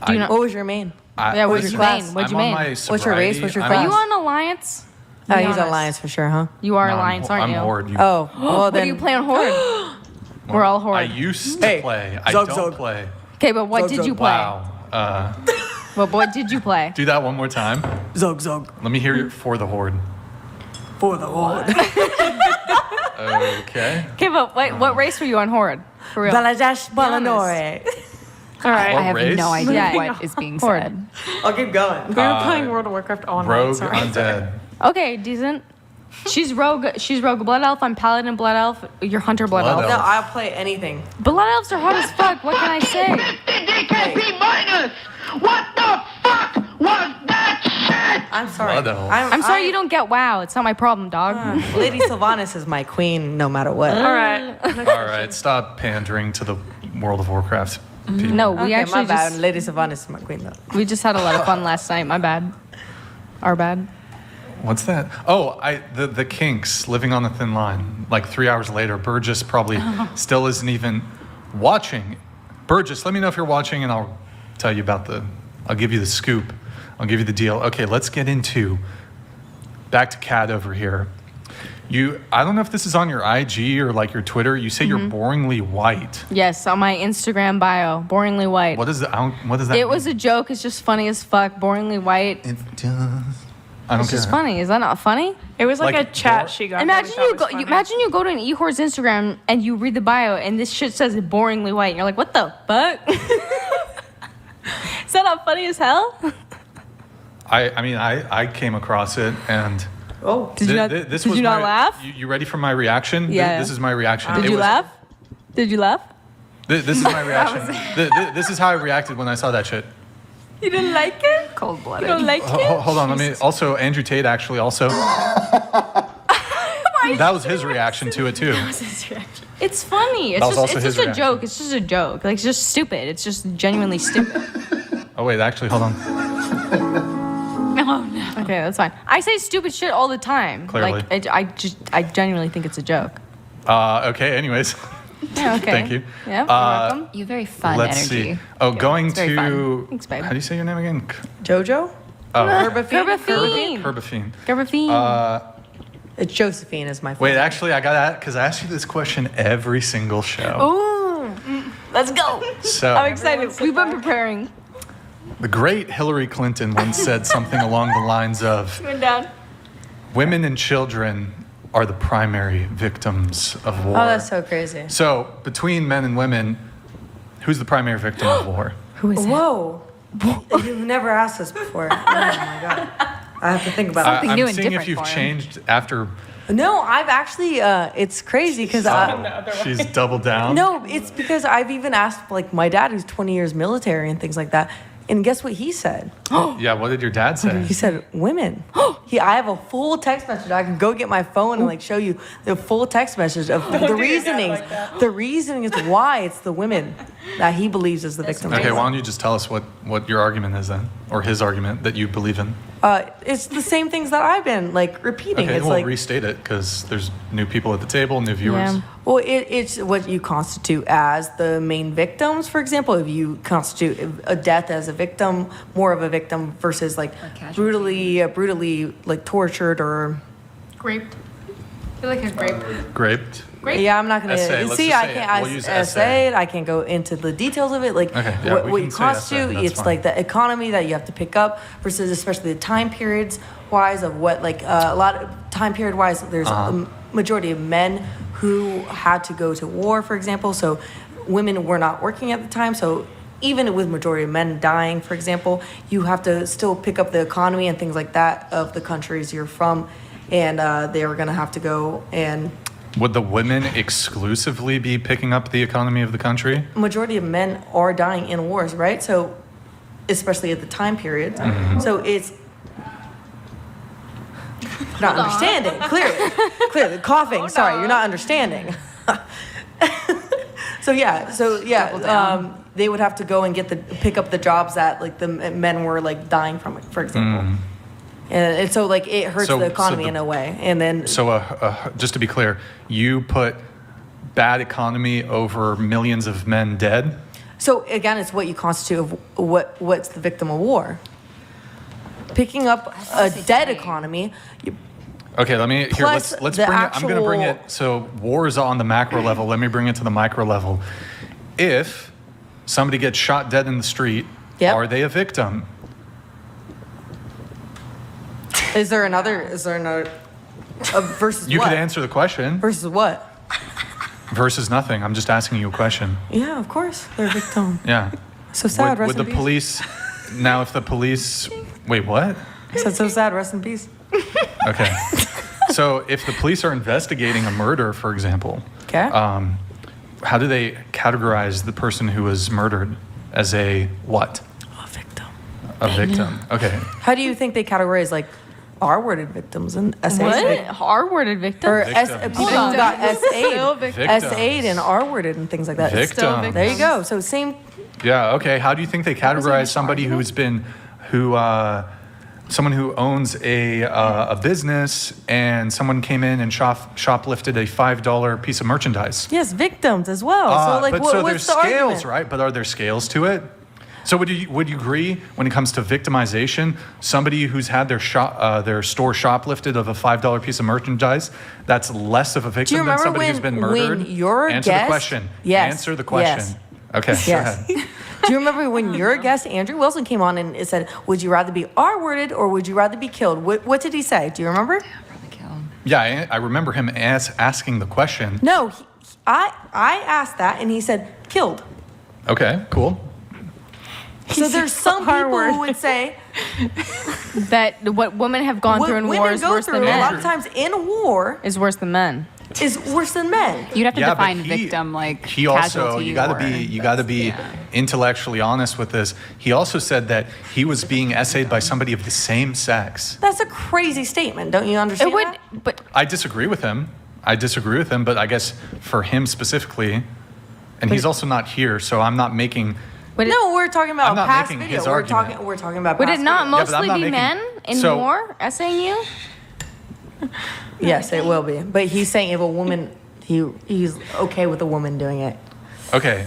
Do you know- What was your main? Yeah, what's your your class? main? What'd you I'm on main? my What's your sobriety. race? What's your I'm- Are you class? on Alliance? Oh, Be he's honest. Alliance for sure, huh? You are No, Alliance, aren't I'm you? Horde. You- Oh, well What then. do you play on Horde? We're all Horde. I used to Hey, play. I Zug, don't Zug. play. Okay, but what Zug, did you zug. play? Wow. What did you play? Do that one more time. Zog Zog Let me hear it for the Horde. for the Horde. Okay. Okay, but what race were you on Horde? For real? Baladash Balanore. All right. What I have race? no idea Yeah. what is being Horde. said. I'll keep going. We were playing World of Warcraft online. Rogue sorry. Undead. Okay, decent. She's rogue. She's rogue blood elf. I'm paladin blood elf. You're hunter blood, Blood elf. No, elf. I'll play anything. Blood elves are hot as fuck. What can I say? What the fuck was that I'm sorry. Blood elf. I'm sorry you don't get WoW. It's not my problem, dog. Lady Sylvanas is my queen no matter what. All right. All right, stop pandering to the World of Warcraft people. No, we Okay, my actually bad. just Lady Sylvanas is my queen though. we just had a lot of fun last night. My bad. Our bad. What's that? Oh, the Kinks, Living on a Thin Line. Like 3 hours later, Burgess probably still isn't even watching. Burgess, let me know if you're watching, and I'll tell you about I'll give you the scoop. I'll give you the deal. Okay, let's get into back to Kat over here. I don't know if this is on your IG or like your Twitter. You say you're boringly white. Yes, on my Instagram bio, boringly white. What does that? It was a joke. It's just funny as fuck. Boringly white. It does. I don't It's just care. funny. Is that not funny? It was like, Like a chat Dor- she got. Imagine you go to an eHorse Instagram and you read the bio and this shit says boringly white. And you're like, what the fuck? Is that not funny as hell? I mean, I came across it and. Oh, Did you not? This did was you not my- laugh? You ready for my reaction? Yeah. This is my reaction. Did It you was- laugh? Did you laugh? This is my reaction. This is how I reacted when I saw that shit. You didn't like it? Cold blooded. You don't like it? Hold on. Let me. Also, Andrew Tate actually also. Why That was his reaction to it too. It's funny. It's That was just, also it's his just a reaction. joke. It's just a joke. Like, it's just stupid. It's just genuinely stupid. Oh wait, actually, hold on. Oh no. Okay, that's fine. I say stupid shit all the time. Clearly. Like, I genuinely think it's a joke. Okay. Anyways, Yeah, okay. thank you. Yeah, you're welcome. You have very fun Let's energy. see. Oh, going It's very to. fun. Thanks, babe. How do you say your name again? Jojo? Oh, Gerbafine. Herbafine. Gerbafine. It's Josephine is my favorite. Wait, actually, I got that because I ask you this question every single show. Ooh. Let's go. So I'm excited. We've been preparing. the great Hillary Clinton once said something along the lines of, Going down. "Women and children are the primary victims of war." Oh, that's so crazy. So between men and women, who's the primary victim of war? Who is it? Whoa. You've never asked this before. Oh my God. I have to think about Something I'm new and seeing if different you've for him. changed after it. No, I've actually, it's crazy because she's doubled down. no, it's because I've even asked like my dad who's 20 years military and things like that. And guess what he said? Yeah, what did your dad say? He said, women. I have a full text message. I can go get my phone and like show you the full text message of the reasonings. The reasoning is why it's the women that he believes is the victim. Okay, why don't you just tell us what your argument is then, or his argument that you believe in? It's the same things that I've been like repeating. Okay, It's we'll like, restate it because there's new people at the table, new viewers. Yeah. well, it's what you constitute as the main victims. For example, if you constitute a death as a victim, more of a victim versus like brutally like tortured or. Graped. I feel like a grape. Graped. Yeah, I'm not gonna Essay, let's see. just I say can't. it. We'll use I essay. say it. I can't go into the details of it. Like Okay, yeah, we what can you say essay, constitute. that's It's fine. like the economy that you have to pick up versus especially the time periods wise of what like a lot of time period wise. There's a majority of men who had to go to war, for example. So women were not working at the time. So even with majority of men dying, for example, you have to still pick up the economy and things like that of the countries you're from, and they were gonna have to go and. Would the women exclusively be picking up the economy of the country? Majority of men are dying in wars, right? So, especially at the time period. Mm-hmm. So it's not understanding. Clearly, coughing. Sorry, you're not understanding. So they would have to go and pick up the jobs that like the men were like dying from, for example. And so like it hurts So- the economy so the- in a way. And then So, just to be clear, you put bad economy over millions of men dead? So again, it's what you constitute of what's the victim of war. Picking up a dead economy, Okay, let me here. Plus Let's the bring it. I'm going to bring actual- it. So war is on the macro level. Let me bring it to the micro level. If somebody gets shot dead in the street, Yep. are they a victim? is there another versus You what? could answer the question. Versus what? Versus nothing. I'm just asking you a question. Yeah, of course, they're a victim. Yeah. So sad. Would Rest the in peace. police? Now, if the police. Wait, what? I said so sad. Rest in peace. Okay. So if the police are investigating a murder, for example, Okay. how do they categorize the person who was murdered as a what? A victim. A victim. Okay. How do you think they categorize like R-worded victims and S8? What? R-worded victim? Or Victims. people who got S8, Victims. S8 and R-worded and things like that. Victims. There you go. So same. Yeah. Okay. How do you think they categorize somebody who's been, someone who owns a business and someone came in and shoplifted a $5 piece of merchandise? Yes, victims as well. So like, but what, so what's there's the scales, argument? right? But are there scales to it? So would you agree when it comes to victimization, somebody who's had their store shoplifted of a $5 piece of merchandise, that's less of a victim than remember somebody who's been murdered? when your Answer the guest- question. Yes, Answer the question. yes. Okay. Go Yes. ahead. Do you remember when your guest Andrew Wilson came on and it said, "Would you rather be R-worded or would you rather be killed?" What did he say? Do you remember? Probably kill. Yeah, I remember him asking the question. No, I asked that and he said killed. Okay, cool. So there's some people who would say That what women have gone through in war women is go worse through than a lot men. of times in war. Is worse than men. is worse than men. You'd have to Yeah, but define victim like he also casualty. you got to be intellectually honest with this. He also said that he was being essayed by somebody of the same sex. That's a crazy statement. Don't you understand It would, that? but I disagree with him. But I guess for him specifically, and he's also not here, so I'm not making. No, we're talking about I'm not past making video. his We're argument. talking about would past it not video. Yeah, but I'm mostly not be making- men in so- war essaying you? Yes, it will be. But he's saying if a woman, he's okay with a woman doing it. Okay,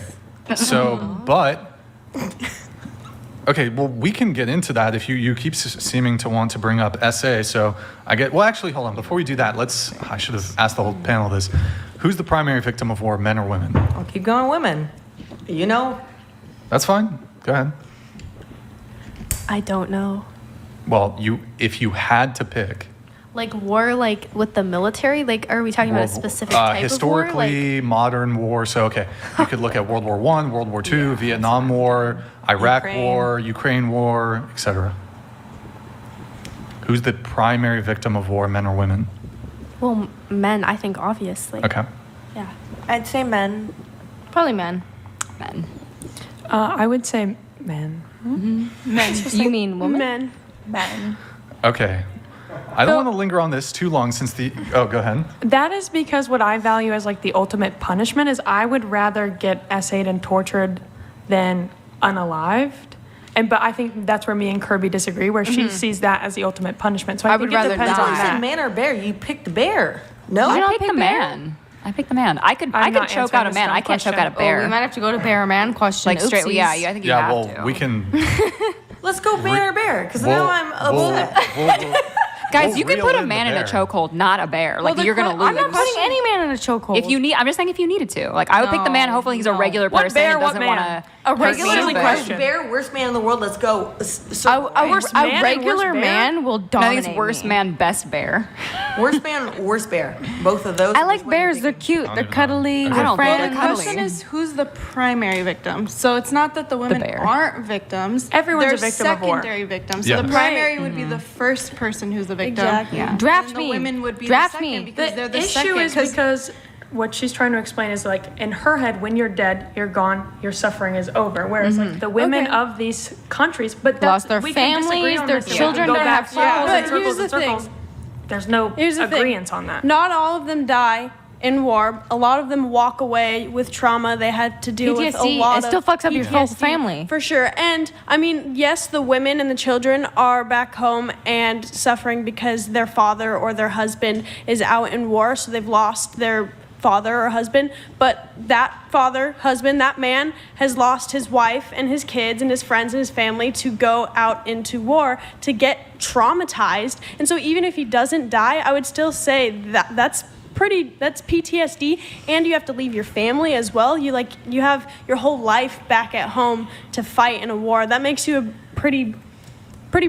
so but. Okay, well, we can get into that if you keep seeming to want to bring up SA. So well, actually, hold on. Before we do that, I should have asked the whole panel this. Who's the primary victim of war, men or women? I'll keep going, women. You know, That's fine. Go ahead. I don't know. Well, if you had to pick. Like war, like with the military. Like, are we talking about a specific type of war? Historically, modern war. So, okay, you could look at World War I, World War II, Vietnam War, Iraq War, Ukraine War, etc. Who's the primary victim of war, men or women? Well, men, I think, obviously. Okay. Yeah. I'd say men. Probably men. Men. I would say men. You mean women? Men. Men. Okay. I don't want to linger on this too long since go ahead. That is because what I value as like the ultimate punishment is I would rather get essayed and tortured than unalived. But I think that's where me and Kirby disagree, where she sees that as the ultimate punishment. So I, I think would it rather depends on die. that. man or bear? You picked bear. No, I don't picked pick the the bear? man. I picked the man. I could I'm not choke out a answering man. this I can't choke out a question. bear. We might have to go to bear or man question. like straight. Oopsies. Yeah, I think you have to. we can. let's go man or bear, because now I'm upset. Guys, we'll you can reel put a in the man in a bear. chokehold, not a bear. Like you're gonna lose. I'm not putting any man in a chokehold. If you need, I'm just saying if you needed to. Like I would pick the man. Hopefully he's a regular What person bear, and what doesn't want man? to. A regular Silly bear. question. Bear, worst man in the world. Let's go. Worst man and regular worst bear? man will I dominate. think it's worst me. man, best bear. Worst man, worst bear. Both of those. I like Which one do you bears. They're think? cute. They're even know. cuddly. I We're don't think Well, friends. the they're cuddly. question is who's the primary victim? So it's not that the women bear. aren't victims. Everyone's They're a victim of war. secondary victims. Yeah. So the primary Right. would be the first person who's the victim. Exactly. Yeah. Draft And the me. women would be Draft the second me. because they're the issue second. is because what she's trying to explain is like in her head, when you're dead, you're gone, your suffering is over. Whereas like the women Okay. of these countries, but that's, Lost their we can disagree families, on their this. We children can go to back have circles But and circles here's and the thing. circles. There's no Here's the agreement thing. on that. Not all of them die in war. A lot of them walk away with trauma. They had to deal with a PTSD, lot it still of fucks up your whole PTSD, family. For sure. And I mean, yes, the women and the children are back home and suffering because their father or their husband is out in war, so they've lost their father or husband, but that father, husband, that man has lost his wife and his kids and his friends and his family to go out into war to get traumatized. And so even if he doesn't die, I would still say that that's PTSD, and you have to leave your family as well. You have your whole life back at home to fight in a war. That makes you a pretty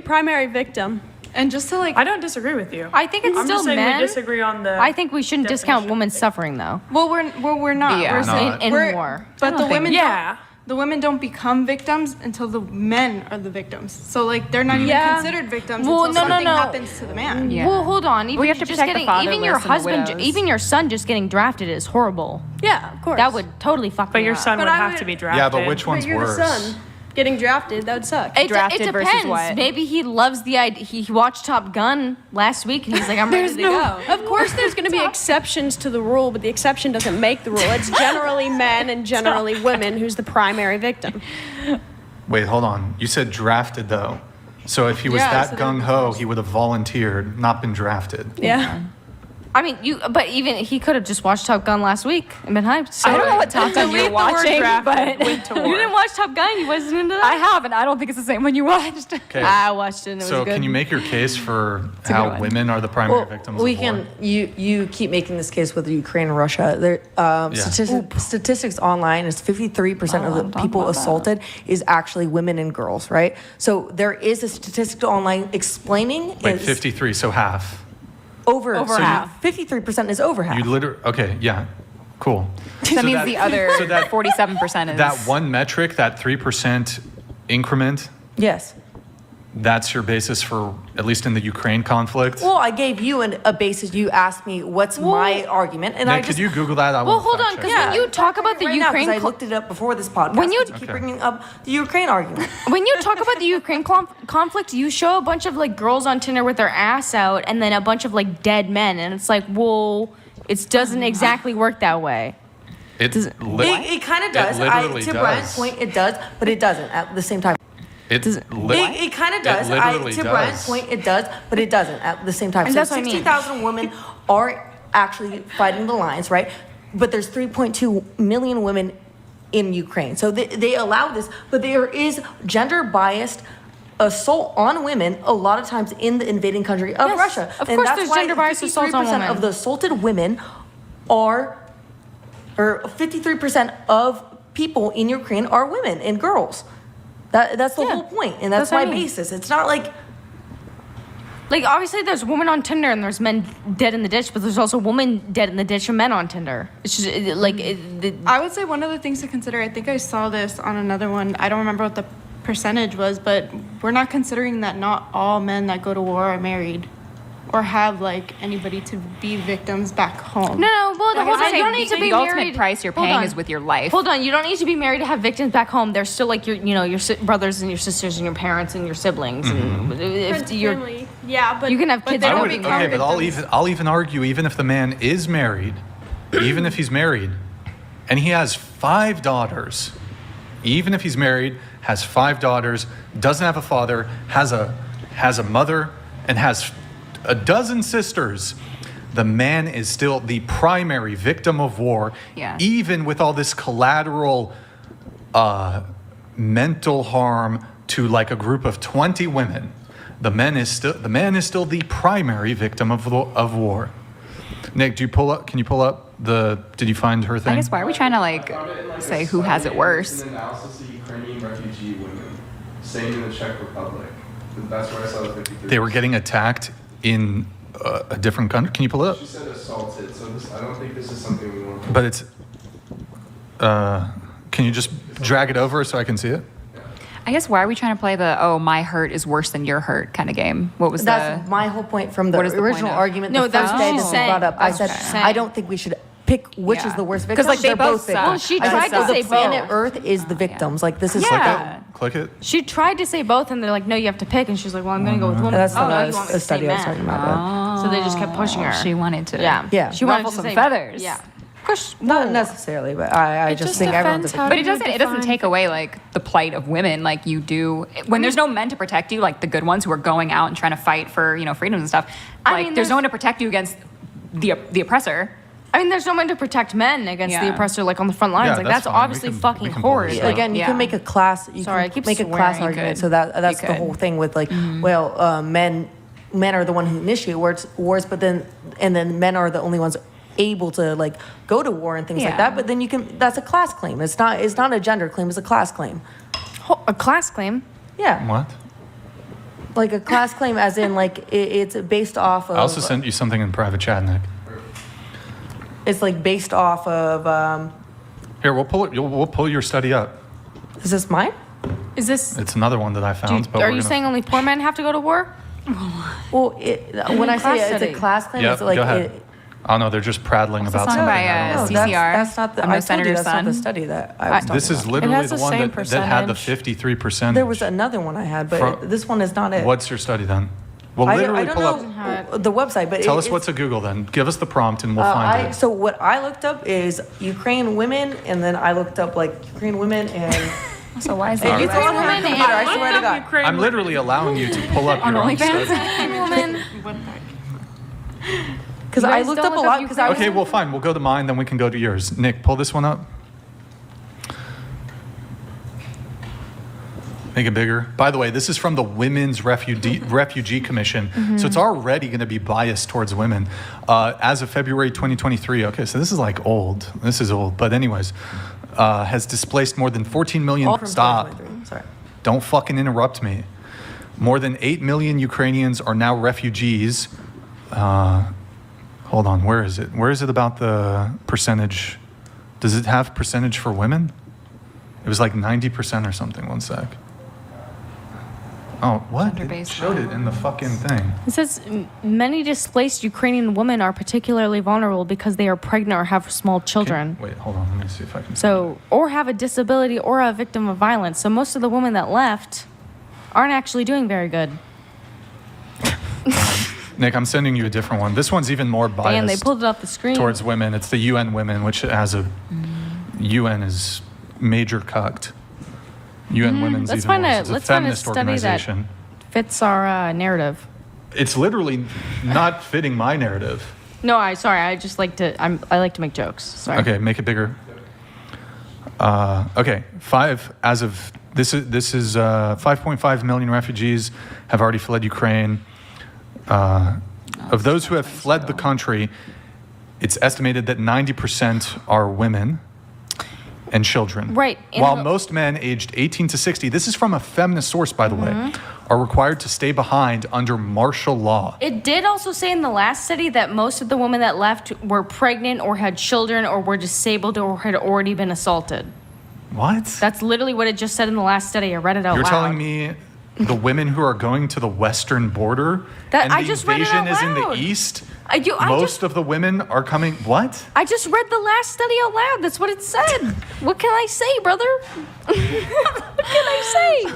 primary victim. And just to like, I don't disagree with you. I think it's I'm still just saying men. we disagree on the. I think we shouldn't discount definition. women's suffering though. Well, we're not. Yeah. We're Not. saying In we're- war. But the women, Yeah. the women don't become victims until the men are the victims. So like they're not even Yeah. considered victims Well, until no, no, something no. happens to the man. Yeah. Well, hold on. Even We have to just protect the getting, even your fatherless and the husband, widows. even your son just getting drafted is horrible. Yeah, of course. That would totally fuck But me your up. son But would I have would- to be drafted. Yeah, but which But one's you're worse? the son. Getting drafted, that would suck. It Drafted depends. versus what? Maybe he loves the idea. He watched Top Gun last week and he's like, I'm ready to go. Of course, there's going to be exceptions to the rule, but the exception doesn't make the rule. It's generally men and generally women who's the primary victim. Wait, hold on. You said drafted though. So if he was Yeah, that so they're gung ho, he would have volunteered, not been drafted. Yeah. I mean, but even he could have just watched Top Gun last week and been hyped. So I don't know what Top Gun Delete you're the word watching, drafted. but Went to you war. didn't watch Top Gun. You wasn't into that. I haven't. I don't think it's the same one you watched. Okay. I watched it. And it So was good. can you make your case for a good how one. women are the primary Well, victims we of war? can. You keep making this case with Ukraine and Russia. There, statistics online is 53% of the people assaulted is actually women and girls, right? So there is a statistic online explaining Wait, is 53, so half. over Over half. 53% is over half. You literally, okay, yeah, cool. That means the other so that- 47% is That one metric, that 3% increment, Yes. that's your basis for, at least in the Ukraine conflict? Well, I gave you a basis. You asked me what's my argument, and Nick, I just could you Google that? I Well, want hold fact on, check. because when you talk about the right now, 'cause Ukraine, I looked it up before this podcast. When you- keep Okay. bringing up the Ukraine argument. when you talk about the Ukraine conflict, you show a bunch of like girls on Tinder with their ass out, and then a bunch of like dead men, and it's like, well, it doesn't exactly work that way. It Kind of does. literally To does. Brian's point, it does, but it doesn't at the same time. It Kind of does. literally To does. Brian's point, it does, but it doesn't at the same time. And So that's what I mean. 60,000 women are actually fighting the lines, right? But there's 3.2 million women in Ukraine. So they allow this, but there is gender biased assault on women a lot of times in the invading country of Yes, Russia. of And course that's there's why gender-biased assault on 53% women. of the assaulted women are, or 53% of people in Ukraine are women and girls. That's the whole point, and that's That's what my I mean. basis. It's not like Like obviously there's women on Tinder and there's men dead in the ditch, but there's also women dead in the ditch and men on Tinder. It's just I would say one of the things to consider, I think I saw this on another one, I don't remember what the percentage was, but we're not considering that not all men that go to war are married or have like anybody to be victims back home. No, well, Like, hold I on. say You don't need to the be ultimate married. price you're Hold paying on. is with your life. Hold on. You don't need to be married to have victims back home. They're still like your brothers and your sisters and your parents and your siblings. And if you're, Family. Yeah, but you can have but kids they that don't would- become Okay, but victims. I'll even argue, even if the man is married, even if he's married, and he has 5 daughters, even if he's married, has 5 daughters, doesn't have a father, has a mother, and has a dozen sisters, the man is still the primary victim of war, Yeah. even with all this collateral mental harm to like a group of 20 women. The man is still the primary victim of war. Nick, can you pull up did you find her thing? I guess why are we trying to like say who has it worse? An analysis of Ukrainian refugee women, same in the Czech Republic. That's where I saw the 53. They were getting attacked in a different country. Can you pull it up? She said assaulted, so I don't think this is something we want to... But it's can you just drag it over so I can see it? I guess why are we trying to play the my hurt is worse than your hurt kind of game? What was that's my whole point from the What is the point original of- argument. No, the that's first what day she's this was saying. brought up. I That's said what she's saying. I don't think we should pick which Yeah. is the worst 'Cause, victim. like, they They're both victims. suck. Well, she I tried said to say the planet both. Earth is the victims. Like this is Yeah. Click it. She tried to say both, and they're like, no, you have to pick. And she's like, well, I'm going to go with women. That's oh, not no, a- you want me a to study say I was men. talking about, So they just kept pushing her. She wanted to. Yeah. She wanted Ruffle to some say feathers. Yeah. Of course. Not necessarily, but I just think everyone's a But it doesn't take away like the plight of women like you do when there's no men to protect you, like the good ones who are going out and trying to fight for, freedoms and stuff. I Like mean, there's no one to protect you against the oppressor. I mean, there's no one to protect men against the Yeah. oppressor, like on the front lines. Yeah, like that's that's fine. We obviously can- fucking we can pull horrid. this Like, up. Again, you Yeah. can make a class. You Sorry, I can keep make a swearing. class You argument. could. So that's You the could. whole thing with like, men are the one who initiate wars, but then men are the only ones able to like go to war and things like Yeah. that. But then that's a class claim. It's not a gender claim. It's a class claim. a class claim. Yeah, What? like a class claim, as in like it's based off of. I also sent you something in private chat, Nick. It's like based off of. Here, we'll pull it. We'll pull your study up. Is this mine? Is this? It's another one that I found. but Are we're you gonna- saying only poor men have to go to war? Well, when I say Class it's a study. class claim, Yep, it's like go ahead. Oh no, they're just prattling What's about the song something. by, I don't know. No, CCR? that's not the. I'm no I told you senator's that's not the son. study that I was talking This is about. literally has the the one same that had the percentage. 53%. There was another one I had, but From- this one is not it. What's your study then? We'll I literally don't pull know up. the website, but Tell us what's a Google then. Give us the prompt and we'll find it. So what I looked up is Ukraine women, and then I looked up like Ukraine women and. So why is And that? you told her computer, I swear to God. I'm literally allowing you to pull up On your own OnlyFans? study. Woman. Because You I guys looked don't up a look lot. up Because I was. Okay, well fine. We'll go to mine, then we can go to yours. Nick, pull this one up. Make it bigger. By the way, this is from the Women's Refugee Commission, so it's already going to be biased towards women. As of February 2023, okay, so this is like old. This is old, but anyways, has displaced more than 14 million. All from Stop. 2023. Sorry. Don't fucking interrupt me. More than 8 million Ukrainians are now refugees. Hold on, where is it? Where is it about the percentage? Does it have percentage for women? It was like 90% or something. One sec. Oh, what? It Gender-based showed it in the fucking thing. It says many displaced Ukrainian women are particularly vulnerable because they are pregnant or have small children. Wait, hold on. Let me see if I can. So, or have a disability or a victim of violence. So most of the women that left aren't actually doing very good. Nick, I'm sending you a different one. This one's even more biased. And they pulled it off the screen. Towards women. It's the UN Women, which has a UN is major cucked. UN Women's Let's even find worse. It's a let's find a feminist study organization. that fits our narrative. It's literally not fitting my narrative. No, I just like to I like to make jokes. Sorry. Okay, make it bigger. Okay, as of this is 5.5 million refugees have already fled Ukraine. Of those who have fled the country, it's estimated that 90% are women and children. Right. While most men aged 18 to 60, this is from a feminist source, by the way, are required to stay behind under martial law. It did also say in the last study that most of the women that left were pregnant or had children or were disabled or had already been assaulted. What? That's literally what it just said in the last study. I read it out You're loud. telling me the women who are going to the western border and I the just read it invasion out is in the loud. east? I Most of the women are coming. What? I just read the last study out loud. That's what it said. What can I say, brother? What can I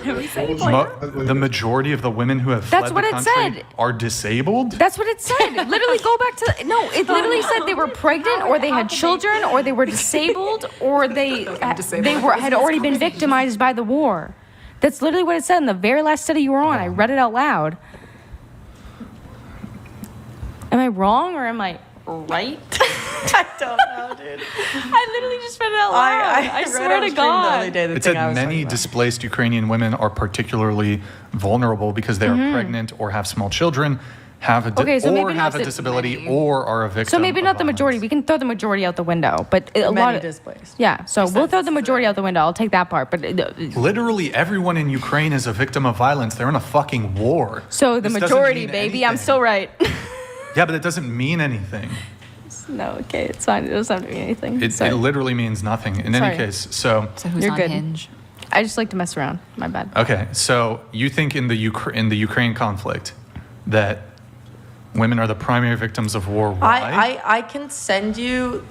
say? The majority of the women who have That's fled what the it country said. are disabled? That's what it said. Literally, go back to it literally said they were pregnant, or they had children, or they were disabled, or they had already been victimized by the war. That's literally what it said in the very last study you were on. I read it out loud. Am I wrong or am I right? I don't know, dude. I literally just read it out loud. I swear to God. It said many displaced Ukrainian women are particularly vulnerable because they are pregnant or have small children, have a disability, or are a victim. So maybe of not the violence. majority. We can throw the majority out the window, but a lot of displaced. Yeah, so we'll throw the majority out the window. I'll take that part, but Literally everyone in Ukraine is a victim of violence. They're in a fucking war. so the This doesn't majority, mean baby. I'm anything. still right. Yeah, but it doesn't mean anything. No, okay, it's fine. It doesn't have to mean anything. It Sorry. literally means nothing. In Sorry. any case, so So who's You're on good. Hinge? I just like to mess around. My bad. okay, so you think in the Ukraine conflict that women are the primary victims of war? Why? I can send you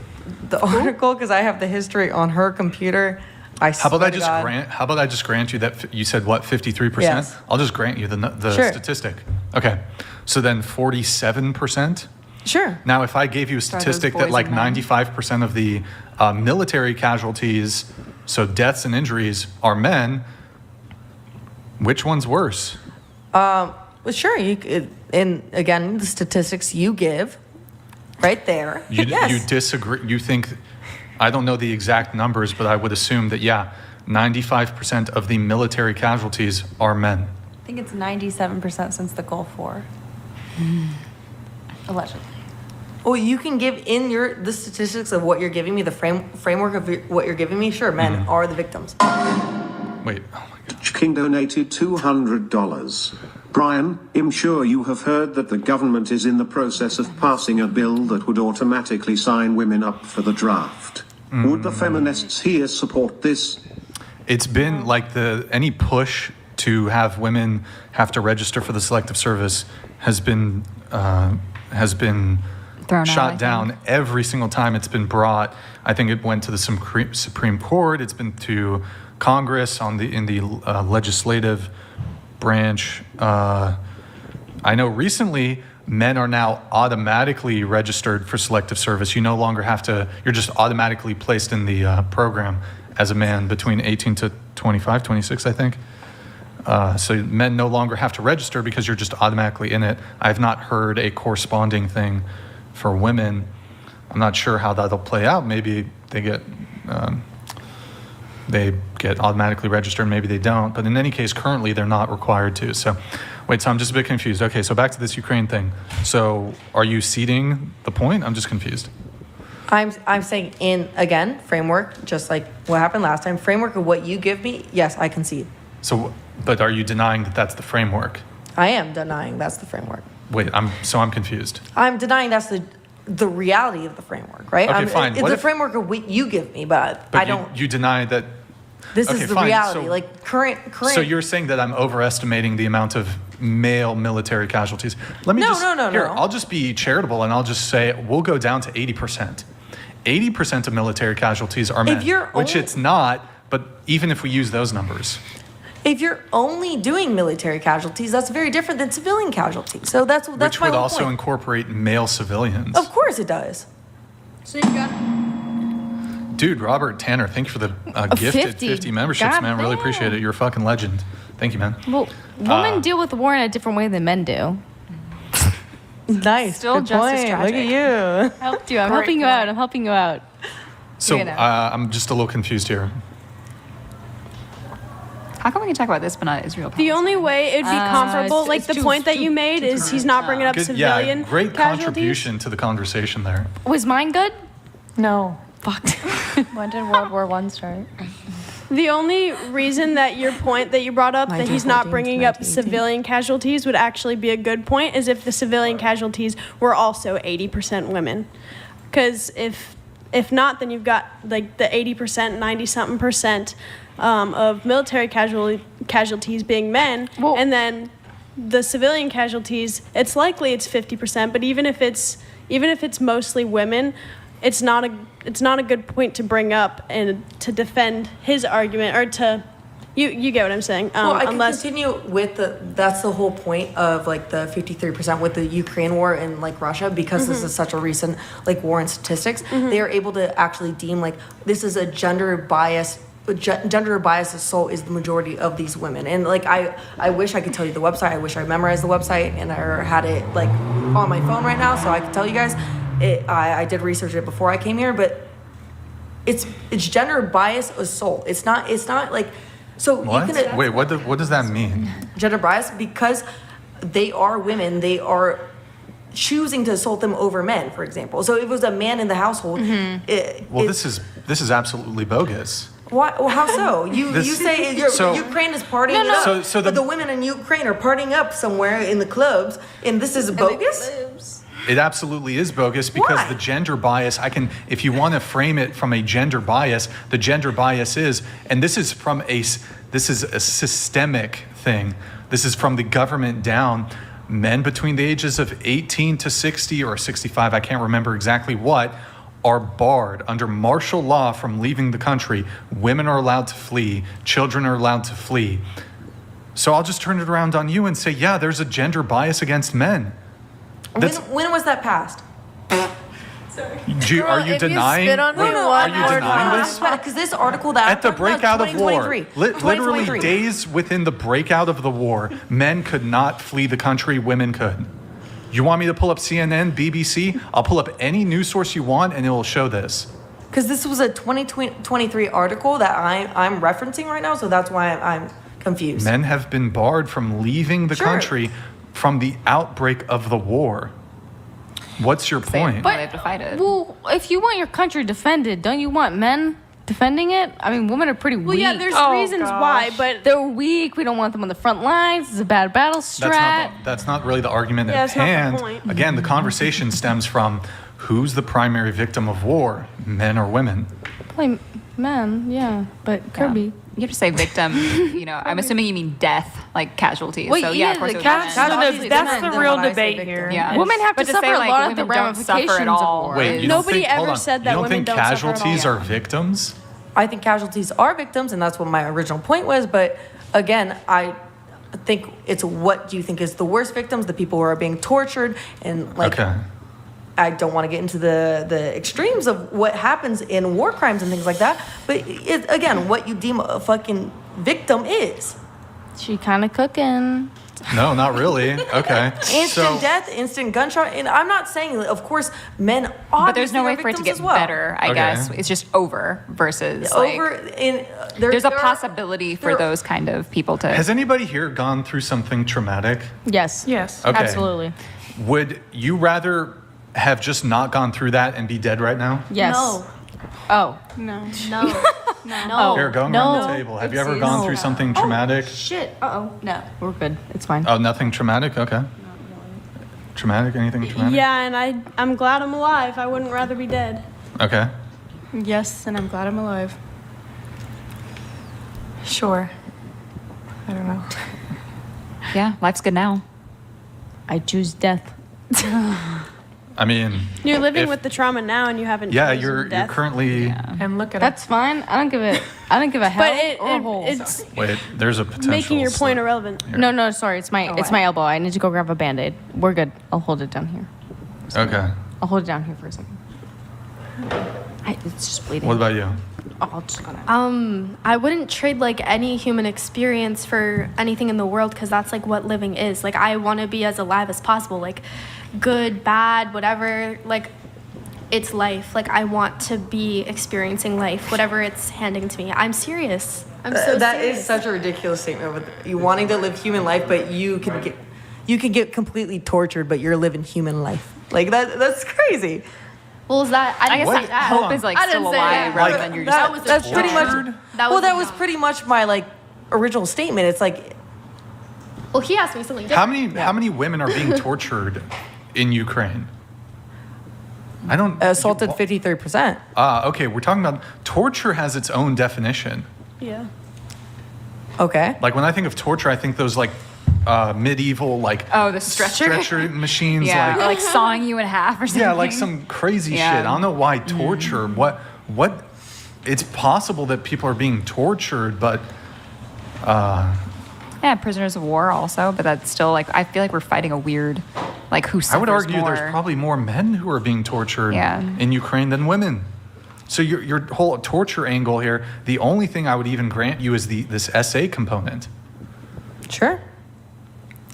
the article because I have the history on her computer. How about I just grant you that you said what 53%? Yes. I'll just grant you the Sure. statistic. Okay, so then 47%. Sure. Now, if I gave you a statistic that boys like and men. 95% of the military casualties, so deaths and injuries, are men, which one's worse? Well, sure. You could, and again, the statistics you give, right there. You yes. disagree? You think? I don't know the exact numbers, but I would assume that 95% of the military casualties are men. I think it's 97% since the Gulf War. Allegedly. Well, you can give in the statistics of what you're giving me, the framework of what you're giving me. Sure, men are the victims. Wait, oh my God. King donated $200. Brian, I'm sure you have heard that the government is in the process of passing a bill that would automatically sign women up for the draft. Would the feminists here support this? It's been like any push to have women have to register for the selective service has been Thrown out, I shot think. down every single time it's been brought. I think it went to the Supreme Court. It's been to Congress in the legislative branch. I know recently men are now automatically registered for selective service. You no longer have to. You're just automatically placed in the program as a man between 18 to 25, 26, I think. So men no longer have to register because you're just automatically in it. I've not heard a corresponding thing for women. I'm not sure how that'll play out. Maybe they get automatically registered, maybe they don't. But in any case, currently they're not required to. So I'm just a bit confused. Okay, so back to this Ukraine thing. So are you ceding the point? I'm just confused. I'm saying again, framework, just like what happened last time, framework of what you give me, yes, I concede. So, but are you denying that that's the framework? I am denying that's the framework. Wait, I'm confused. I'm denying that's the reality of the framework, right? Okay, fine. It's What the if- framework of what you give me, but I don't. You deny that This Okay, is the fine. reality. So- Like current. So you're saying that I'm overestimating the amount of male military casualties. Let me No, just no, here, no. I'll just be charitable and I'll just say we'll go down to 80%. 80% of military casualties are men, you're which only- it's not, but even if we use those numbers. If you're only doing military casualties, that's very different than civilian casualties. So that's Which my would whole also point. incorporate male civilians. Of course it does. So you got Dude, Robert Tanner, thank you for the gifted 50 memberships, God man. Really damn. appreciate it. You're a fucking legend. Thank you, man. Well, women deal with war in a different way than men do. Nice. Still Good just as point. Look tragic. at you. Helped you. I'm helping you out. I'm helping you out. So You know. I'm just a little confused here. How come we can talk about this but not Israel? the only way it'd be comparable, it's- like it's the too- point that you made is he's not bringing up Good, civilian yeah, great casualties. contribution to the conversation there. Was mine good? No. Fuck. When did World War I start? The only reason that your point that you brought up that he's not 1914 to bringing up 1918. civilian casualties would actually be a good point is if the civilian casualties were also 80% women. Because if not, then you've got like the 80%, 90-something percent of military casualties being men, Well- and then the civilian casualties, it's likely it's 50%. But even if it's mostly women, it's not a good point to bring up and to defend his argument or to you get what I'm saying. Well, I can Unless continue with that's the whole point of like the 53% with the Ukraine war and like Russia, because this is such a recent like war in statistics. They are able to actually deem like this is a gender bias assault is the majority of these women. And like I wish I could tell you the website. I wish I memorized the website and I had it like on my phone right now so I could tell you guys. I did research it before I came here, but it's gender bias assault. It's not like so What? you can Wait, what does that mean? gender bias because they are women. They are choosing to assault them over men, for example. So if it was a man in the household, Well, this is absolutely bogus. why? Well, how so? You say so- Ukraine is partying it up, So but the women in Ukraine are partying up somewhere in the clubs, and this is bogus. It absolutely is bogus because Why? the gender bias, if you want to frame it from a gender bias, the gender bias is, and this is a systemic thing. This is from the government down. Men between the ages of 18 to 60 or 65, I can't remember exactly what, are barred under martial law from leaving the country. Women are allowed to flee. Children are allowed to flee. So I'll just turn it around on you and say, yeah, there's a gender bias against men. When was that passed? Are you denying? Are you denying this? Because this article that At the breakout of war, 2023. literally 2023. days within the breakout of the war, men could not flee the country, women could. You want me to pull up CNN, BBC? I'll pull up any news source you want and it will show this. Because this was a 2023 article that I'm referencing right now, so that's why I'm confused. Men have been barred from leaving the Sure. country from the outbreak of the war. What's your point? They have to fight it. Well, if you want your country defended, don't you want men defending it? I mean, women are pretty well, weak. yeah, there's reasons why, but They're weak. We don't want them on the front lines. It's a bad battle strat. That's not really the argument Yeah, at that's not the hand. point. Again, the conversation stems from who's the primary victim of war, men or women? Probably men, yeah. But Kirby. You have to say victim. I'm assuming you mean death, like casualties. Well, so yeah, of course the it was men. casualties- That's the Then real when I say debate victim. here. Yeah. Women have But to to say, suffer like, a lot of women the don't suffer at ramifications of all war. Wait, you don't Nobody think, hold ever on. said that you don't women think don't suffer at all. casualties are victims? I think casualties are victims, and that's what my original point was. But again, I think it's what do you think is the worst victims? The people who are being tortured, and like Okay. I don't want to get into the extremes of what happens in war crimes and things like that. But again, what you deem a fucking victim is She kind of cooking. No, not really. Okay. instant death, instant gunshot. And I'm not saying, of course, men. But there's no obviously way are for it to victims get as well. better, I Okay. guess. It's just over versus Over like, in there's a there are- possibility for there- those kind of people to. Has anybody here gone through something traumatic? Yes. Yes. Okay. Absolutely. Would you rather have just not gone through that and be dead right now? Yes. No. Oh. no. No. No. Here, going No. around the table. Have you ever gone through something traumatic? Shit. Uh-oh. No. We're good. It's fine. Oh, nothing traumatic? Okay. Traumatic? Anything traumatic? Yeah, and I'm glad I'm alive. I wouldn't rather be dead. Okay. Yes, and I'm glad I'm alive. Sure. I don't know. Yeah, life's good now. I choose death. I mean, You're living if- with the trauma now, and you haven't. Yeah, chosen you're death. currently. And look at That's fine. I don't give a hell But or a hole. it's Wait, there's a potential. making your point slip. irrelevant. No, sorry. It's my elbow. I need to go grab a Band-Aid. We're good. I'll hold it down here. Okay. I'll hold it down here for a second. It's just bleeding. What about you? Oh, I'll just gonna. I wouldn't trade like any human experience for anything in the world because that's like what living is. Like I want to be as alive as possible, like good, bad, whatever. Like it's life. Like I want to be experiencing life, whatever it's handing to me. I'm serious. I'm so That serious. is such a ridiculous statement with you wanting to live human life, but you can get completely tortured, but you're living human life. Like that's crazy. Well, is that? I didn't guess say that. hope is like I still didn't say alive that. rather than you're just That was a That's pretty much. tortured? That Well, was that was pretty much my like original statement. It's like Well, he asked me something How different. many women are being tortured in Ukraine? I don't. assaulted 53%. Okay, we're talking about torture has its own definition. Yeah. Okay. Like when I think of torture, I think those like medieval like Oh, the stretcher? machines. Yeah, or Like, like sawing you in half or something. yeah, like some crazy Yeah. shit. I don't know why torture. What? It's possible that people are being tortured, but Yeah, prisoners of war also, but that's still like I feel like we're fighting a weird, like who suffers I would argue more. there's probably more men who are being tortured Yeah. in Ukraine than women. So your whole torture angle here, the only thing I would even grant you is this SA component. Sure.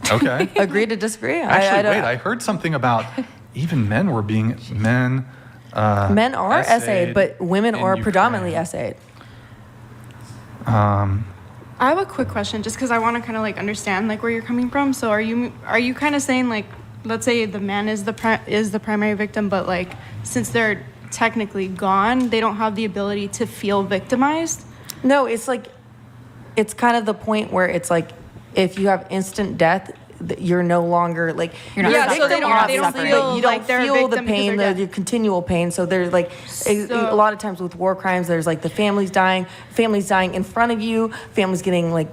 Okay. Agree to disagree. Actually, don't- wait, I heard something about even men were being men. Men are essayed, but women in are Ukraine. predominantly essayed. I have a quick question, just because I want to kind of like understand like where you're coming from. So are you kind of saying like, let's say the man is the primary victim, but like since they're technically gone, they don't have the ability to feel victimized? No, it's like, it's kind of the point where it's like, if you have instant death, you're no longer like You're not Yeah, so suffering. they don't- You're not they don't suffering. feel you don't like they're a feel the victim because pain, they're the dead. continual pain. So there's like a lot of times with war crimes, there's like the families dying in front of you, families getting like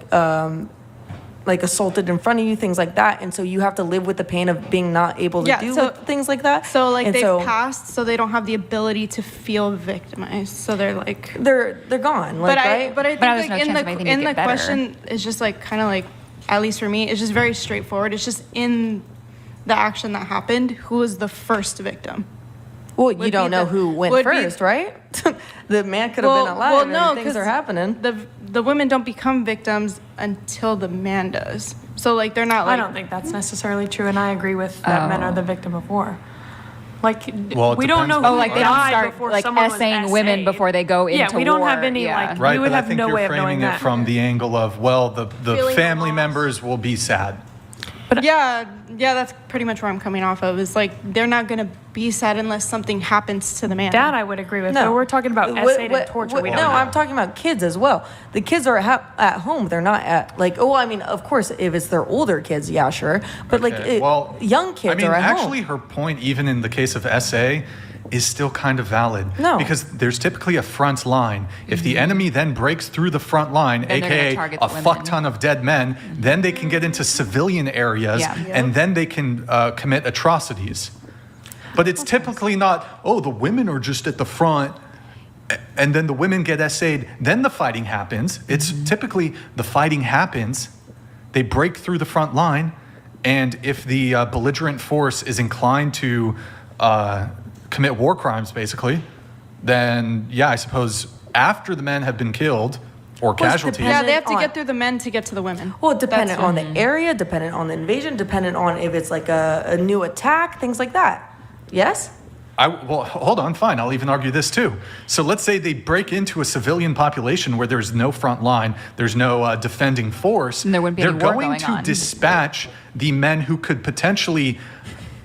assaulted in front of you, things like that, and so you have to live with the pain of being not able to Yeah, do so- things like that. So like And they've so passed, so they don't have the ability to feel victimized. So they're like. they're gone. Like, right? But I think there's like no in chance of anything to the get better. question is just like kind of like, at least for me, it's just very straightforward. It's just in the action that happened, who was the first victim? Well, you would don't be know the- who went would be- first, right? The man could have been alive no, and things 'cause are happening. The women don't become victims until the man does. So like they're not like. I don't think that's necessarily true, and I agree with that men are the victim of war. Like, Well, it we don't know depends. who Oh, like they don't died start before like someone was essaying women essayed. before they go into Yeah, we don't have war. any, Yeah. like, Right, we would but I have think no you're way of framing knowing it that. from the angle of, well, the Feeling family lost. members will be sad. Yeah, that's pretty much where I'm coming off of. Is like they're not gonna be sad unless something happens to the man. That I would agree with. But we're talking about essayed and torture. We don't no, know. I'm talking about kids as well. The kids are at home. They're not at like. Oh, I mean, of course, if it's their older kids, yeah, sure. But Okay, young kids I mean, are at actually, home. her point, even in the case of SA, is still kind of valid. No. Because there's typically a front line. If the enemy then breaks through the front line, Then they're gonna aka target a the fuck women. ton of dead men, then they can get into civilian areas Yeah. and then they can commit atrocities. But it's typically not, oh, the women are just at the front and then the women get essayed, then the fighting happens. It's typically the fighting happens, they break through the front line, and if the belligerent force is inclined to commit war crimes, basically, then yeah, I suppose after the men have been killed or casualties. Yeah, they have to on- get through the men to get to the women. Well, dependent That's on the area, dependent on the invasion, dependent on if it's like a new attack, things like that. Yes? Well, hold on, fine. I'll even argue this too. So let's say they break into a civilian population where there's no front line, there's no defending force. And there wouldn't be They're any war going going to on. dispatch the men who could potentially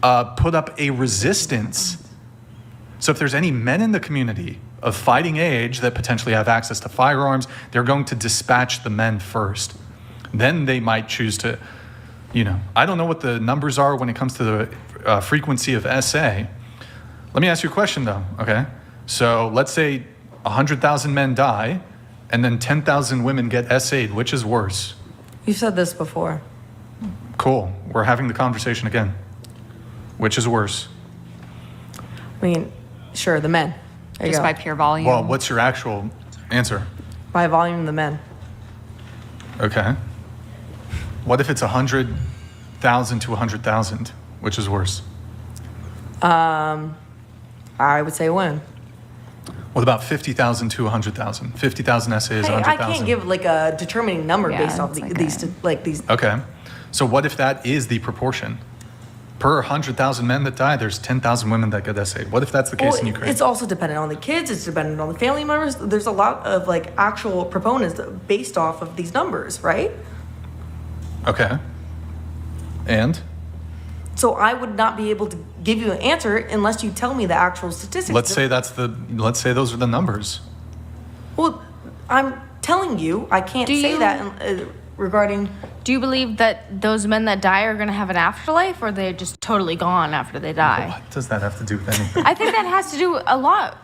put up a resistance. So if there's any men in the community of fighting age that potentially have access to firearms, they're going to dispatch the men first. Then they might choose to, I don't know what the numbers are when it comes to the frequency of SA. Let me ask you a question though, okay? So let's say 100,000 men die and then 10,000 women get SA'd. Which is worse? You've said this before. Cool. We're having the conversation again. Which is worse? I mean, sure, the men. There you Just go. by pure volume. Well, what's your actual answer? By volume, the men. Okay. What if it's 100,000 to 100,000? Which is worse? I would say women. What about 50,000 to 100,000? 50,000 SAs, Hey, I 100,000. can't give like a determining number Yeah, based off it's like these. Okay. So what if that is the proportion? Per 100,000 men that die, there's 10,000 women that get SA'd. What if that's the case in Ukraine? It's also dependent on the kids. It's dependent on the family members. There's a lot of like actual proponents based off of these numbers, right? Okay. And? So I would not be able to give you an answer unless you tell me the actual statistics. Let's say those are the numbers. Well, I'm telling you, I can't Do say you- that regarding. Do you believe that those men that die are going to have an afterlife, or they're just totally gone after they die? What does that have to do with anything? I think that has to do a lot,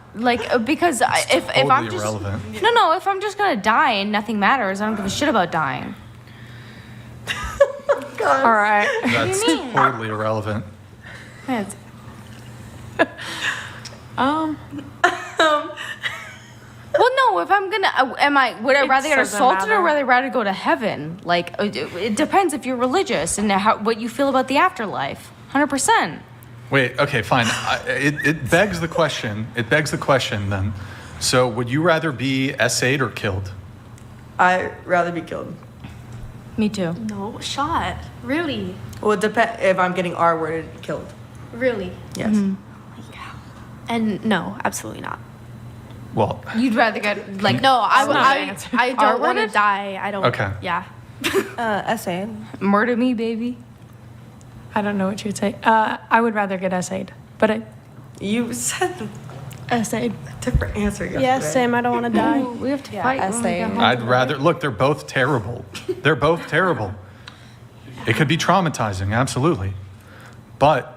because if I'm Totally just irrelevant. no, if I'm just gonna die and nothing matters, I don't give a shit about dying. All right. That's totally irrelevant. It's- Well, no. If I'm gonna, would I It rather get doesn't assaulted or matter. would I rather go to heaven? Like, it depends if you're religious and what you feel about the afterlife. 100%. Wait, okay, fine. It begs the question. It begs the question then. So would you rather be SA'd or killed? I'd rather be killed. Me too. No, shot. Really? Well, it depends if I'm getting R-worded, killed. Really? Yes. And no, absolutely not. Well, You'd rather get like No, I not an answer. I don't want to R-worded? die. I don't. Okay. Yeah. Essay. murder me, baby. I don't know what you would say. I would rather get SA'd, but You said Essayed. a different answer yesterday. Yeah, same. I don't want to die. We have to fight. when we essay. get home. I'd rather look. They're both terrible. They're both terrible. It could be traumatizing, absolutely, but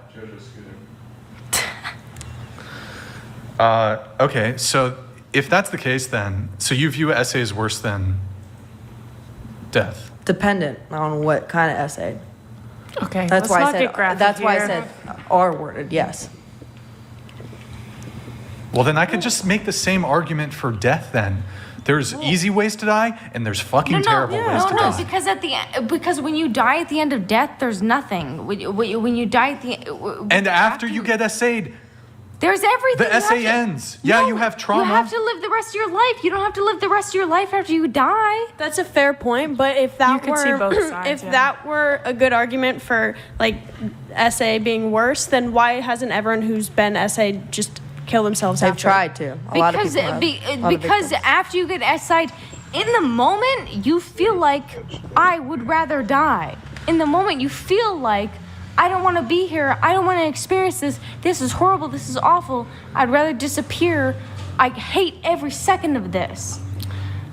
okay. So if that's the case, then so you view essay as worse than death. Dependent on what kind of essay. okay. That's let's why not I said. get graphic That's why I here. said R-worded. Yes. Well, then I could just make the same argument for death. Then there's easy ways to die, and there's fucking terrible ways to die. Because because when you die at the end of death, there's nothing. When you die at the And after you get essayed, there's everything. the You have essay to- ends. Yeah, No, you have trauma. You have to live the rest of your life. You don't have to live the rest of your life after you die. That's a fair point, but if that You could were see both sides, if yeah. that were a good argument for like essay being worse, then why hasn't everyone who's been essay just killed themselves They've after? tried to. A lot of Because people have. A lot of because victims. after you get essayed, in the moment you feel like I would rather die. In the moment you feel like I don't want to be here. I don't want to experience this. This is horrible. This is awful. I'd rather disappear. I hate every second of this.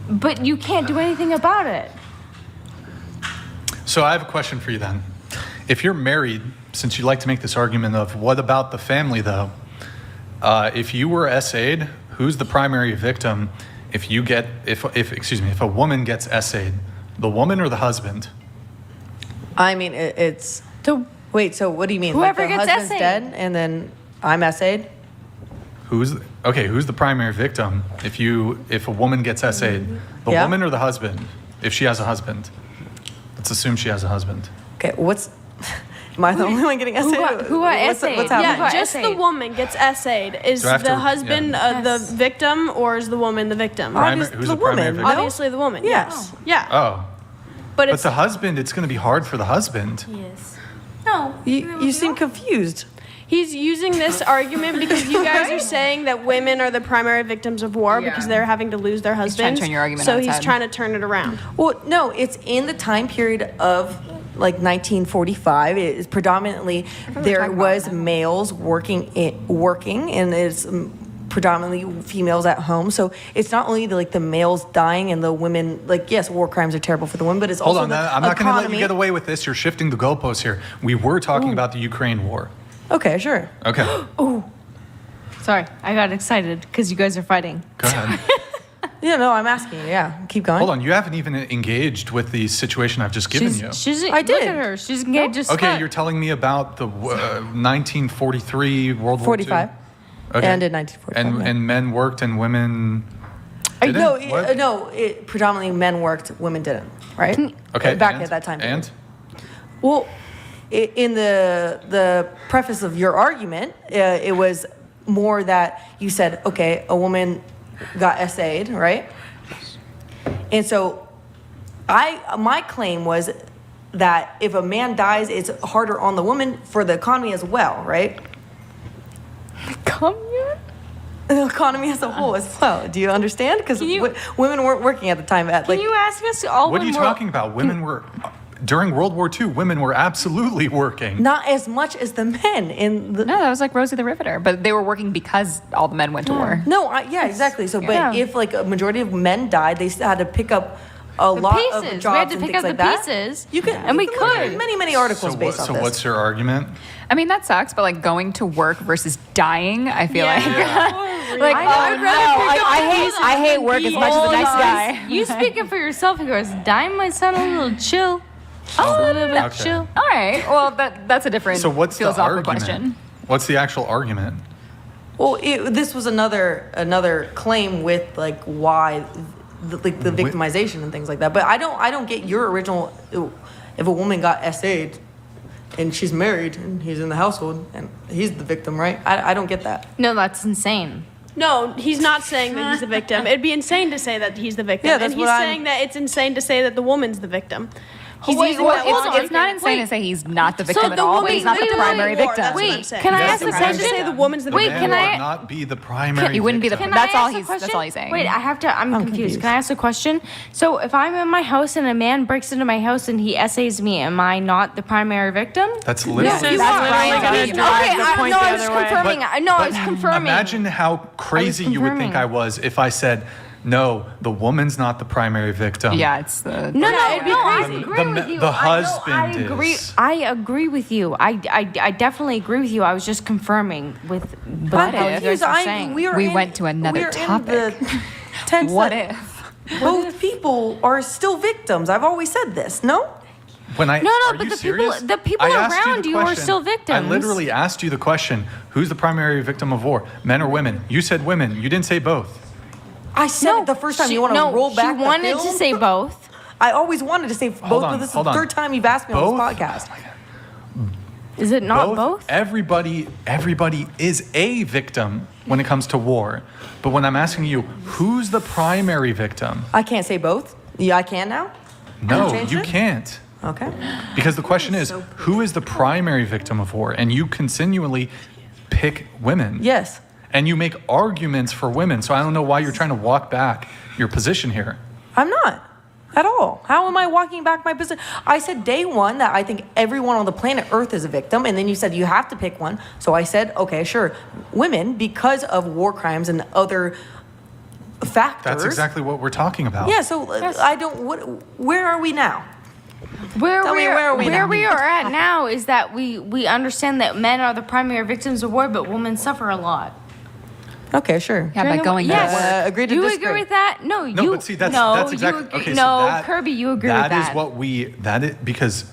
But you can't do anything about it. So I have a question for you then. If you're married, since you like to make this argument of what about the family though, if you were essayed, who's the primary victim if a woman gets essayed, the woman or the husband? I mean, it's. Wait, so what do you mean? Whoever like the gets husband's essayed. dead and then I'm essayed? Who's the primary victim if a woman gets essayed? The Yeah. woman or the husband? If she has a husband. Let's assume she has a husband. Okay, what's. Am I the only one getting essayed? who got What's essayed? happening? Yeah, just the essayed. woman gets essayed. Is So after- the husband yeah. the victim or is the woman the victim? Who's the primary victim? Obviously the woman. Yeah. Yes. Yeah. Oh. But But it's the husband, it's going to be hard for the husband. Yes. No. You seem confused. he's using this argument because you guys are saying that women are the primary victims of war because they're having to lose their trying to husbands. turn your argument so on its he's head. trying to turn it around. Well, no, it's in the time period of like 1945. It is predominantly there was males working, and it's predominantly females at home. So it's not only the males dying and the women. Like, yes, war crimes are terrible for the women, but it's Hold also on, the I'm not going to let you economy. get away with this. You're shifting the goalposts here. We were talking about the Ukraine war. Okay, sure. Okay, Sorry, I got excited because you guys are fighting. go ahead. Yeah, no, I'm asking you. Yeah, keep going. Hold on, you haven't even engaged with the situation I've just given you. I did. Look at her. She's engaged as Okay, fuck. you're telling me about the 1943 World War 45. II? Okay. And in 1945. yeah. And men worked and women didn't? No, predominantly men worked, women didn't, right? Okay. Back and? at that time. And? Well, in the preface of your argument, it was more that you said, okay, a woman got SA'd, right? And so my claim was that if a man dies, it's harder on the woman for the economy as well, right? The economy as a whole as well. Do you understand? Because women weren't working at the time. Can you ask us all? What are you talking about? Women were during World War II. Women were absolutely working. Not as much as the men in the. No, that was like Rosie the Riveter, but they were working because all the men went to war. No, yeah, exactly. So, but if like a majority of men died, they had to pick up a lot of jobs We had to and pick things up like the that. pieces. You can, and we you can look at could. many articles based on So this. what's your argument? I mean, that sucks, but like going to work versus dying, I feel like. Like, I hate work as much as the next guy. You speaking for yourself, he goes, dying might sound a little chill. A little bit Okay. chill. All right. Well, that's a different So what's the philosophical argument? question. What's the actual argument? Well, this was another claim with like why, the victimization and things like that. But I don't get your original. If a woman got SA'd, and she's married and he's in the household and he's the victim, right? I don't get that. No, that's insane. No, he's not saying that he's the victim. It'd be insane to say that he's the victim. Yeah, that's and he's what saying that it's insane to say that the woman's the victim. He's Wait, using wait, that hold logic. on. It's not insane to say he's not the victim at the all, woman- but he's not wait, the wait, primary wait, victim. that's what I'm Wait, saying. can I Yes, ask a the It's insane to question? say the woman's the Wait, victim. can I- Would not be the primary. You wouldn't be the. victim. Can That's I all ask a he's. question? That's all he's saying. Wait, I'm confused. confused. Can I ask a question? So if I'm in my house and a man breaks into my house and he essays me, am I not the primary victim? That's literally. you That's are. Brian's Okay, gonna drive the point the I was other way. confirming. I was confirming. Imagine how crazy you would think confirming. I was if I said, no, the woman's not the primary victim. Yeah, it's the. No, it'd be I crazy. agree The- with you. the I know, husband I agree. is. I agree with you. I definitely agree with you. I was just confirming with I'm what you guys confused. were saying. We went to another we're topic. In the tense What that if? both people are still victims? I've always said this. No. When I No, are but you the serious? people I asked around the you are question. still victims. I literally asked you the question: who's the primary victim of war, men or women? You said women. You didn't say both. I said it the first time. You want to roll back She wanted the to film? say both. I always wanted to say both, Hold on, but this is hold the on. third time you've asked me on Both? this podcast. Is it not both? Everybody is a victim when it comes to war. But when I'm asking you, who's the primary victim? I can't say both. Yeah, I can now. No, changed you it? can't. Okay. Because the question is, who is the primary victim of war? And you continually pick women. Yes. And you make arguments for women. So I don't know why you're trying to walk back your position here. I'm not at all. How am I walking back my position? I said day one that I think everyone on the planet Earth is a victim, and then you said you have to pick one. So I said, okay, sure, women because of war crimes and other factors. That's exactly what we're talking about. Yeah. So I don't. Where are we now? Where Tell me, where are we now? we are at now is that we understand that men are the primary victims of war, but women suffer a lot. Okay, sure. Yeah, by going yes. to work. Agree to You disagree. agree with that? No, No, you. but see, that's no, exactly you agree, okay. no, so that, Kirby, you agree with that. That is what we. That is because I